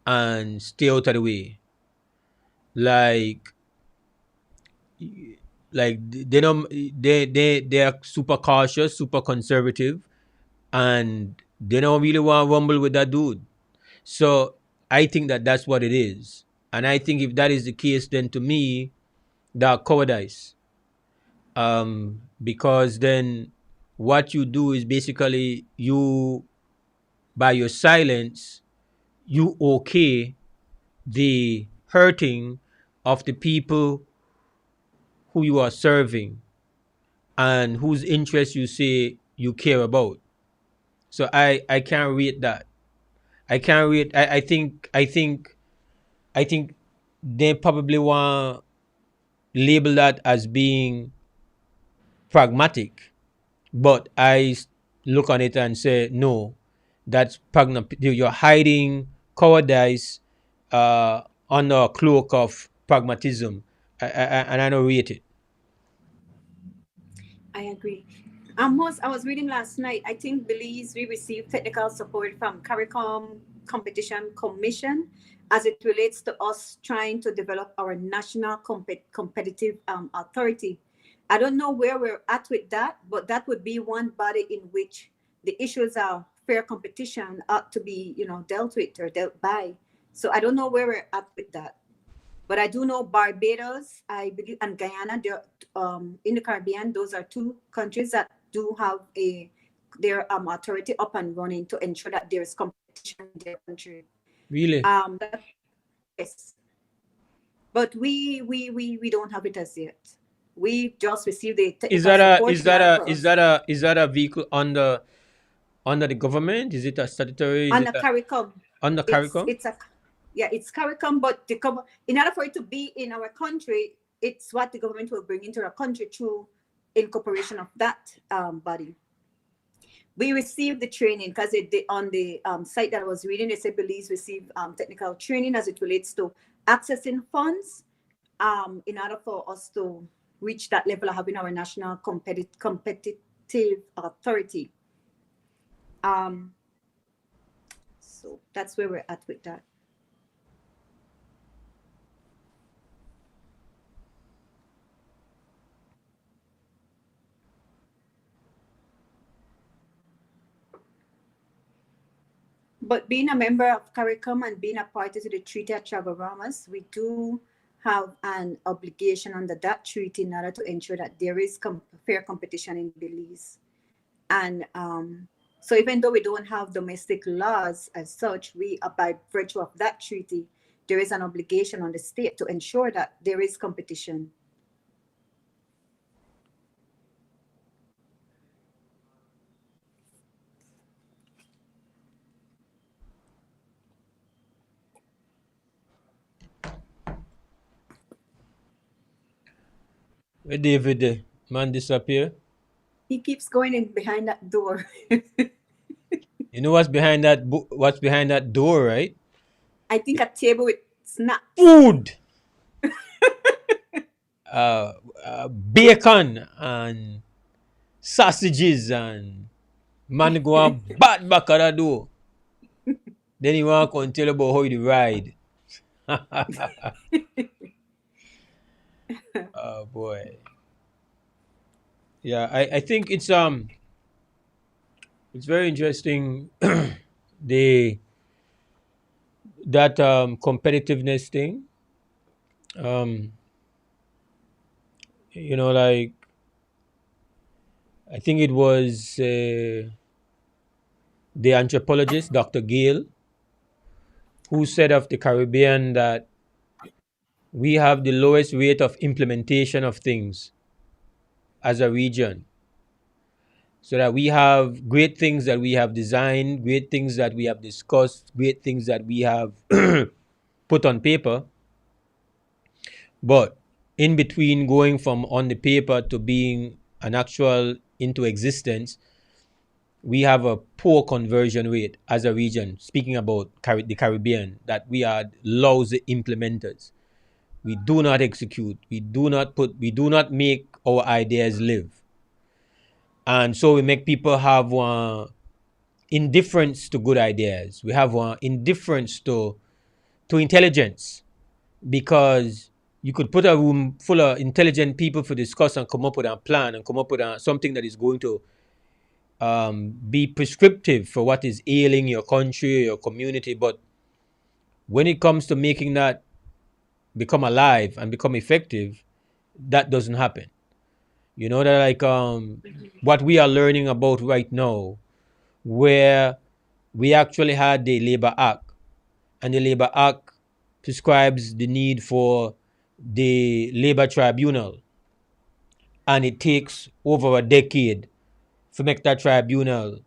and stay out of the way. Like they don't they are super cautious, super conservative, and they don't really want to rumble with that dude. So I think that that's what it is, and I think if that is the case, then to me, that cowardice. Because then what you do is basically you, by your silence, you okay the hurting of the people who you are serving and whose interests you say you care about. So I can't rate that. I can't rate. I think they probably want label that as being pragmatic, but look on it and say no, that's pragmatic. You're hiding cowardice under a cloak of pragmatism, and I don't rate it. I agree. Most I was reading last night. I think Belize we received technical support from CARICOM Competition Commission as it relates to us trying to develop our national competitive authority. I don't know where we're at with that, but that would be one body in which the issues of fair competition ought to be, dealt with or dealt by. So I don't know where we're at with that. But I do know Barbados, I believe, and Guyana, they're in the Caribbean. Those are two countries that do have their authority up and running to ensure that there is competition in their country. Really? Yes. But we don't have it as yet. We just received the technical support. Is that a vehicle under the government? Is it a statutory? Under CARICOM. Under CARICOM? It's CARICOM, but in order for it to be in our country, it's what the government will bring into our country through incorporation of that body. We received the training because on the site that I was reading, they said Belize received technical training as it relates to accessing funds in order for us to reach that level of having our national competitive authority. So that's where we're at with that. But being a member of CARICOM and being a party to the Treaty of Chaguaramas, we do have an obligation under that treaty in order to ensure that there is fair competition in Belize. And so even though we don't have domestic laws as such, we, by virtue of that treaty, there is an obligation on the state to ensure that there is competition. Where David, man disappear? He keeps going in behind that door. You know what's behind that? What's behind that door, right? I think a table with snacks. Food. Bacon and sausages, and man go and bat back at that door. Then he want to tell about how he ride. Oh boy. Yeah, I think it's very interesting that competitiveness thing. Like I think it was the anthropologist Dr. Gale who said of the Caribbean that we have the lowest rate of implementation of things as a region. So that we have great things that we have designed, great things that we have discussed, great things that we have put on paper, But in between going from on the paper to being an actual into existence, we have a poor conversion rate as a region. Speaking about the Caribbean, that we are lousy implementers. We do not execute. We do not make our ideas live. And so we make people have one indifference to good ideas. We have one indifference to intelligence, because you could put a room full of intelligent people to discuss and come up with a plan and come up with something that is going to be prescriptive for what is ailing your country or your community. But when it comes to making that become alive and become effective, that doesn't happen. You know, that like what we are learning about right now, where we actually had the Labor Act, and the Labor Act prescribes the need for the labor tribunal, and it takes over a decade to make that tribunal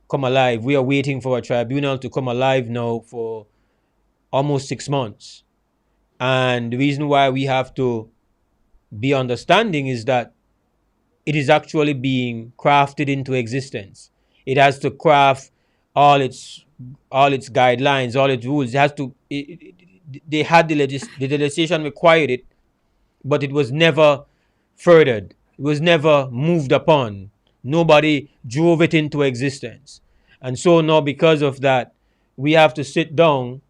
come alive. We are waiting for a tribunal to come alive now for almost 6 months. And the reason why we have to be understanding is that it is actually being crafted into existence. It has to craft all its guidelines, all its rules. It has to. They had the legislation required it, but it was never furthered. It was never moved upon. Nobody drove it into existence. And so now, because of that, we have to sit down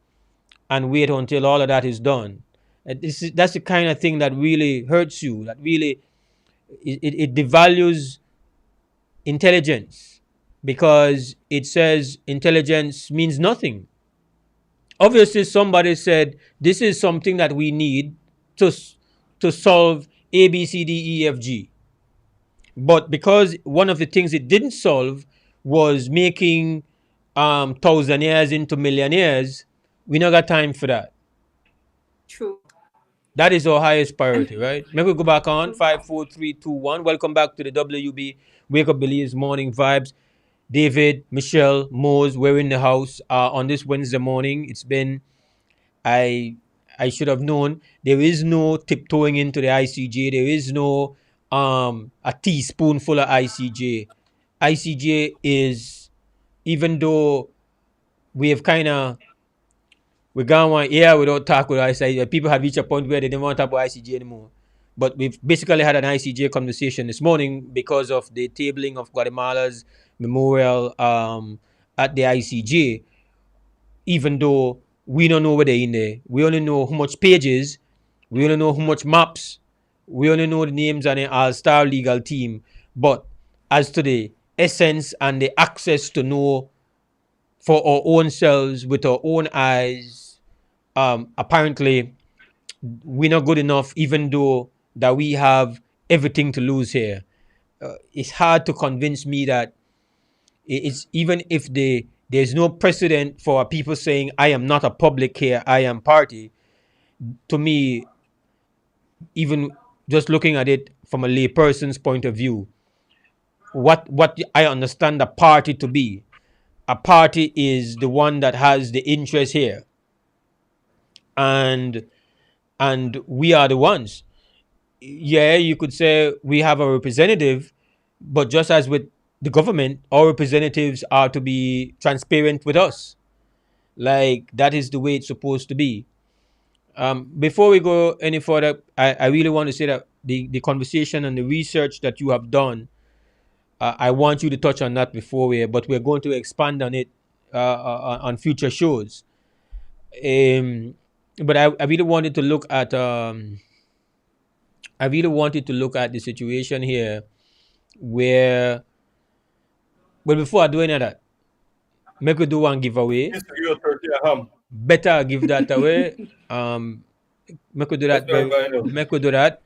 and wait until all of that is done. That's the kind of thing that really hurts you, that really it devalues intelligence, because it says intelligence means nothing. Obviously, somebody said this is something that we need to solve A, B, C, D, E, F, G. But because one of the things it didn't solve was making thousandaires into millionaires, we not got time for that. True. That is our highest priority, right? Maybe we go back on 5, 4, 3, 2, 1. Welcome back to the WB Wake Up Belize Morning Vibes. David, Michelle, Mose, we're in the house on this Wednesday morning. It's been, I should have known, there is no tiptoeing into the ICJ. There is no a teaspoonful of ICJ. ICJ is, even though we have kind of, we gone 1 year without talk with ICJ. People have reached a point where they didn't want to talk about ICJ anymore. But we've basically had an ICJ conversation this morning because of the tabling of Guatemala's memorial at the ICJ. Even though we don't know where they're in there, we only know how much pages, we only know how much maps, we only know the names on the all-star legal team. But as to the essence and the access to know for our own selves with our own eyes, apparently we're not good enough, even though that we have everything to lose here. It's hard to convince me that it's, even if there's no precedent for people saying I am not a public here, I am party. To me, even just looking at it from a layperson's point of view, what I understand a party to be, a party is the one that has the interest here, and we are the ones. Yeah, you could say we have a representative, but just as with the government, our representatives are to be transparent with us. Like, that is the way it's supposed to be. Before we go any further, I really want to say that the conversation and the research that you have done, I want you to touch on that before but we're going to expand on it on future shows. But I really wanted to look at the situation here where, but before I do any of that, make we do one giveaway. Yes, you 30 a ham. Better give that away. Make we do that. That's what I'm going to do. Make we do that.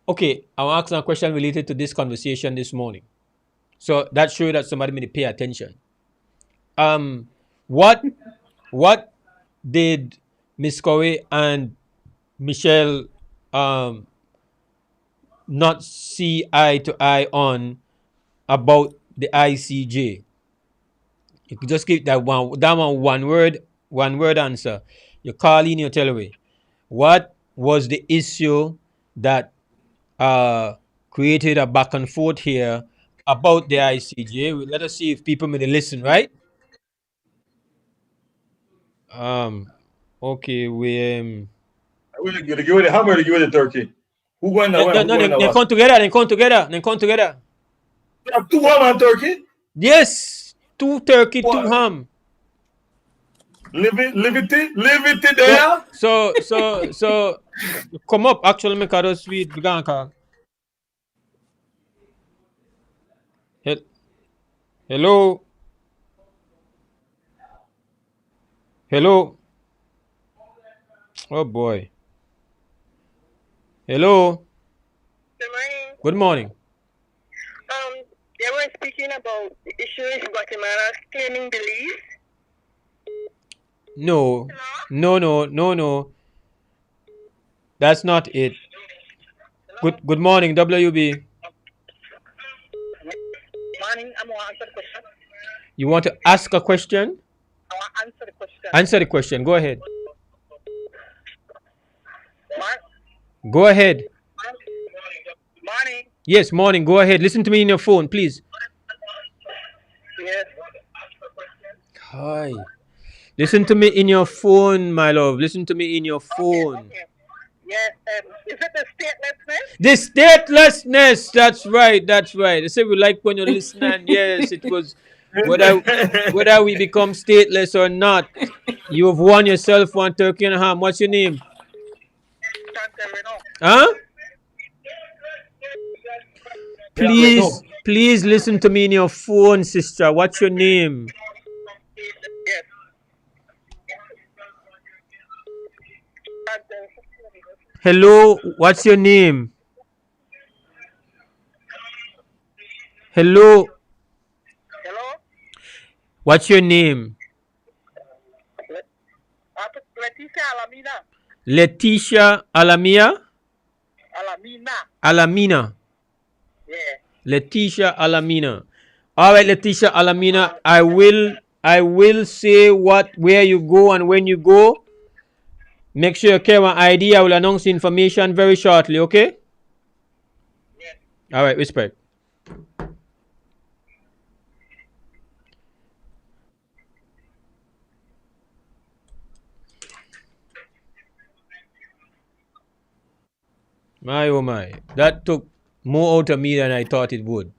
Okay, I'll ask a question related to this conversation this morning. So that shows that somebody may pay attention. What did Miss Corey and Michelle not see eye to eye on about the ICJ? You could just give that one word answer. you call in, you tell away. What was the issue that created a back and forth here about the ICJ? Let us see if people may listen, right? Okay, We're going to give it the hammer to give it the turkey. Who going to win? Who no, going to they what? come together, they come together, they come together. We have 2 ham and turkey. Yes, 2 turkey, 2 What? ham. Live it there. So come up. Actually, make a sweet began call. Hello, hello. Oh boy. Hello. Good morning. Good morning. They were speaking about the issues Guatemala claiming beliefs. No, no. That's not it. Good morning, WB. Morning, I'm going to answer the question. You want to ask a question? I want to answer the question. Answer the question. Go ahead. Mark, Go ahead. morning. Yes, morning. Go ahead. Listen to me in your phone, please. Yes. Hi. Listen to me in your phone, my love. Listen to me in your phone. Okay. Yes. Is it the statelessness? The statelessness. That's right. That's right. They say we like when you listen, and yes, it was whether we become stateless or not. You have won yourself one turkey and a ham. What's your name? Can't tell me no. Huh? No. Please listen to me in your phone, sister. What's your name? Yes. Can't tell me. Hello. What's your name? Hello. Hello? What's your name? Leticia Alamina. Leticia Alamia? Alamina. Alamina. Yeah. Leticia Alamina. All right, Leticia Alamina. I will say where you go and when you go. Make sure you carry an ID. I will announce the information very shortly. Okay? Yes. All right. Respect. My oh my. That took more out of me than I thought it would.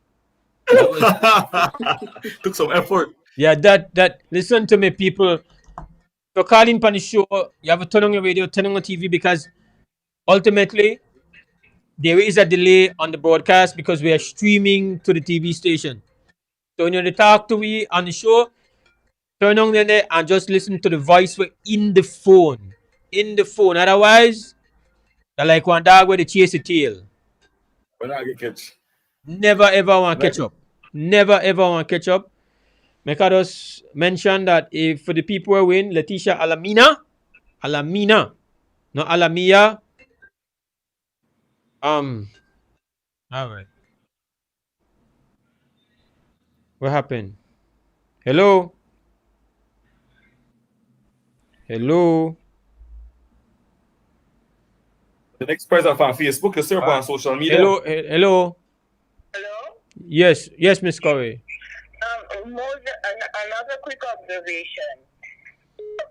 Took some effort. Yeah, that listen to me, people. You're calling on the show, you have to turn on your radio, turn on your TV, because ultimately there is a delay on the broadcast because we are streaming to the TV station. So when you talk to me on the show, turn on the net and just listen to the voice in the phone. In the phone. Otherwise, they're like one dog where they chase a tail. When I get catch. Never ever want to catch up. Never ever want to catch up. Make I just mention that if for the people who win, Leticia Alamina, not Alamia. All right. What happened? Hello? Hello? The next prize off on Facebook, the serve on social media. Hello? Hello? Yes, Miss Corey. Another quick observation.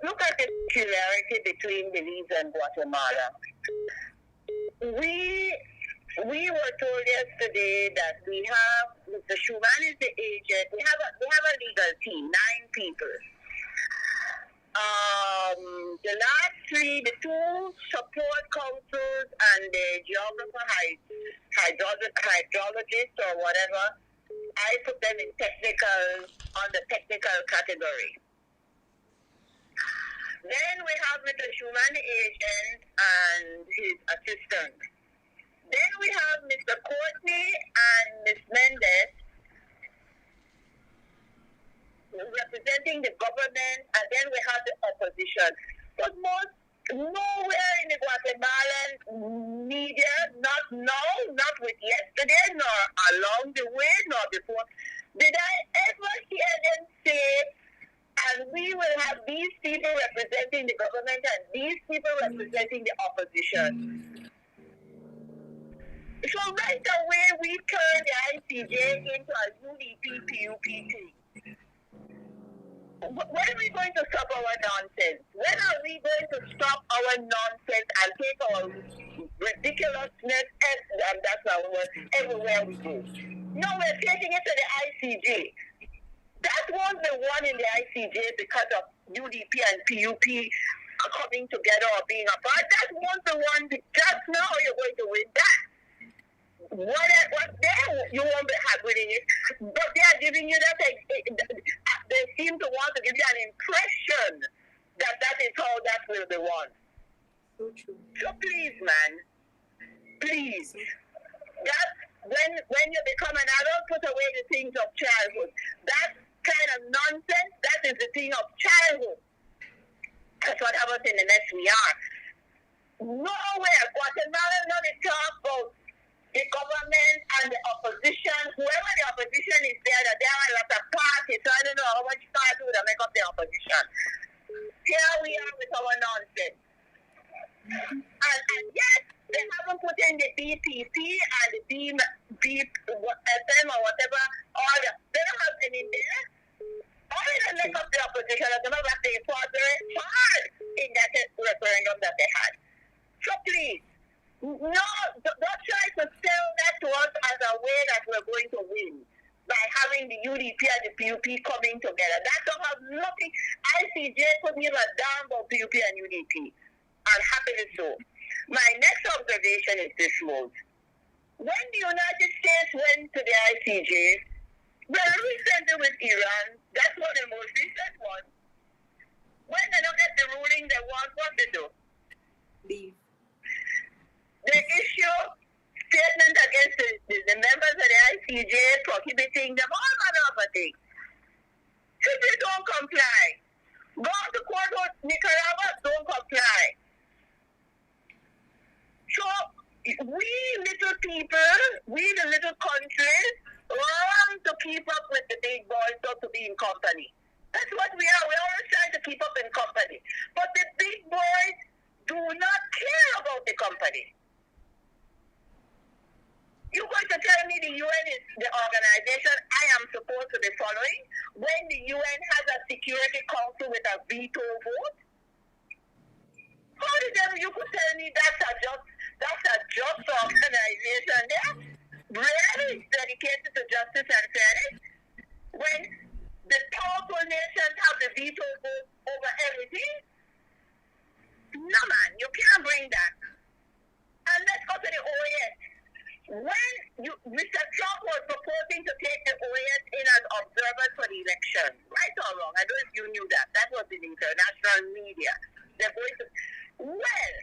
Look at the similarity between Belize and Guatemala. We were told yesterday that we have Mr. Schumann is the agent. We have a legal team, 9 people. The last 3, the 2 support councils and the geographer hydrologist or whatever, I put them in on the technical category. Then we have Mr. Schumann, the agent, and his assistant. Then we have Mr. Courtney and Ms. Mendez representing the government, and then we have the opposition. But nowhere in the Guatemalan media, not now, not with yesterday, nor along the way, nor before, did I ever hear them say, and And we will have these people representing the government and these people representing the opposition. So right away, we turn the ICJ into a UDP-PUP thing. When are we going to stop our nonsense? When are we going to stop our nonsense and take our ridiculousness, and that's our word, everywhere we go? No, we're taking it to the ICJ. That was the one in the ICJ because of UDP and PUP coming together or being apart. That was the one. Just now you're going to win that. What there you won't have winning it, but they are giving you that. They seem to want to give you an impression that that is how that will be won. So true. So please, man, please, that when you become an adult, put away the things of childhood. That kind of nonsense, that is the thing of childhood. That's what happens in the mess we are. Nowhere, Guatemala, none of talk about the government and the opposition. Whoever the opposition is there are a lot of parties, so I don't know how much party would make up the opposition. Here we are with our nonsense. And yet, they haven't put in the BPP and the FM or whatever, they don't have any there. All they make up the opposition, as a matter of fact, they fought very hard in that referendum that they had. So please, no, don't try to sell that to us as a way that we're going to win by having the UDP and the PUP coming together. That don't have nothing. ICJ couldn't give a damn about PUP and UDP. And happily so. My next observation is this, Mode. When the United States went to the ICJ, well, recently with Iran, that's one of the most recent ones. When they don't get the ruling they want, what they do? Leave. They issue statement against the members of the ICJ prohibiting them all manner of things. If they don't comply, go to court with Nicaragua, don't comply. So we little people, we the little countries, run to keep up with the big boys, so to be in company. That's what we are. We're always trying to keep up in company. But the big boys do not care about the company. You're going to tell me the UN is the organization I am supposed to be following when the UN has a Security Council with a veto vote? How did you could tell me that's a just organization there? Really dedicated to justice and fairness? When the powerful nations have the veto vote over everything? No, man, you can't bring that. And let's go to the OAS. When Mr. Trump was proposing to take the OAS in as observers for the election, right or wrong, I don't know if you knew that. That was in international media. They're going to... Well,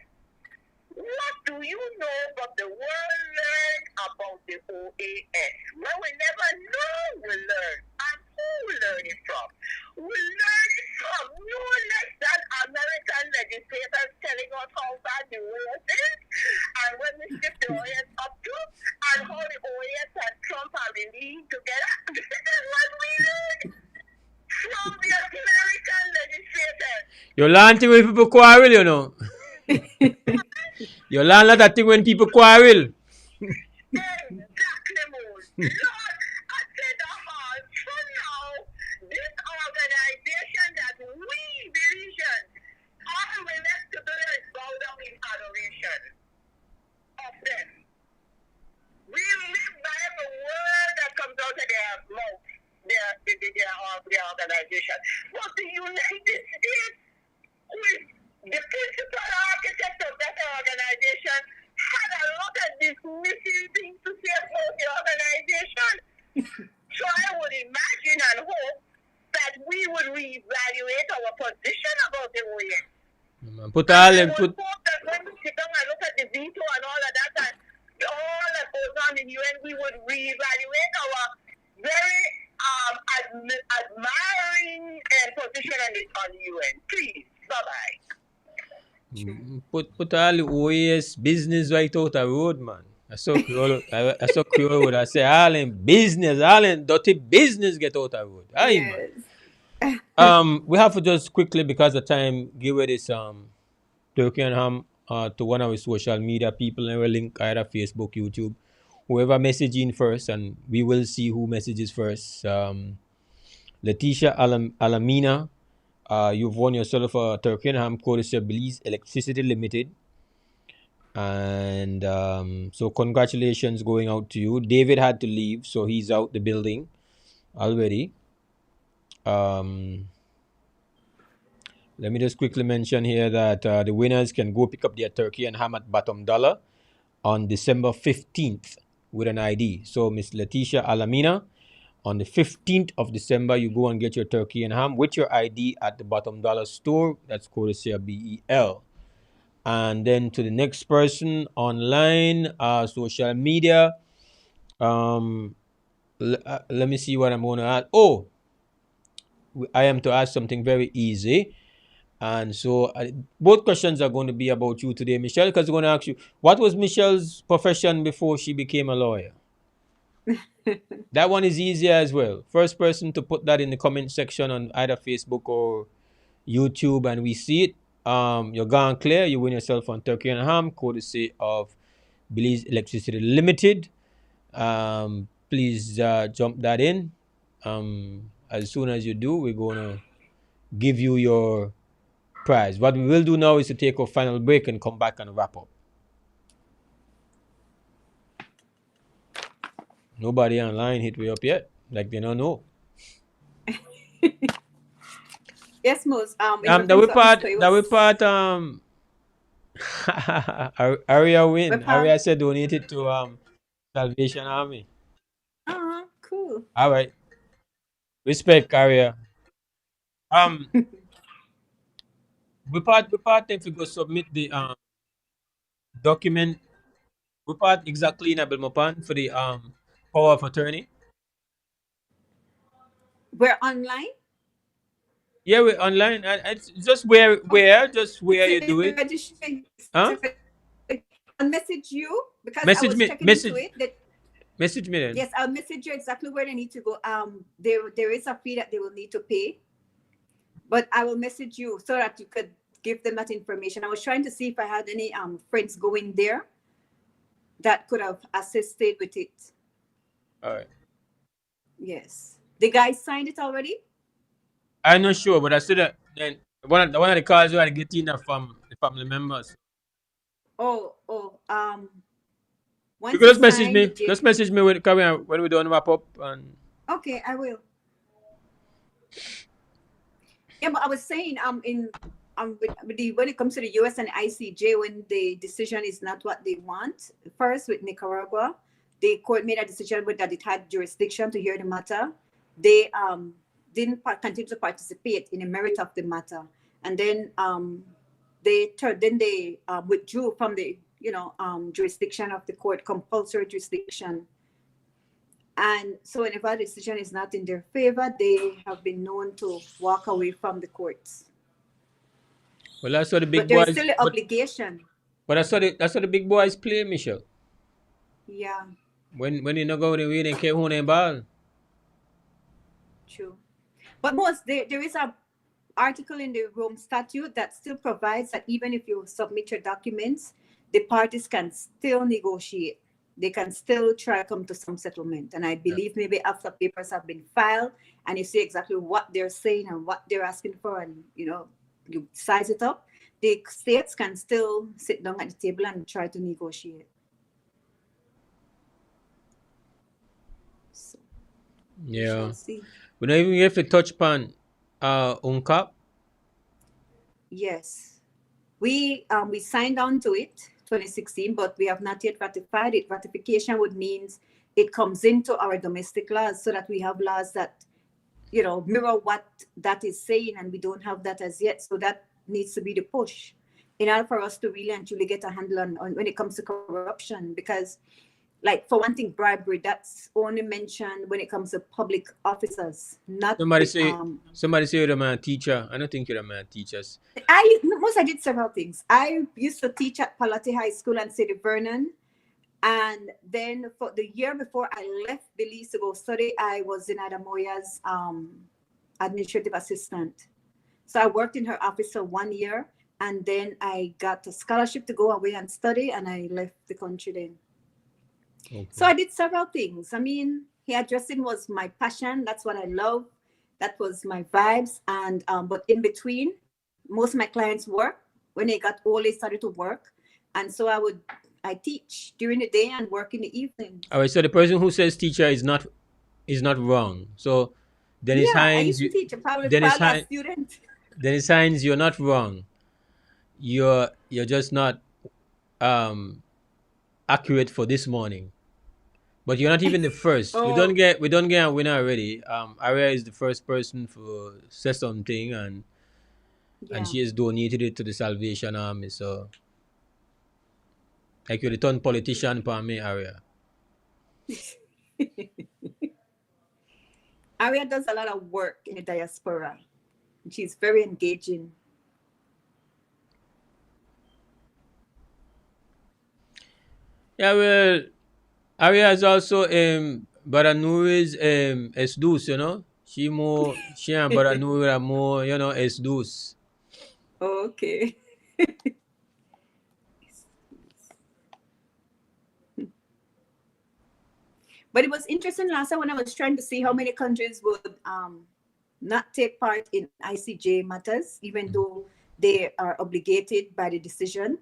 what do you know but the world learn about the OAS? Well, we never know we learn. And who we learn it from? We learn it from no less than American legislators telling us how bad the OAS is, and when we shift the OAS up to, and how the OAS and Trump are really together. This is what we learn from the American legislators. You learn thing when people quarrel, you know. You learn that thing when people quarrel. Exactly, Moose. Lord, I said for now, this organization that we Belizeans, all we left to do is bow down in adoration of them. We live by every word that comes out of their mouth, their organization. But the United States, who is the principal architect of that organization, had a lot of dismissive things to say about the organization. So I would imagine and hope that we would reevaluate our position about the OAS. Put all them, I would hope that when we sit down and look at the veto and all of that, and all that goes on in the UN, we would reevaluate our very admiring position on the UN. Please, bye-bye. Put all the OAS business right out the road, man. I saw Creole would I say all in business, all in dirty business get out the road. Aye, man. Yes. We have to just quickly, because of time, give away this turkey and ham to one of our social media people, and we'll link either Facebook, YouTube, whoever message in first, and we will see who messages first. Letitia Alamina, you've won yourself a turkey and ham courtesy of Belize Electricity Limited. And so congratulations going out to you. David had to leave, so he's out the building already. Let me just quickly mention here that the winners can go pick up their turkey and ham at Bottom Dollar on December 15th with an ID. So Miss Letitia Alamina, on the 15th of December, you go and get your turkey and ham with your ID at the Bottom Dollar store. That's courtesy of BEL. And then to the next person online, social media. Let me see what I'm going to add. Oh, I am to ask something very easy. And so both questions are going to be about you today, Michelle, because I'm going to ask you, what was Michelle's profession before she became a lawyer? That one is easier as well. First person to put that in the comment section on either Facebook or YouTube, and we see it. You're gone clear. You win yourself on turkey and ham, courtesy of Belize Electricity Limited. Please jump that in. As soon as you do, we're going to give you your prize. What we will do now is to take a final break and come back and wrap up. Nobody online hit me up yet. Like they don't know. Yes, Mos. The we part Aria win. Aria said donated to Salvation Army. Cool. All right. Respect, Aria. We part then to go submit the document. We part exactly in Abelmopan for the power of attorney. We're online. Yeah, we're online. And it's just where you do it. Huh? I'll message you because Message I was me. checking into it. Message me then. Yes, I'll message you exactly where they need to go. There is a fee that they will need to pay, but I will message you so that you could give them that information. I was trying to see if I had any friends going there that could have assisted with it. All right. Yes, the guy signed it already. I'm not sure, but I said that then one of the calls you had to get in from the family members. You can just message me. Just message me when we don't wrap up. And okay, I will. Yeah, but I was saying when it comes to the US and ICJ, when the decision is not what they want, first with Nicaragua, the court made a decision that it had jurisdiction to hear the matter. They didn't continue to participate in the merit of the matter, and then they withdrew from the jurisdiction of the court, compulsory jurisdiction. And so whenever a decision is not in their favor, they have been known to walk away from the courts. Well, that's what the big but boys. But there's still an obligation. But that's what the big boys play, Michelle. Yeah. When you not go to win and came home and ball. True. But there is a article in the Rome Statute that still provides that even if you submit your documents, the parties can still negotiate. They can still try to come to some settlement. And I believe maybe after papers have been filed and you see exactly what they're saying and what they're asking for, and you size it up, the states can still sit down at the table and try to negotiate. So, yeah. We don't even have to touch upon UNCAP. Yes. We signed on to it 2016, but we have not yet ratified it. Ratification would mean it comes into our domestic laws so that we have laws that, mirror what that is saying, and we don't have that as yet. So that needs to be the push in order for us to really and truly get a handle on when it comes to corruption. Because, like, for one thing, bribery, that's only mentioned when it comes to public officers. Not somebody say you're a man teacher. I don't think you're a man teacher. I did several things. I used to teach at Palate High School and City Vernon. And then for the year before I left Belize to go study, I was in Adamoya's administrative assistant. So I worked in her office for 1 year, and then I got a scholarship to go away and study, and I left the country then. Okay. So I did several things. I mean, hairdressing was my passion. That's what I love. That was my vibes. And but in between, most of my clients work. When they got old, they started to work, and so I teach during the day and work in the evening. All right. So the person who says teacher is not wrong. So Dennis Yeah, I Hines, used to teach. Dennis Probably a Hines, student. Dennis Hines, you're not wrong. You're just not accurate for this morning. But you're not even the first. We don't get a winner already. Aria is the first person to say something, and she has donated it to the Salvation Army. So like you're the turn politician for me, Aria. Aria does a lot of work in the diaspora. She's very engaging. Yeah, well, Aria is also Baranuri's esdus, you know. She and Baranuri are more, you know, esdus. Okay. But it was interesting last time when I was trying to see how many countries would not take part in ICJ matters, even though they are obligated by the decision.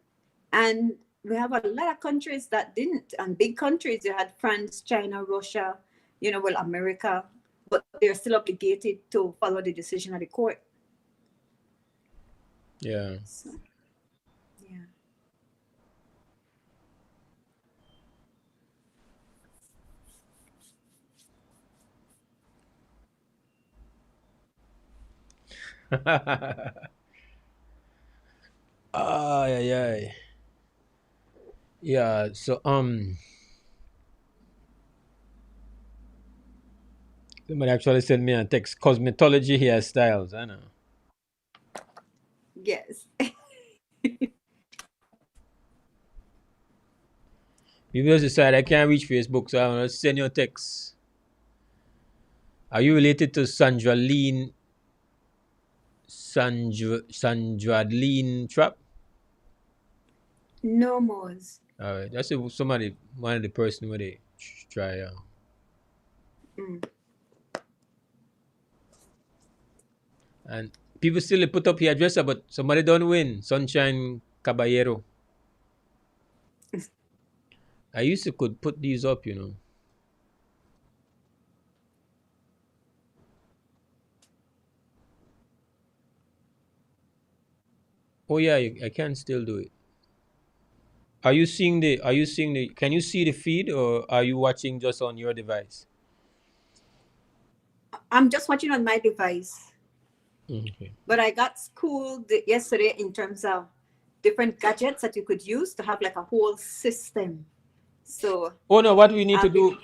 And we have a lot of countries that didn't, and big countries. You had France, China, Russia, well, America, but they're still obligated to follow the decision of the court. Yeah. So, yeah. Yeah. Yeah, so somebody actually sent me a text. Cosmetology hairstyles, I know. Yes. People just decide I can't reach Facebook, so I'm gonna send you a text. Are you related to Sandraline Trap? No more. Alright, that's one of the person where they try. And people still put up hairdresser, but somebody don't win. Sunshine Caballero. I used to could put these up, you know. Oh yeah, I can still do it. Are you seeing the can you see the feed, or are you watching just on your device? I'm just watching on my device. Okay. But I got schooled yesterday in terms of different gadgets that you could use to have like a whole system. So what we need to do,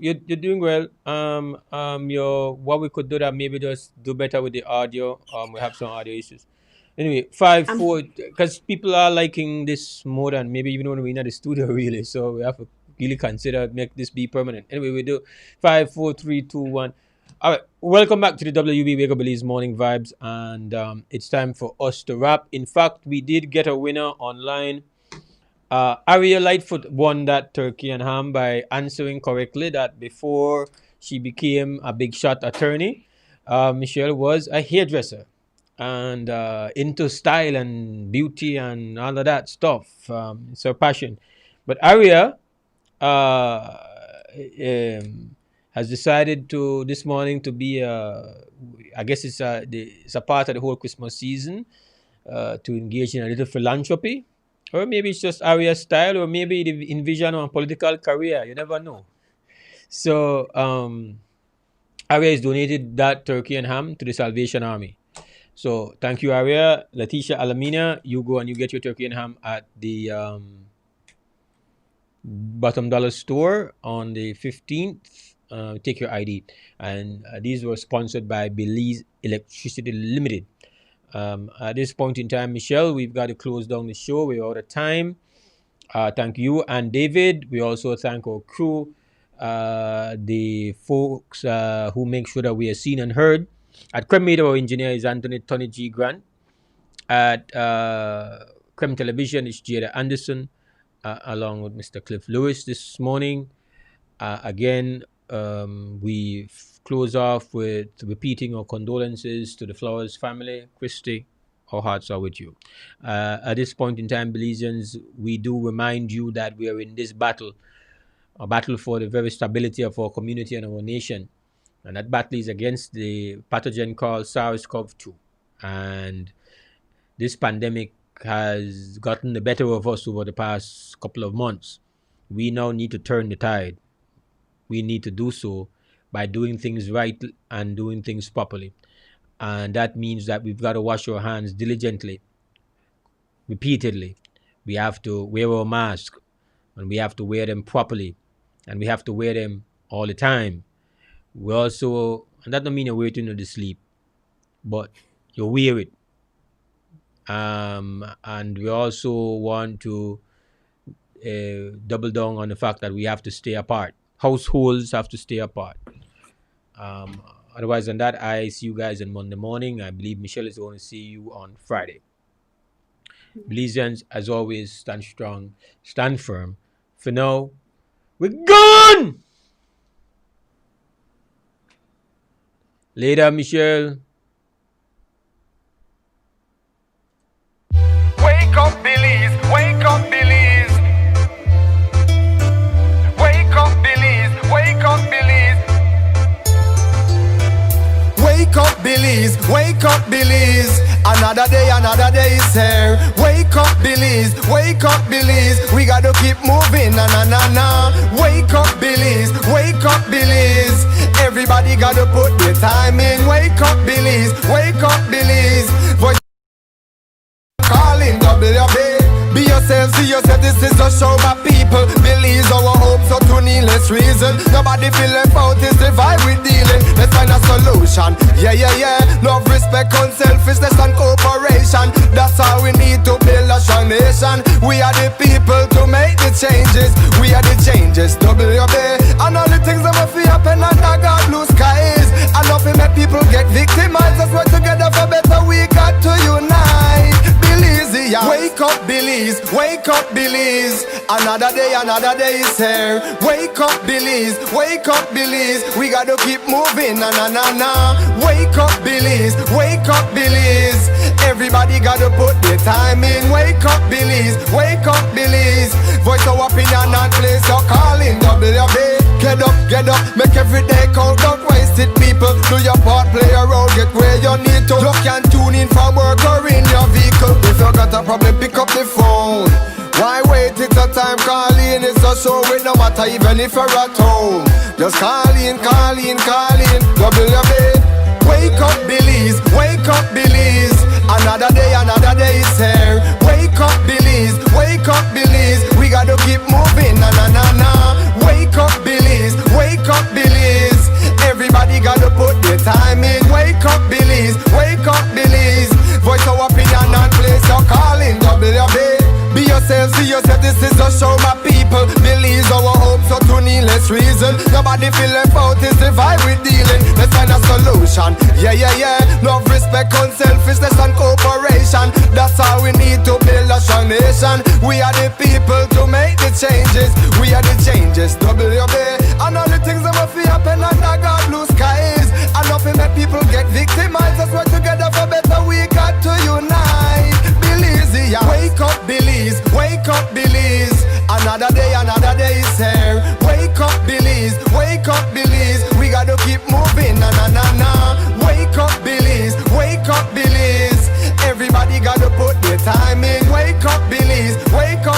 you're doing well. What we could do that maybe just do better with the audio. We have some audio issues. Anyway, 5-4, because people are liking this more than maybe even when we're in the studio, really. So we have to really consider make this be permanent. Anyway, we do 5, 4, 3, 2, 1. All right, welcome back to the WB Wake Up Belize Morning Vibes, and it's time for us to wrap. In fact, we did get a winner online. Aria Lightfoot won that turkey and ham by answering correctly that before she became a big shot attorney, Michelle was a hairdresser and into style and beauty and all of that stuff. It's her passion. But Aria has decided to this morning to be I guess it's a part of the whole Christmas season to engage in a little philanthropy, or maybe it's just Aria's style, or maybe they envision a political career. You never know. So Aria has donated that turkey and ham to the Salvation Army. So thank you, Aria. Letitia Alamina, you go and you get your turkey and ham at the Bottom Dollar store on the 15th. Take your ID. And these were sponsored by Belize Electricity Limited. At this point in time, Michelle, we've got to close down the show. We're out of time. Thank you and David. We also thank our crew, the folks who make sure that we are seen and heard. At Creme Media, our engineer is Tony G. Grant. At Creme Television, it's Jada Anderson, along with Mr. Cliff Lewis this morning. Again, we close off with repeating our condolences to the Flowers family. Christy, our hearts are with you. At this point in time, Belizeans, we do remind you that we are in this battle, a battle for the very stability of our community and our nation. And that battle is against the pathogen called SARS-CoV-2. And this pandemic has gotten the better of us over the past couple of months. We now need to turn the tide. We need to do so by doing things right and doing things properly. And that means that we've got to wash our hands diligently, repeatedly. We have to wear our mask, and we have to wear them properly, and we have to wear them all the time. We also, and that don't mean you're waiting to sleep, but you wear it. And we also want to double down on the fact that we have to stay apart. Households have to stay apart. Otherwise than that, I see you guys on Monday morning. I believe Michelle is going to see you on Friday. Belizeans, as always, stand strong, stand firm. For now, we're gone! Later, Michelle. Wake up, Belize. Wake up, Belize. Wake up, Belize. Wake up, Belize. Wake up, Belize. Wake up, Belize. Another day is here. Wake up, Belize. Wake up, Belize. We gotta keep moving. Na na na na. Wake up, Belize. Wake up, Belize. Everybody gotta put their time in. Wake up, Belize. Wake up, Belize. Voice calling WB. Be yourself, see yourself, this is a show by people. Belize our hopes so to needless reason. Nobody feel left out, it's the vibe we dealing. Let's find a solution, yeah. Love, respect, unselfishness and cooperation. That's how we need to build a strong nation. We are the people to make the changes. We are the changes, WB. And all the things that must be happen under God blue skies. And nothing make people get victimized. Let's work together for better, we got to unite. Belize, yeah. Wake up, Belize. Wake up, Belize. Another day is here. Wake up, Belize. Wake up, Belize. We gotta keep moving, na na na na. Wake up, Belize. Wake up, Belize. Everybody gotta put their time in. Wake up, Belize. Wake up, Belize. Voice our opinion and place your calling, WB. Get up, make every day count. Don't waste it, people. Do your part, play your role, get where you need to. Look and tune in from work or in your vehicle. If you got a problem, pick up the phone. Why wait? It's a time calling. It's a show with no matter even if you're at home. Just call in. WB. Wake up, Belize. Wake up, Belize. Another day is here. Wake up, Belize. Wake up, Belize. We gotta keep moving, na na na na. Wake up, Belize. Wake up, Belize. Everybody gotta put their time in. Wake up, Belize. Wake up, Belize. Voice our opinion and place your calling, WB. Be yourself, see yourself, this is a show, my people. Belize our hopes so to needless reason. Nobody feel left out, it's the vibe we dealing. Let's find a solution, yeah. Love, respect, unselfishness and cooperation. That's how we need to build a strong nation. We are the people to make the changes. We are the changes, WB. And all the things that must be happen under God blue skies. And nothing make people get victimized. Let's work together for better, we got to unite. Belize, yeah. Wake up, Belize. Wake up, Belize. Another day is here. Wake up, Belize. Wake up, Belize. We gotta keep moving, na na na na. Wake up, Belize. Wake up, Belize. Everybody gotta put their time in. Wake up, Belize. Wake up.